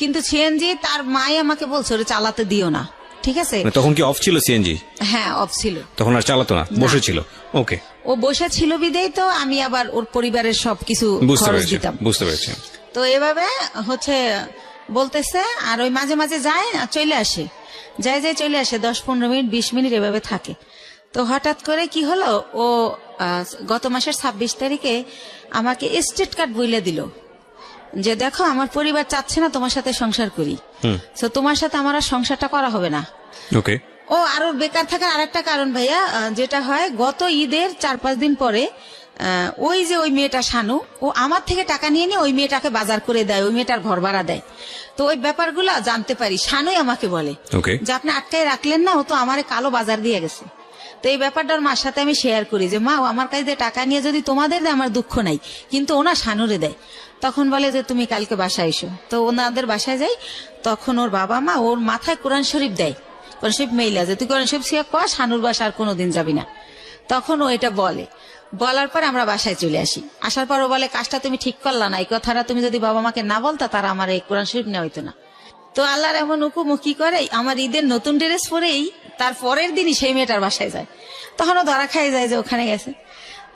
[SPEAKER 2] কিন্তু সিএনজি তার মাই আমাকে বলছে ওরে চালাতে দিও না, ঠিক আছে?
[SPEAKER 1] তখন কি অফ ছিল সিএনজি?
[SPEAKER 2] হ্যাঁ, অফ ছিল, তখন
[SPEAKER 1] আর চালাতো না, বসে ছিল। ওকে,
[SPEAKER 2] ও বসে ছিল বিদেই তো আমি আবার ওর পরিবারের সবকিছু খরচ দিতাম।
[SPEAKER 1] বুঝতে পেরেছি।
[SPEAKER 2] তো এভাবে হচ্ছে বলতেছে, আর ওই মাঝে মাঝে যায় চলে আসে, যায় চলে আসে, 10-15 মিনিট 20 মিনিট এভাবে থাকে। তো হঠাৎ করে কি হলো, ও গত মাসের 26 তারিখে আমাকে স্টেট কার্ড বইলে দিল যে দেখো আমার পরিবার চাচ্ছে না তোমার সাথে সংসার করি, তো তোমার সাথে আমার আর সংসারটা করা হবে না।
[SPEAKER 1] ওকে।
[SPEAKER 2] ও আরো বেকার থাকার আরেকটা কারণ ভাইয়া, যেটা হয় গত ঈদের 4-5 দিন পরে ওই যে ওই মেয়েটা শানু, ও আমার থেকে টাকা নিয়ে ওই মেয়েটাকে বাজার করে দেয়, ওই মেয়েটার ঘর ভাড়া দেয়। তো ওই ব্যাপারগুলো জানতে পারি, শানুই আমাকে বলে যে আপনি আটকায় রাখলেন না, ও তো আমারে কালো বাজার দিয়ে গেছে। তো এই ব্যাপারটা ওর মার সাথে আমি শেয়ার করি যে মা, আমার কাছে দিয়ে টাকা নিয়ে যদি তোমাদের দেয় আমার দুঃখ নাই, কিন্তু ওনা শানুরে দেয়। তখন বলে যে তুমি কালকে বাসায় এসো। তো ওনাদের বাসায় যাই, তখন ওর বাবা মা ওর মাথায় কোরআন শরীফ দেয়, কোরআন শরীফ মেইলা যে তুই কোরআন শরীফ শিয়া কর, শানুর বাসা আর কোনোদিন যাবি না। তখন ও এটা বলে, বলার পর আমরা বাসায় চলে আসি। আসার পর ও বলে কাজটা তুমি ঠিক করলা না, এই কথাটা তুমি যদি বাবা মাকে না বলতা তারা আমার এই কোরআন শরীফ নেওয়া হইতো না। তো আল্লাহর এমন হুকুম, কি করে আমার ঈদের নতুন ড্রেস পরেই তার পরের দিনই সেই মেয়েটার বাসায় যায়। তখন ও ধরা খাই যায় যে ওখানে গেছে।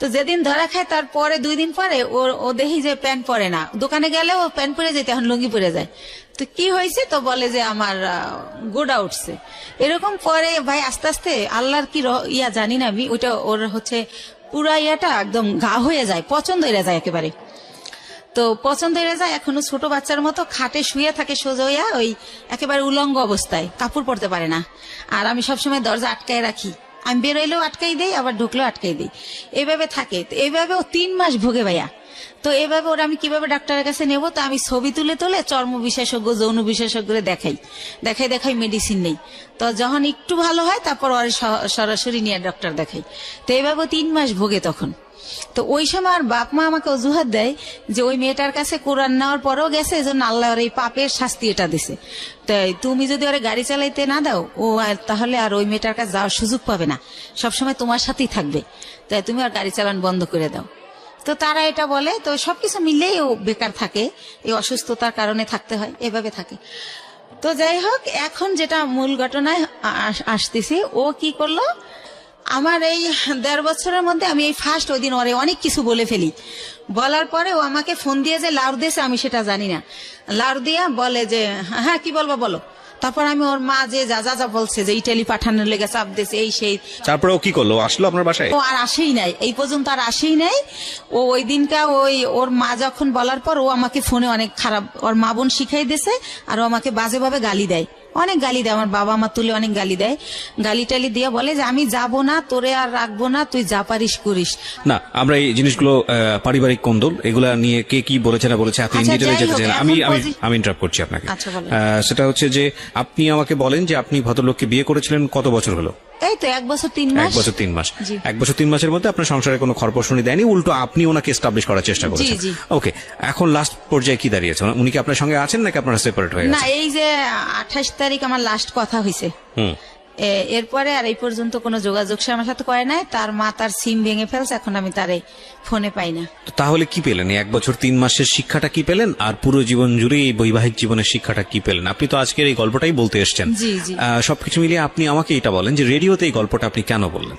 [SPEAKER 2] তো যেদিন ধরা খায় তারপরে 2 দিন পরে ও দেখি যে প্যান্ট পরে না, দোকানে গেলে ও প্যান্ট পরে যেতে, এখন লুঙ্গি পরে যায়। তো কি হয়েছে, তো বলে যে আমার গোডা উঠছে। এরকম পরে ভাই আস্তে আস্তে আল্লাহর কি ইয়া জানি না আমি, ওইটা ওর হচ্ছে পুরা ইয়াটা একদম গা হয়ে যায়, পছন্দ হয়ে যায় একেবারে। তো পছন্দ হয়ে যায়, এখনো ছোট বাচ্চার মতো খাটে শুয়ে থাকে সোজা হইয়া, ওই একেবারে উলঙ্গ অবস্থায়, কাপড় পরতে পারে না। আর আমি সবসময় দরজা আটকায় রাখি, আমি বেরোইলেও আটকাই দেই, আবার ঢুকলেও আটকাই দেই, এইভাবে থাকে। তো এইভাবে ও 3 মাস ভোগে ভাইয়া। তো এইভাবে ওরা আমি কিভাবে ডাক্তারের কাছে নেব, তো আমি ছবি তুলে তুলে চর্ম বিশেষজ্ঞ, যৌন বিশেষজ্ঞরে দেখাই মেডিসিন নেই। তো যখন একটু ভালো হয় তারপর ওর সরাসরি নিয়ে ডক্টর দেখাই। তো এইভাবে 3 মাস ভোগে তখন। তো ওই সময় আর বাপ মা আমাকে অজুহাত দেয় যে ওই মেয়েটার কাছে কোরআন নেওয়ার পরেও গেছে, এই জন্য আল্লাহ ওর এই পাপের শাস্তি এটা দিছে। তাই তুমি যদি ওরে গাড়ি চালাইতে না দাও, ও তাহলে আর ওই মেয়েটার কাছে যাওয়ার সুযোগ পাবে না, সবসময় তোমার সাথেই থাকবে, তাই তুমি আর গাড়ি চালান বন্ধ করে দাও। তো তারা এটা বলে। তো সবকিছু মিলেই ও বেকার থাকে, এই অসুস্থতার কারণে থাকতে হয়, এভাবে থাকে। তো যাই হোক, এখন যেটা মূল ঘটনায় আসতেছি, ও কি করলো, আমার এই 1.5 বছরের মধ্যে আমি এই ফার্স্ট ওই দিন ওরে অনেক কিছু বলে ফেলি। বলার পরে ও আমাকে ফোন দিয়ে যে লাউড দিয়েছে আমি সেটা জানি না, লাউড দিয়া বলে যে হ্যাঁ কি বলবো বলো। তারপর আমি ওর মা যে যা বলছে যে ইটালি পাঠানোর লেগে চাপ দিয়েছে এই সেই।
[SPEAKER 3] তারপরে ও কি করলো, আসলো আপনার বাসায়?
[SPEAKER 2] ও আর আসেই নাই, এই পর্যন্ত আর আসেই নাই। ও ওই দিনটা ওর মা যখন বলার পর ও আমাকে ফোনে অনেক খারাপ, ওর মা বোন শিখাই দিয়েছে, আর ও আমাকে বাজেভাবে গালি দেয়, অনেক গালি দেয়। আমার বাবা মা তুলে অনেক গালি দেয়, গালি টালি দিয়ে বলে যে আমি যাব না, তোরে আর রাখবো না, তুই যা পারিস করিস
[SPEAKER 3] না। আমরা এই জিনিসগুলো পারিবারিক কোন্দল এগুলা নিয়ে কে কি বলেছে না বলেছে আপনি ডিটেইলে যেতে চান, আমি ইন্টারাপ্ট করছি আপনাকে। সেটা হচ্ছে যে আপনি আমাকে বলেন যে আপনি ভদ্রলোককে বিয়ে করেছিলেন কত বছর হলো?
[SPEAKER 2] এই তো 1 বছর 3 মাস।
[SPEAKER 3] 1 বছর 3 মাস। 1 বছর 3 মাসের মধ্যে আপনার সংসারে কোনো খরপোশনি দেয়নি, উল্টো আপনি ওনাকে এস্টাবলিশ করার চেষ্টা করেছেন। ওকে, এখন লাস্ট পর্যায়ে কি দাঁড়িয়েছে? উনি কি আপনার সঙ্গে আছেন নাকি আপনারা সেপারেট হয়ে গেছেন?
[SPEAKER 2] না, এই যে 28 তারিখ আমার লাস্ট কথা হয়েছে, এরপরে আর এই পর্যন্ত কোনো যোগাযোগ সে আমার সাথে করে নাই। তার মা তার সিম ভেঙে ফেলছে, এখন আমি তারে ফোনে পাই না।
[SPEAKER 3] তাহলে কি পেলেন? 1 বছর 3 মাসের শিক্ষাটা কি পেলেন, আর পুরো জীবন জুড়ে এই বৈবাহিক জীবনের শিক্ষাটা কি পেলেন? আপনি তো আজকের এই গল্পটাই বলতে এসেছেন। সবকিছু মিলিয়ে আপনি আমাকে এটা বলেন যে রেডিওতে এই গল্পটা আপনি কেন বললেন?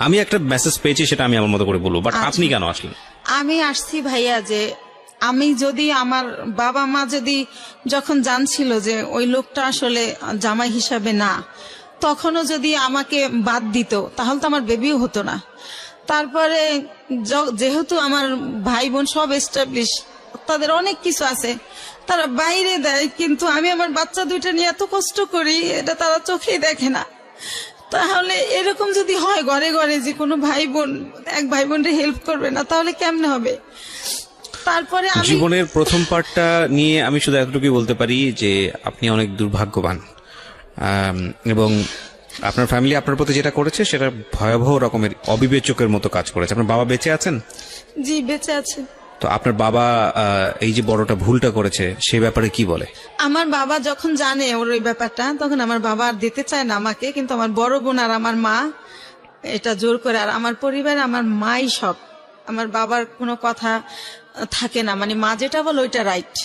[SPEAKER 3] আমি একটা মেসেজ পেয়েছি, সেটা আমি আমার মতো করে বলবো, বাট আপনি কেন আসলেন?
[SPEAKER 2] আমি আসছি ভাইয়া যে আমি যদি আমার বাবা মা যদি যখন জানছিল যে ওই লোকটা আসলে জামাই হিসাবে না, তখনও যদি আমাকে বাদ দিত তাহলে তো আমার বেবিও হতো না। তারপরে যেহেতু আমার ভাই বোন সব এস্টাবলিশ, তাদের অনেক কিছু আছে, তারা বাইরে দেয়, কিন্তু আমি আমার বাচ্চা 2টা নিয়ে এত কষ্ট করি, এটা তারা চোখেই দেখে না। তাহলে এরকম যদি হয় ঘরে ঘরে যে কোনো ভাই বোন এক ভাই বোনকে হেল্প করবে না, তাহলে কেমনে হবে? তারপরে
[SPEAKER 3] জীবনের প্রথম পার্টটা নিয়ে আমি শুধু এতটুকুই বলতে পারি যে আপনি অনেক দুর্ভাগ্যবান, এবং আপনার ফ্যামিলি আপনার প্রতি যেটা করেছে সেটা ভয়াবহ রকমের অবিবেচকের মতো কাজ করেছে। আপনার বাবা বেঁচে আছেন?
[SPEAKER 2] জি, বেঁচে আছে।
[SPEAKER 3] তো আপনার বাবা এই যে বড়টা ভুলটা করেছে সে ব্যাপারে কি বলে?
[SPEAKER 2] আমার বাবা যখন জানে ওর ওই ব্যাপারটা, তখন আমার বাবা আর দিতে চায় না আমাকে, কিন্তু আমার বড় বোন আর আমার মা এটা জোর করে। আর আমার পরিবারে আমার মাই সব, আমার বাবার কোনো কথা থাকে না, মানে মা যেটা বলে ওইটা রাইট।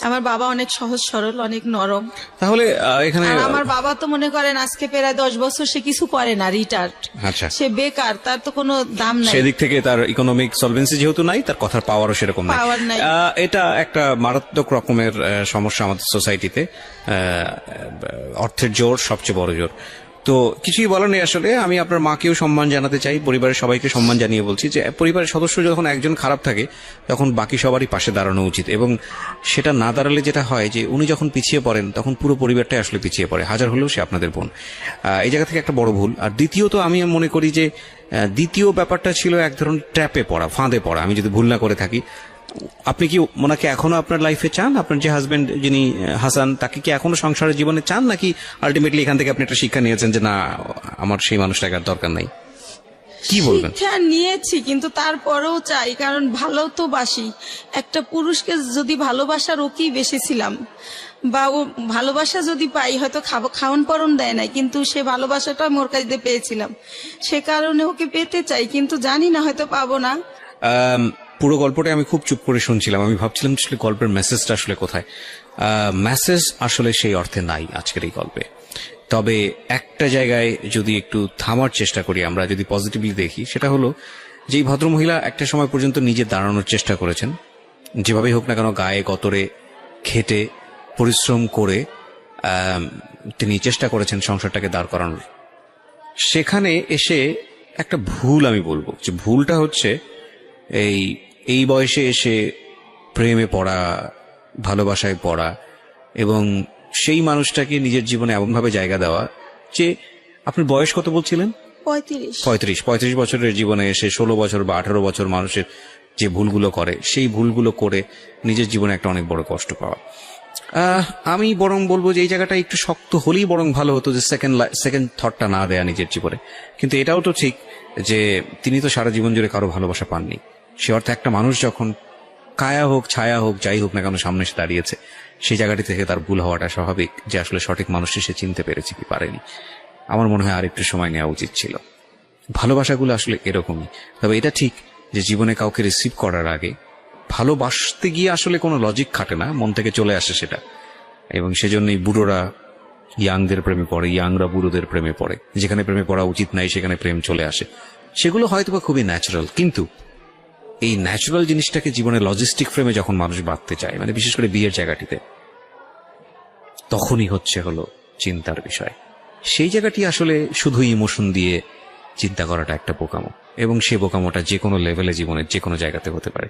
[SPEAKER 2] আমার বাবা অনেক সহজ সরল, অনেক নরম।
[SPEAKER 3] তাহলে এখানে
[SPEAKER 2] আমার বাবা তো মনে করেন আজকে প্রায় 10 বছর সে কিছু করে না, রিটায়ার্ড, সে বেকার, তার তো কোনো দাম নাই।
[SPEAKER 3] সেদিক থেকে তার ইকোনমিক সলভেন্সি যেহেতু নাই, তার কথার পাওয়ারও সেরকম নাই। এটা একটা মারাত্মক রকমের সমস্যা আমাদের সোসাইটিতে। অর্থের জোর সবচেয়ে বড় জোর। তো কিছুই বলার নেই আসলে। আমি আপনার মাকেও সম্মান জানাতে চাই, পরিবারের সবাইকে সম্মান জানিয়ে বলছি যে পরিবারের সদস্য যখন একজন খারাপ থাকে তখন বাকি সবারই পাশে দাঁড়ানো উচিত, এবং সেটা না দাঁড়ালে যেটা হয় যে উনি যখন পিছিয়ে পড়েন তখন পুরো পরিবারটাই আসলে পিছিয়ে পড়ে, হাজার হলেও সে আপনাদের বোন। এই জায়গা থেকে একটা বড় ভুল। আর দ্বিতীয়ত আমি মনে করি যে দ্বিতীয় ব্যাপারটা ছিল এক ধরনের ট্র্যাপে পড়া, ফাঁদে পড়া, আমি যদি ভুল না করে থাকি। আপনি কি ওনাকে এখনো আপনার লাইফে চান? আপনার যে হাজবেন্ড যিনি হাসান, তাকে কি এখনো সংসারের জীবনে চান, নাকি আলটিমেটলি এখান থেকে আপনি একটা শিক্ষা নিয়েছেন যে না, আমার সেই মানুষটাকে আর দরকার নাই? কি বলবেন?
[SPEAKER 2] শিক্ষা নিয়েছি, কিন্তু তারপরেও চাই, কারণ ভালো তো বাসি। একটা পুরুষকে যদি ভালোবাসার ওকেই বেশি ছিলাম, বা ও ভালোবাসা যদি পাই, হয়তো খাওয়ান পরন দেয় নাই, কিন্তু সে ভালোবাসাটা আমি ওর কাছে পেয়েছিলাম, সে কারণে ওকে পেতে চাই, কিন্তু জানি না হয়তো পাবো না।
[SPEAKER 3] পুরো গল্পটা আমি খুব চুপ করে শুনছিলাম, আমি ভাবছিলাম আসলে গল্পের মেসেজটা আসলে কোথায়। মেসেজ আসলে সেই অর্থে নাই আজকের এই গল্পে। তবে একটা জায়গায় যদি একটু থামার চেষ্টা করি, আমরা যদি পজিটিভলি দেখি, সেটা হলো যে এই ভদ্রমহিলা একটা সময় পর্যন্ত নিজে দাঁড়ানোর চেষ্টা করেছেন, যেভাবেই হোক না কেন গায়ে গতরে খেটে পরিশ্রম করে তিনি চেষ্টা করেছেন সংসারটাকে দাঁড় করানোর। সেখানে এসে একটা ভুল আমি বলবো, যে ভুলটা হচ্ছে এই বয়সে এসে প্রেমে পড়া, ভালোবাসায় পড়া, এবং সেই মানুষটাকে নিজের জীবনে এমনভাবে জায়গা দেওয়া যে, আপনার বয়স কত বলছিলেন? 35 বছরের জীবনে এসে 16 বছর বা 18 বছর মানুষের যে ভুলগুলো করে, সেই ভুলগুলো করে নিজের জীবনে একটা অনেক বড় কষ্ট পাওয়া। আমি বরং বলবো যে এই জায়গাটা একটু শক্ত হলেই বরং ভালো হতো, যে সেকেন্ড থটটা না দেয়া নিজের জীবনে। কিন্তু এটাও তো ঠিক যে তিনি তো সারা জীবন জুড়ে কারো ভালোবাসা পাননি। সে অর্থে একটা মানুষ যখন কায়া হোক ছায়া হোক যাই হোক না কেন সামনে এসে দাঁড়িয়েছে, সেই জায়গাটি থেকে তার ভুল হওয়াটা স্বাভাবিক, যে আসলে সঠিক মানুষটি সে চিনতে পেরেছে কি পারেনি। আমার মনে হয় আর একটু সময় নেওয়া উচিত ছিল। ভালোবাসাগুলো আসলে এরকমই। তবে এটা ঠিক যে জীবনে কাউকে রিসিভ করার আগে ভালোবাসতে গিয়ে আসলে কোনো লজিক খাটে না, মন থেকে চলে আসে সেটা। এবং সেজন্যই বুড়োরা ইয়াংদের প্রেমে পড়ে, ইয়াংরা বুড়োদের প্রেমে পড়ে। যেখানে প্রেমে পড়া উচিত নাই সেখানে প্রেম চলে আসে। সেগুলো হয়তোবা খুবই ন্যাচারাল, কিন্তু এই ন্যাচারাল জিনিসটাকে জীবনে লজিস্টিক ফ্রেমে যখন মানুষ বাঁধতে চায়, মানে বিশেষ করে বিয়ের জায়গাটিতে, তখনই হলো চিন্তার বিষয়। সেই জায়গাটি আসলে শুধু ইমোশন দিয়ে চিন্তা করাটা একটা বোকামো, এবং সে বোকামোটা যে কোনো লেভেলে জীবনের যে কোনো জায়গাতে হতে পারে।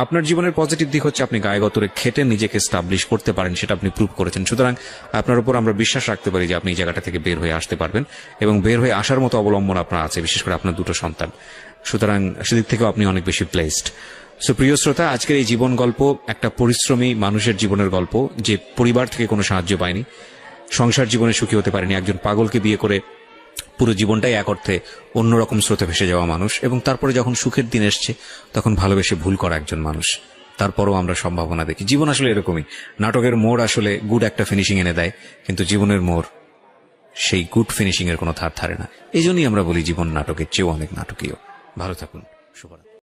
[SPEAKER 3] আপনার জীবনের পজিটিভ দিক হচ্ছে আপনি গায়ে গতরে খেটে নিজেকে স্টাবলিশ করতে পারেন, সেটা আপনি প্রুভ করেছেন। সুতরাং আপনার উপর আমরা বিশ্বাস রাখতে পারি যে আপনি এই জায়গাটা থেকে বের হয়ে আসতে পারবেন, এবং বের হয়ে আসার মতো অবলম্বন আপনার আছে, বিশেষ করে আপনার 2 সন্তান। সুতরাং সেদিক থেকেও আপনি অনেক বেশি ব্লেসড। সো প্রিয় শ্রোতা, আজকের এই জীবন গল্প একটা পরিশ্রমী মানুষের জীবনের গল্প, যে পরিবার থেকে কোনো সাহায্য পায়নি, সংসার জীবনে সুখী হতে পারেনি, একজন পাগলকে বিয়ে করে পুরো জীবনটাই এক অর্থে অন্যরকম স্রোতে ভেসে যাওয়া মানুষ, এবং তারপরে যখন সুখের দিন এসছে তখন ভালোবেসে ভুল করা একজন মানুষ। তারপরও আমরা সম্ভাবনা দেখি। জীবন আসলে এরকমই। নাটকের মোড় আসলে গুড একটা ফিনিশিং এনে দেয়, কিন্তু জীবনের মোড় সেই গুড ফিনিশিং এর কোনো ধার ধারে না। এই জন্যই আমরা বলি জীবন নাটকের চেয়েও অনেক নাটকীয়। ভালো থাকুন, শুভরাত্রি।